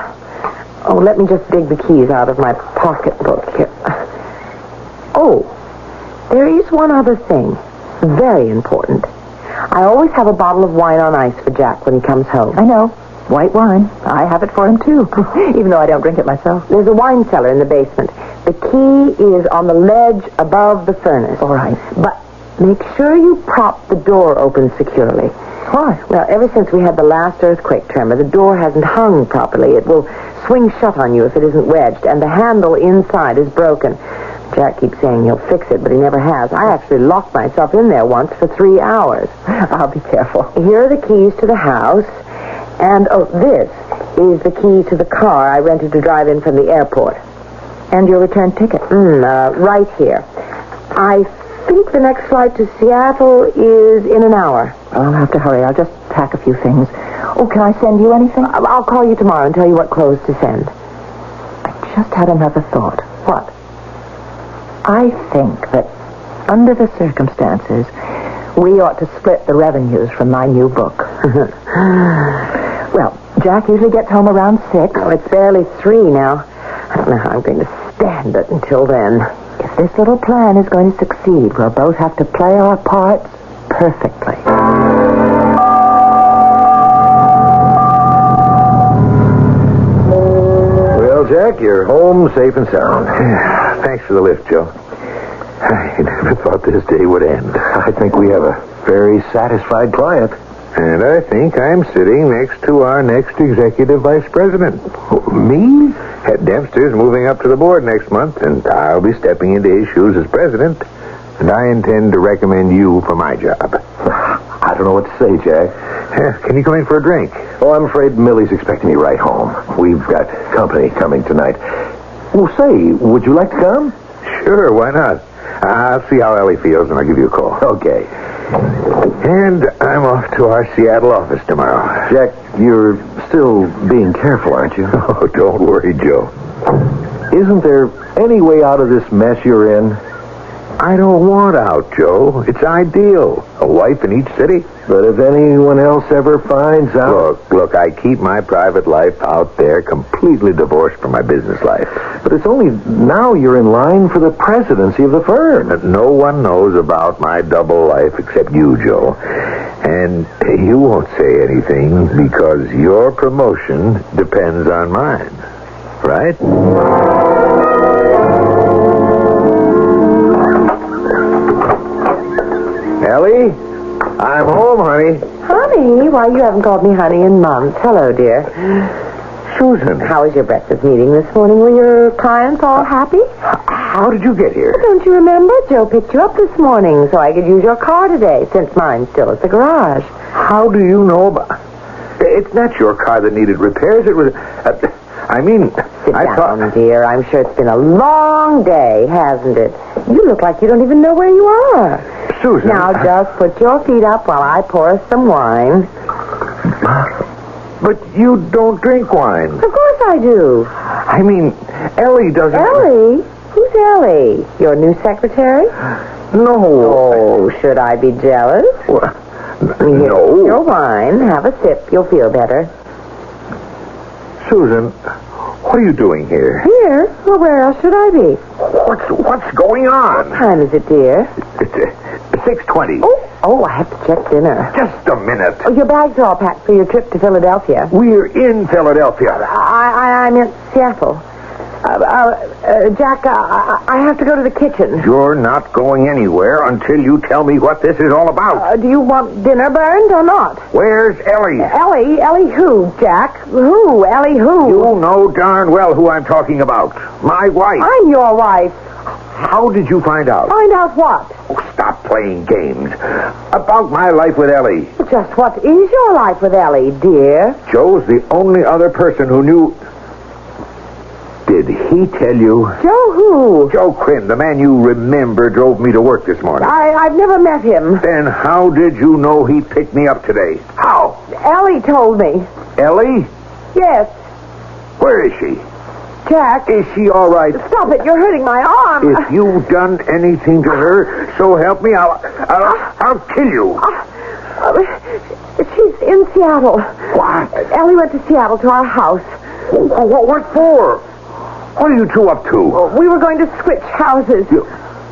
Oh, let me just dig the keys out of my pocketbook here. Oh, there is one other thing. Very important. I always have a bottle of wine on ice for Jack when he comes home. I know. White wine. I have it for him, too. Even though I don't drink it myself. There's a wine cellar in the basement. The key is on the ledge above the furnace. All right. But make sure you prop the door open securely. Why? Well, ever since we had the last earthquake tremor, the door hasn't hung properly. It will swing shut on you if it isn't wedged, and the handle inside is broken. Jack keeps saying he'll fix it, but he never has. I actually locked myself in there once for 3 hours. I'll be careful. Here are the keys to the house, and, this is the key to the car I rented to drive in from the airport. And your return ticket? Right here. I think the next flight to Seattle is in an hour. I'll have to hurry. I'll just pack a few things. Oh, can I send you anything? I'll call you tomorrow and tell you what clothes to send. I just had another thought. What? I think that under the circumstances, we ought to split the revenues from my new book. Well, Jack usually gets home around 6. Oh, it's barely 3 now. I don't know how I'm going to stand it until then. If this little plan is going to succeed, we'll both have to play our parts perfectly. Well, Jack, you're home safe and sound. Thanks for the lift, Joe. I never thought this day would end. I think we have a very satisfied client. And I think I'm sitting next to our next executive vice president. Me? Head Dempster's moving up to the board next month, and I'll be stepping into his shoes as president. And I intend to recommend you for my job. I don't know what to say, Jack. Can you come in for a drink? Oh, I'm afraid Millie's expecting me right home. We've got company coming tonight. Well, say, would you like to come? Sure, why not? I'll see how Ellie feels, and I'll give you a call. Okay. And I'm off to our Seattle office tomorrow. Jack, you're still being careful, aren't you? Oh, don't worry, Joe. Isn't there any way out of this mess you're in? I don't want out, Joe. It's ideal. A wife in each city. But if anyone else ever finds out... Look, I keep my private life out there completely divorced from my business life. But it's only now you're in line for the presidency of the firm. No one knows about my double life except you, Joe. And you won't say anything because your promotion depends on mine. Right? Ellie, I'm home, honey. Honey? Why, you haven't called me honey in months. Hello, dear. Susan. How was your breakfast meeting this morning? Were your clients all happy? How did you get here? Well, don't you remember? Joe picked you up this morning so I could use your car today, since mine's still at the garage. How do you know about... It's not your car that needed repairs. It was... Sit down, dear. I'm sure it's been a long day, hasn't it? You look like you don't even know where you are. Susan. Now, just put your feet up while I pour us some wine. But you don't drink wine. Of course I do. I mean, Ellie doesn't... Ellie? Who's Ellie? Your new secretary? No. Oh, should I be jealous? No. Your wine. Have a sip. You'll feel better. Susan, what are you doing here? Here? Well, where else should I be? What's going on? What time is it, dear? It's 6:20. Oh, I have to check dinner. Just a minute. Oh, your bags are all packed for your trip to Philadelphia. We're in Philadelphia. I'm in Seattle. Jack, I have to go to the kitchen. You're not going anywhere until you tell me what this is all about. Do you want dinner burned or not? Where's Ellie? Ellie? Ellie who, Jack? Who? Ellie who? You know darn well who I'm talking about. My wife. I'm your wife. How did you find out? Find out what? Oh, stop playing games. About my life with Ellie. Just what is your life with Ellie, dear? Joe's the only other person who knew... Did he tell you? Joe who? Joe Quinn, the man you remember drove me to work this morning. I've never met him. Then how did you know he picked me up today? How? Ellie told me. Ellie? Yes. Where is she? Jack. Is she all right? Stop it, you're hurting my arm. If you've done anything to her, so help me, I'll kill you. She's in Seattle. What? Ellie went to Seattle to our house. What for? What are you two up to? We were going to switch houses.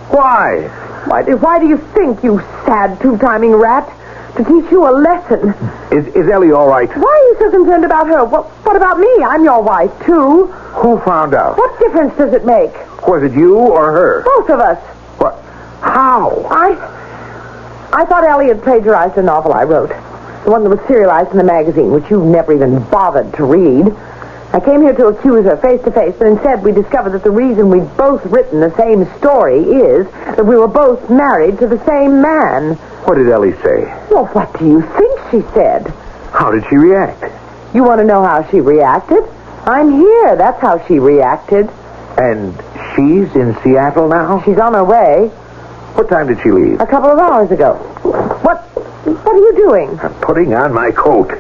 Why? Why do you think, you sad two-timing rat? To teach you a lesson. Is Ellie all right? Why are you so concerned about her? What about me? I'm your wife, too. Who found out? What difference does it make? Was it you or her? Both of us. What? How? I thought Ellie had plagiarized a novel I wrote. The one that was serialized in the magazine, which you never even bothered to read. I came here to accuse her face to face, but instead we discovered that the reason we'd both written the same story is that we were both married to the same man. What did Ellie say? Well, what do you think she said? How did she react? You want to know how she reacted? I'm here. That's how she reacted. And she's in Seattle now? She's on her way. What time did she leave? A couple of hours ago. What are you doing? I'm putting on my coat.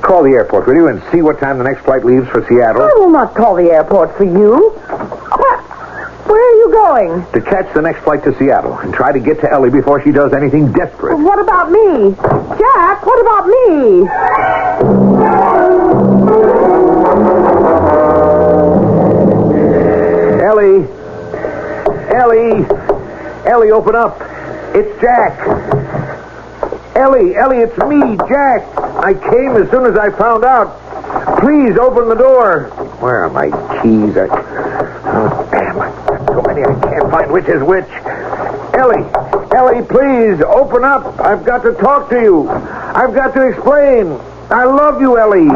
Call the airport, will you, and see what time the next flight leaves for Seattle? I will not call the airport for you. Where are you going? To catch the next flight to Seattle and try to get to Ellie before she does anything desperate. Well, what about me? Jack, what about me? Ellie! Ellie, open up. It's Jack. Ellie, it's me, Jack. I came as soon as I found out. Please open the door. Where are my keys? Oh, damn. I've got so many I can't find which is which. Ellie, please, open up. I've got to talk to you. I've got to explain. I love you, Ellie.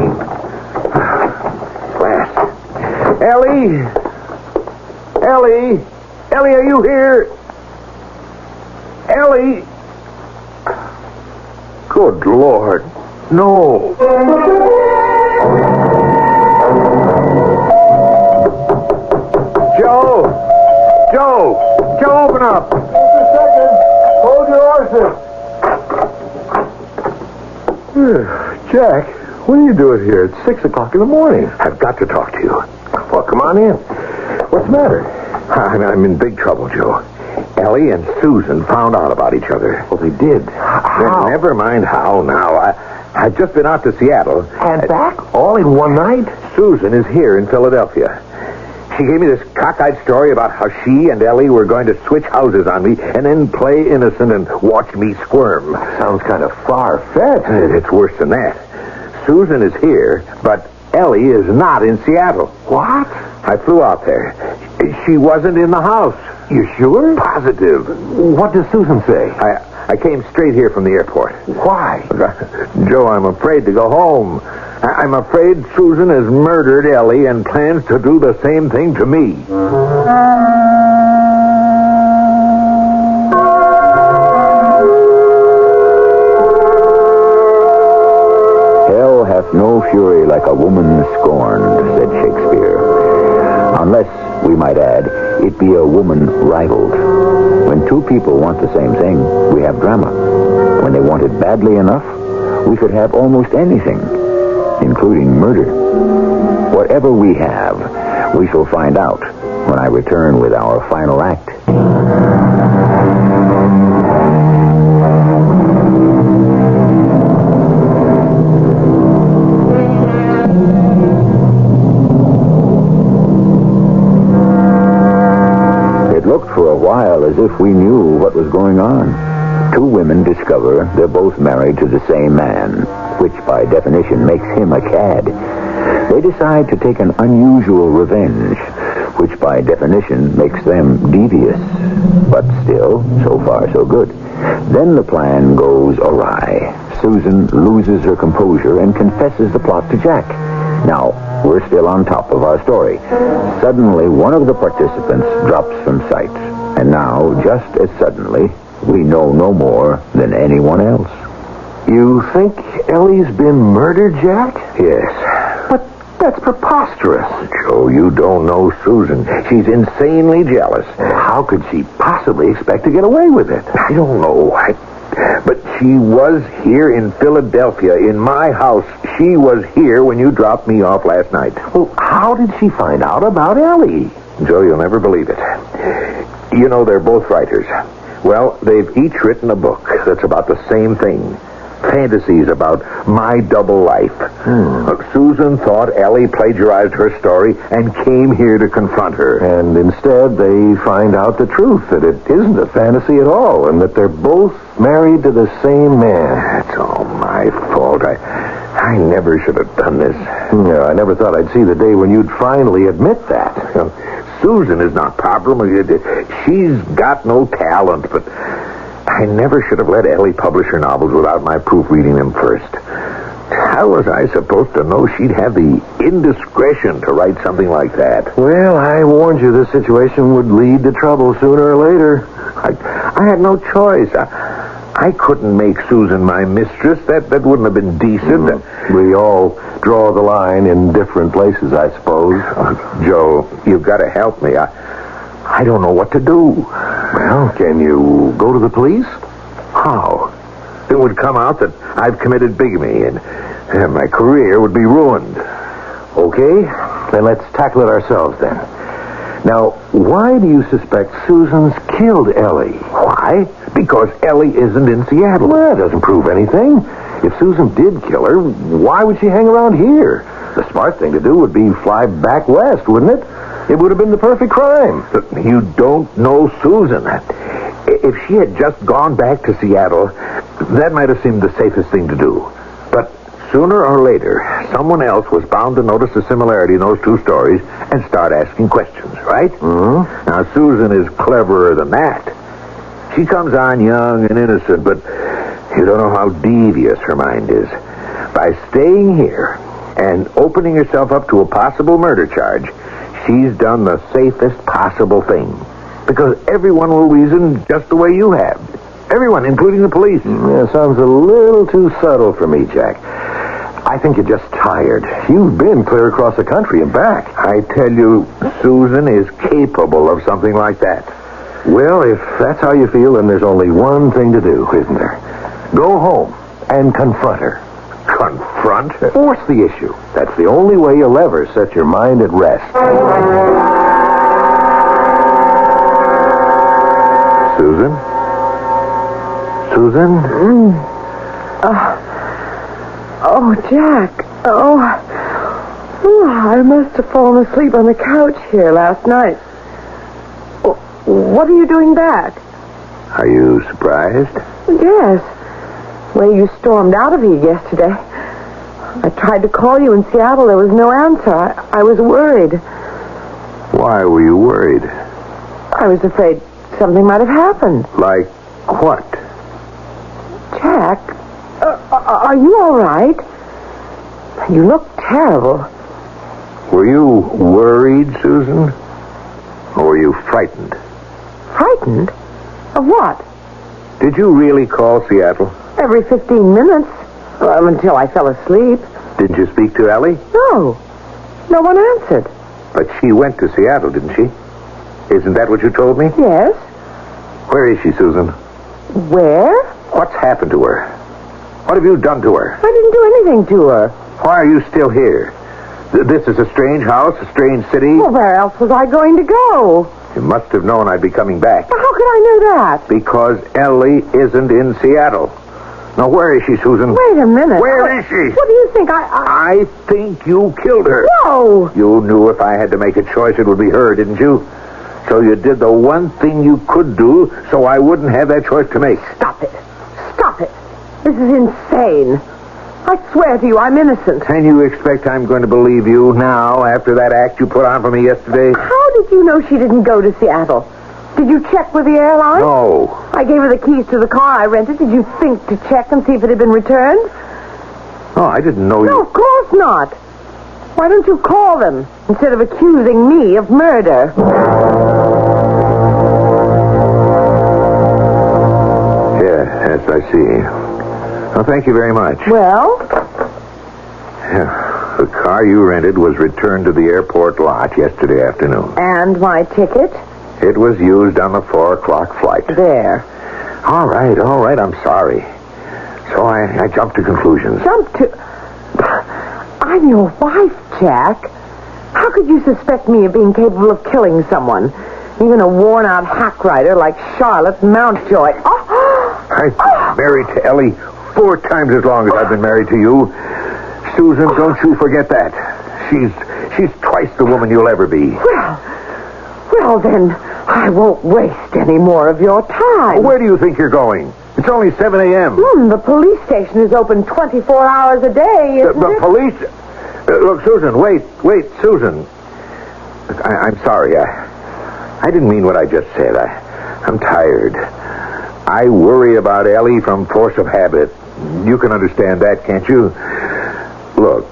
Glass. Ellie, are you here? Ellie. Good Lord. No. Joe, open up. Just a second. Hold your horses. Jack, what are you doing here? It's 6 o'clock in the morning. I've got to talk to you. Well, come on in. What's the matter? I'm in big trouble, Joe. Ellie and Susan found out about each other. Well, they did. How? Never mind how now. I've just been out to Seattle. And back? All in one night? Susan is here in Philadelphia. She gave me this cockeyed story about how she and Ellie were going to switch houses on me and then play innocent and watch me squirm. Sounds kind of far-fetched. It's worse than that. Susan is here, but Ellie is not in Seattle. What? I flew out there. She wasn't in the house. You sure? Positive. What does Susan say? I came straight here from the airport. Why? Joe, I'm afraid to go home. I'm afraid Susan has murdered Ellie and plans to do the same thing to me. Hell hath no fury like a woman scorned, said Shakespeare. Unless, we might add, it be a woman rivaled. When two people want the same thing, we have drama. When they want it badly enough, we could have almost anything, including murder. Whatever we have, we shall find out when I return with our final act. It looked for a while as if we knew what was going on. Two women discover they're both married to the same man, which by definition makes him a cad. They decide to take an unusual revenge, which by definition makes them devious. But still, so far so good. Then the plan goes awry. Susan loses her composure and confesses the plot to Jack. Now, we're still on top of our story. Suddenly, one of the participants drops from sight. And now, just as suddenly, We know no more than anyone else. You think Ellie's been murdered, Jack? Yes. But that's preposterous. Joe, you don't know Susan. She's insanely jealous. How could she possibly expect to get away with it? I don't know. But she was here in Philadelphia, in my house. She was here when you dropped me off last night. Well, how did she find out about Ellie? Joe, you'll never believe it. You know, they're both writers. Well, they've each written a book that's about the same thing. Fantasies about my double life. Susan thought Ellie plagiarized her story and came here to confront her. And instead, they find out the truth, that it isn't a fantasy at all, and that they're both married to the same man. That's all my fault. I never should have done this. Yeah, I never thought I'd see the day when you'd finally admit that. Susan is not problem. She's got no talent, but I never should have let Ellie publish her novels without my proofreading them first. How was I supposed to know she'd have the indiscretion to write something like that? Well, I warned you this situation would lead to trouble sooner or later. I had no choice. I couldn't make Susan my mistress. That wouldn't have been decent. We all draw the line in different places, I suppose. Joe, you've got to help me. I don't know what to do. Well, can you go to the police? How? It would come out that I've committed bigamy, and my career would be ruined. Okay, then let's tackle it ourselves then. Now, why do you suspect Susan's killed Ellie? Why? Because Ellie isn't in Seattle. Well, that doesn't prove anything. If Susan did kill her, why would she hang around here? The smart thing to do would be fly back west, wouldn't it? It would have been the perfect crime. But you don't know Susan. If she had just gone back to Seattle, that might have seemed the safest thing to do. But sooner or later, someone else was bound to notice a similarity in those two stories and start asking questions, right? Mm-hmm. Now, Susan is cleverer than that. She comes on young and innocent, but you don't know how devious her mind is. By staying here and opening herself up to a possible murder charge, she's done the safest possible thing. Because everyone will reason just the way you have. Everyone, including the police. Yeah, sounds a little too subtle for me, Jack. I think you're just tired. You've been clear across the country and back. I tell you, Susan is capable of something like that. Well, if that's how you feel, then there's only one thing to do, isn't there? Go home and confront her. Confront? Force the issue. That's the only way you'll ever set your mind at rest. Susan? Susan? Oh, Jack. Oh, I must have fallen asleep on the couch here last night. What are you doing back? Are you surprised? Yes. The way you stormed out of here yesterday. I tried to call you in Seattle. There was no answer. I was worried. Why were you worried? I was afraid something might have happened. Like what? Jack, are you all right? You look terrible. Were you worried, Susan? Or were you frightened? Frightened? Of what? Did you really call Seattle? Every 15 minutes. Until I fell asleep. Didn't you speak to Ellie? No. No one answered. But she went to Seattle, didn't she? Isn't that what you told me? Yes. Where is she, Susan? Where? What's happened to her? What have you done to her? I didn't do anything to her. Why are you still here? This is a strange house, a strange city. Well, where else was I going to go? You must have known I'd be coming back. Well, how could I know that? Because Ellie isn't in Seattle. Now, where is she, Susan? Wait a minute. Where is she? What do you think I think you killed her. No! You knew if I had to make a choice, it would be her, didn't you? So you did the one thing you could do so I wouldn't have that choice to make. Stop it. Stop it. This is insane. I swear to you, I'm innocent. And you expect I'm going to believe you now after that act you put on for me yesterday? How did you know she didn't go to Seattle? Did you check with the airline? No. I gave her the keys to the car I rented. Did you think to check and see if it had been returned? Oh, I didn't know you... No, of course not. Why don't you call them instead of accusing me of murder? Yes, I see. Well, thank you very much. Well? Yeah. The car you rented was returned to the airport lot yesterday afternoon. And my ticket? It was used on the 4 o'clock flight. There. All right, I'm sorry. So I jumped to conclusions. I'm your wife, Jack. How could you suspect me of being capable of killing someone? Even a worn-out hack rider like Charlotte Mountjoy. I've been married to Ellie 4 times as long as I've been married to you. Susan, don't you forget that. She's twice the woman you'll ever be. Well, then, I won't waste any more of your time. Where do you think you're going? It's only 7 a.m. The police station is open 24 hours a day, isn't The it? police? Look, Susan, wait, Susan. Look, I'm sorry. I didn't mean what I just said. I'm tired. I worry about Ellie from force of habit. You can understand that, can't you? Look,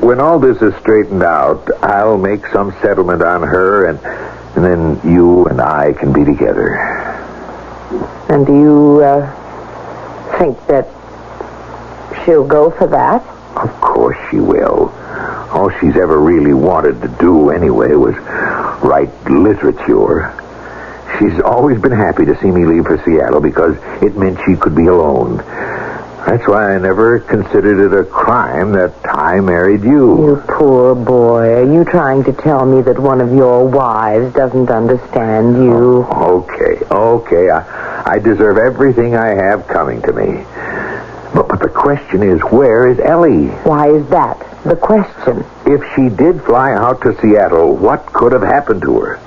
when all this is straightened out, I'll make some settlement on her, and then you and I can be together. And do you think that she'll go for that? Of course she will. All she's ever really wanted to do anyway was write literature. She's always been happy to see me leave for Seattle because it meant she could be alone. That's why I never considered it a crime that I married you. You poor boy. Are you trying to tell me that one of your wives doesn't understand you? Okay. I deserve everything I have coming to me. But the question is, where is Ellie? Why is that the question? If she did fly out to Seattle, what could have happened to her?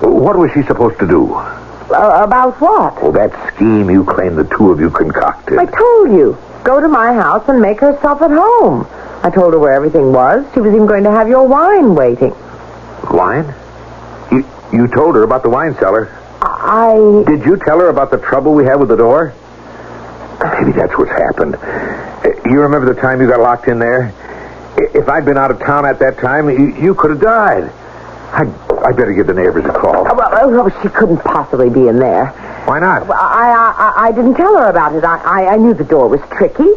What was she supposed to do? About what? Oh, that scheme you claim the two of you concocted. I told you. Go to my house and make herself at home. I told her where everything was. She was even going to have your wine waiting. Wine? You told her about the wine cellar? Did you tell her about the trouble we had with the door? Maybe that's what's happened. You remember the time you got locked in there? If I'd been out of town at that time, you could have died. I'd better give the neighbors a call. Well, she couldn't possibly be in there. Why not? I didn't tell her about it. I knew the door was tricky,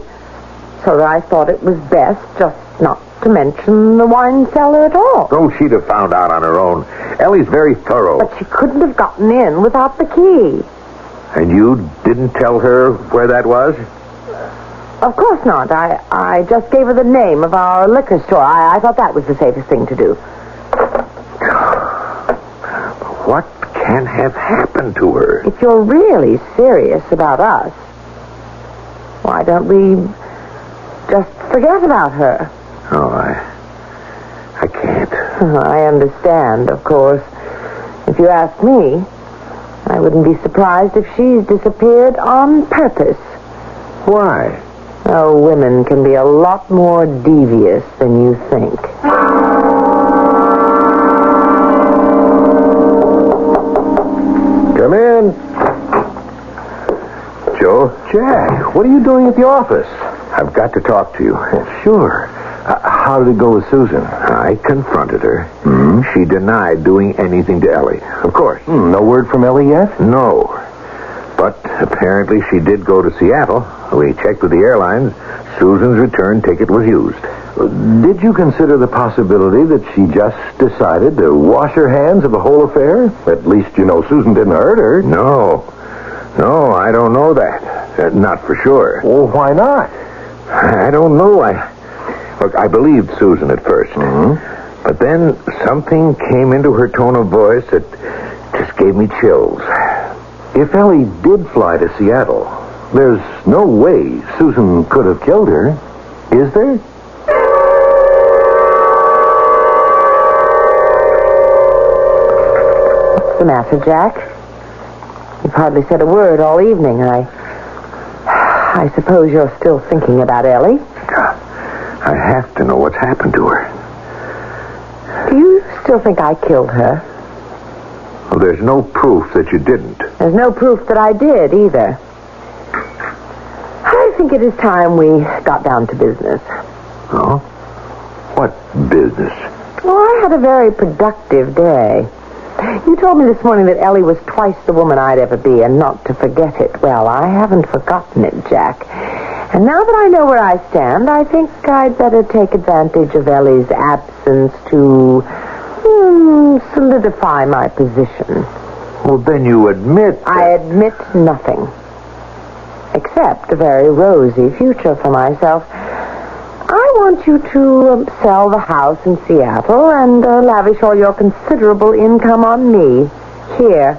so that I thought it was best just not to mention the wine cellar at all. Oh, she'd have found out on her own. Ellie's very thorough. But she couldn't have gotten in without the key. And you didn't tell her where that was? Of course not. I just gave her the name of our liquor store. I thought that was the safest thing to do. What can have happened to her? If you're really serious about us, why don't we just forget about her? Oh, I can't. I understand, of course. If you ask me, I wouldn't be surprised if she's disappeared on purpose. Why? Oh, women can be a lot more devious than you think. Come in. Joe? Jack, what are you doing at the office? I've got to talk to you. Sure. How did it go with Susan? I confronted her. She denied doing anything to Ellie. Of course. No word from Ellie yet? No. But apparently she did go to Seattle. We checked with the airlines. Susan's return ticket was used. Did you consider the possibility that she just decided to wash her hands of the whole affair? At least you know Susan didn't hurt her. No, I don't know that. Not for sure. Well, why not? I don't know. I believed Susan at first. But then something came into her tone of voice that just gave me chills. If Ellie did fly to Seattle, there's no way Susan could have killed her, is there? What's the matter, Jack? You've hardly said a word all evening. I suppose you're still thinking about Ellie. I have to know what's happened to her. Do you still think I killed her? Well, there's no proof that you didn't. There's no proof that I did, either. I think it is time we got down to business. Oh? What business? Well, I had a very productive day. You told me this morning that Ellie was twice the woman I'd ever be and not to forget it. Well, I haven't forgotten it, Jack. And now that I know where I stand, I think I'd better take advantage of Ellie's absence to solidify my position. Well, then you admit that... I admit nothing. Except a very rosy future for myself. I want you to sell the house in Seattle and lavish all your considerable income on me. Here.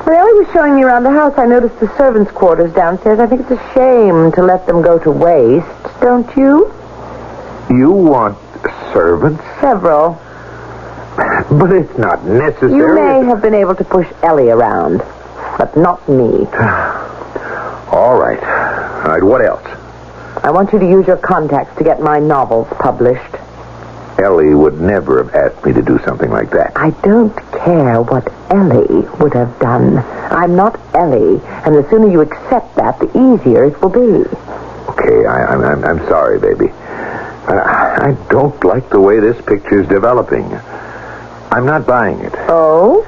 When Ellie was showing me around the house, I noticed the servants' quarters downstairs. I think it's a shame to let them go to waste, don't you? You want servants? Several. But it's not necessary. You may have been able to push Ellie around, but not me. All right. All right, what else? I want you to use your contacts to get my novels published. Ellie would never have asked me to do something like that. I don't care what Ellie would have done. I'm not Ellie, and the sooner you accept that, the easier it will be. Okay, I'm sorry, baby. I don't like the way this picture's developing. I'm not buying it. Oh?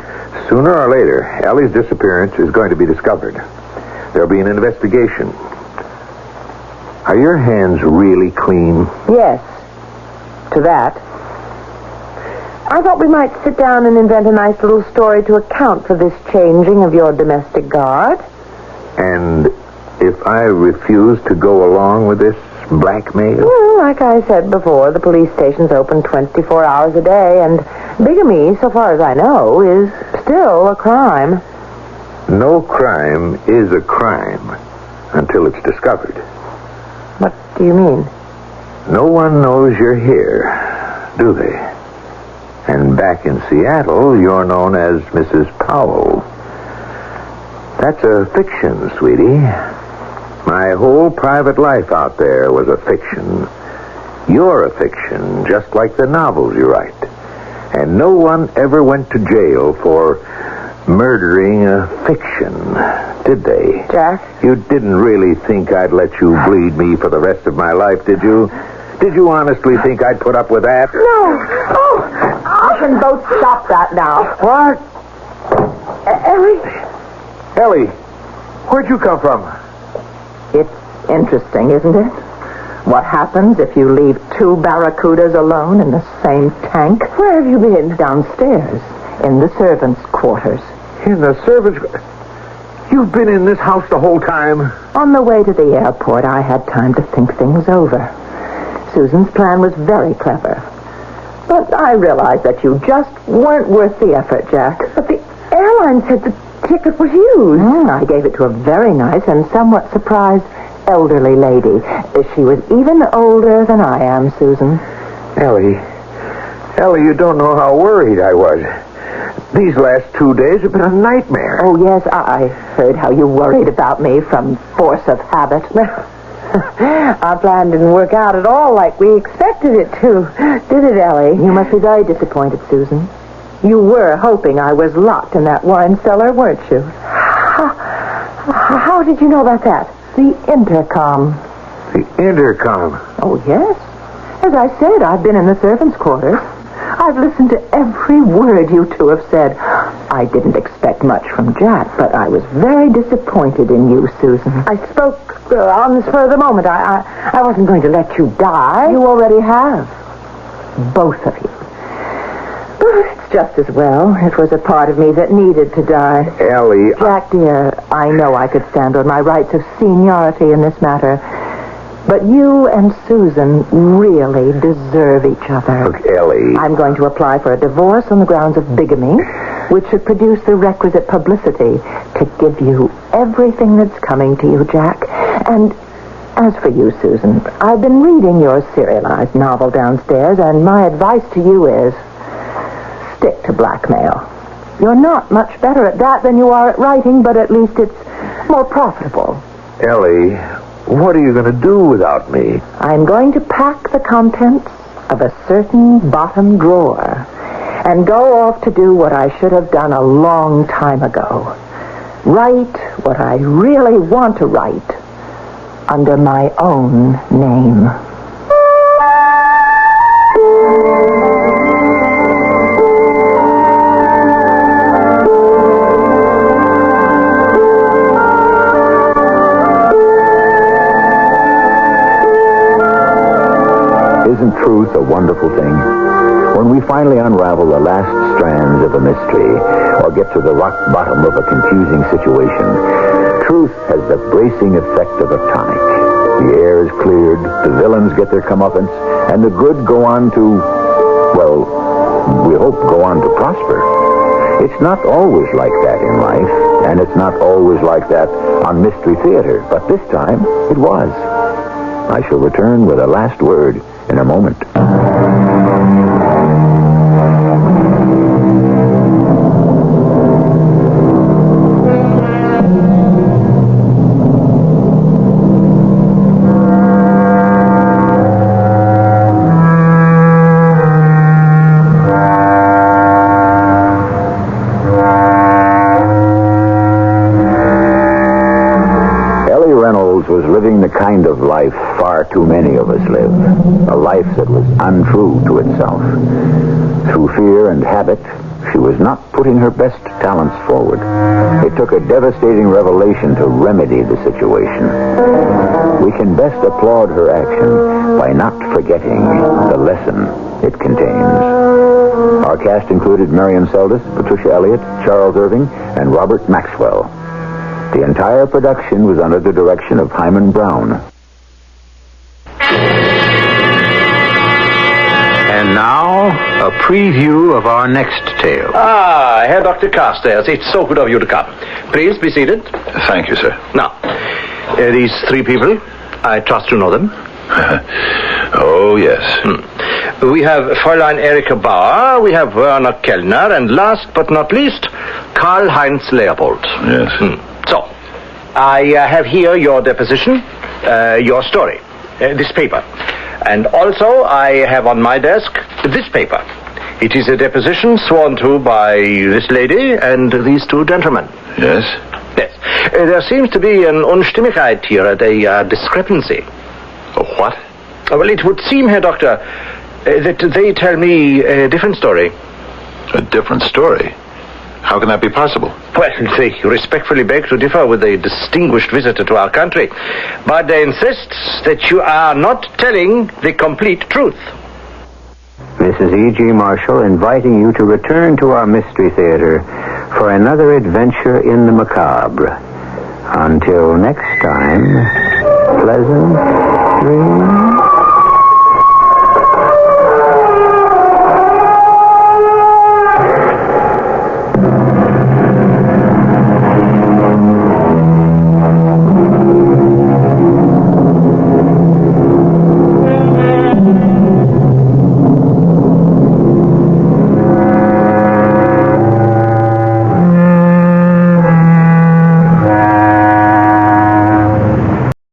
Sooner or later, Ellie's disappearance is going to be discovered. There'll be an investigation. Are your hands really clean? Yes. To that. I thought we might sit down and invent a nice little story to account for this changing of your domestic guard. And if I refuse to go along with this blackmail? Well, like I said before, the police station's open 24 hours a day, and bigamy, so far as I know, is still a crime. No crime is a crime until it's discovered. What do you mean? No one knows you're here, do they? And back in Seattle, you're known as Mrs. Powell. That's a fiction, sweetie. My whole private life out there was a fiction. You're a fiction, just like the novels you write. And no one ever went to jail for murdering a fiction, did they? Jack? You didn't really think I'd let you bleed me for the rest of my life, did you? Did you honestly think I'd put up with that? No. Oh, you can both stop that now. What? Ellie? Ellie, where'd you come from? It's interesting, isn't it? What happens if you leave two barracudas alone in the same tank? Where have you been? Downstairs, in the servants' quarters. In the servants' quarters? You've been in this house the whole time? On the way to the airport, I had time to think things over. Susan's plan was very clever. But I realized that you just weren't worth the effort, Jack. But the airline said the ticket was used. I gave it to a very nice and somewhat surprised elderly lady. She was even older than I am, Susan. Ellie, you don't know how worried I was. These last 2 days have been a nightmare. Oh, yes, I heard how you worried about me from force of habit. Our plan didn't work out at all like we expected it to, did it, Ellie? You must be very disappointed, Susan. You were hoping I was locked in that wine cellar, weren't you? How did you know about that? The intercom. The intercom? Oh, yes. As I said, I've been in the servants' quarters. I've listened to every word you two have said. I didn't expect much from Jack, but I was very disappointed in you, Susan. I spoke on the spur of the moment. I wasn't going to let you die. You already have. Both of you. It's just as well. It was a part of me that needed to die. Ellie... Jack, dear, I know I could stand on my rights of seniority in this matter. But you and Susan really deserve each other. Look, Ellie... I'm going to apply for a divorce on the grounds of bigamy, which should produce the requisite publicity to give you everything that's coming to you, Jack. And as for you, Susan, I've been reading your serialized novel downstairs, and my advice to you is... stick to blackmail. You're not much better at that than you are at writing, but at least it's more profitable. Ellie, what are you going to do without me? I'm going to pack the contents of a certain bottom drawer and go off to do what I should have done a long time ago. Write what I really want to write under my own name. Isn't truth a wonderful thing? When we finally unravel the last strands of a mystery or get to the rock bottom of a confusing situation, truth has the bracing effect of a tonic. The air is cleared, the villains get their comeuppance, and the good go on to, well, we hope go on to prosper. It's not always like that in life, and it's not always like that on Mystery Theater, but this time it was. I shall return with a last word in a moment. Was living the kind of life far too many of us live. A life that was untrue to itself. Through fear and habit, she was not putting her best talents forward. It took a devastating revelation to remedy the situation. We can best applaud her action by not forgetting the lesson it contains. Our cast included Marion Seldes, Patricia Elliott, Charles Irving, and Robert Maxwell. The entire production was under the direction of Hyman Brown. And now, a preview of our next tale. Ah, Herr Dr. Carstairs, it's so good of you to come. Please be seated. Thank you, sir. Now, these three people, I trust you know them. Oh, yes. We have Fräulein Erika Bauer, we have Werner Kellner, and last but not least, Karl-Heinz Leopold. Yes. So, I have here your deposition, your story, this paper. And also, I have on my desk this paper. It is a deposition sworn to by this lady and these two gentlemen. Yes? Yes. There seems to be an Unstimmigkeit here, a discrepancy. A what? Well, it would seem, Herr Doctor, that they tell me a different story. A different story? How can that be possible? Well, they respectfully beg to differ with a distinguished visitor to our country. But they insist that you are not telling the complete truth. This is E.G. Marshall inviting you to return to our Mystery Theater for another adventure in the macabre. Until next time, pleasant dreams.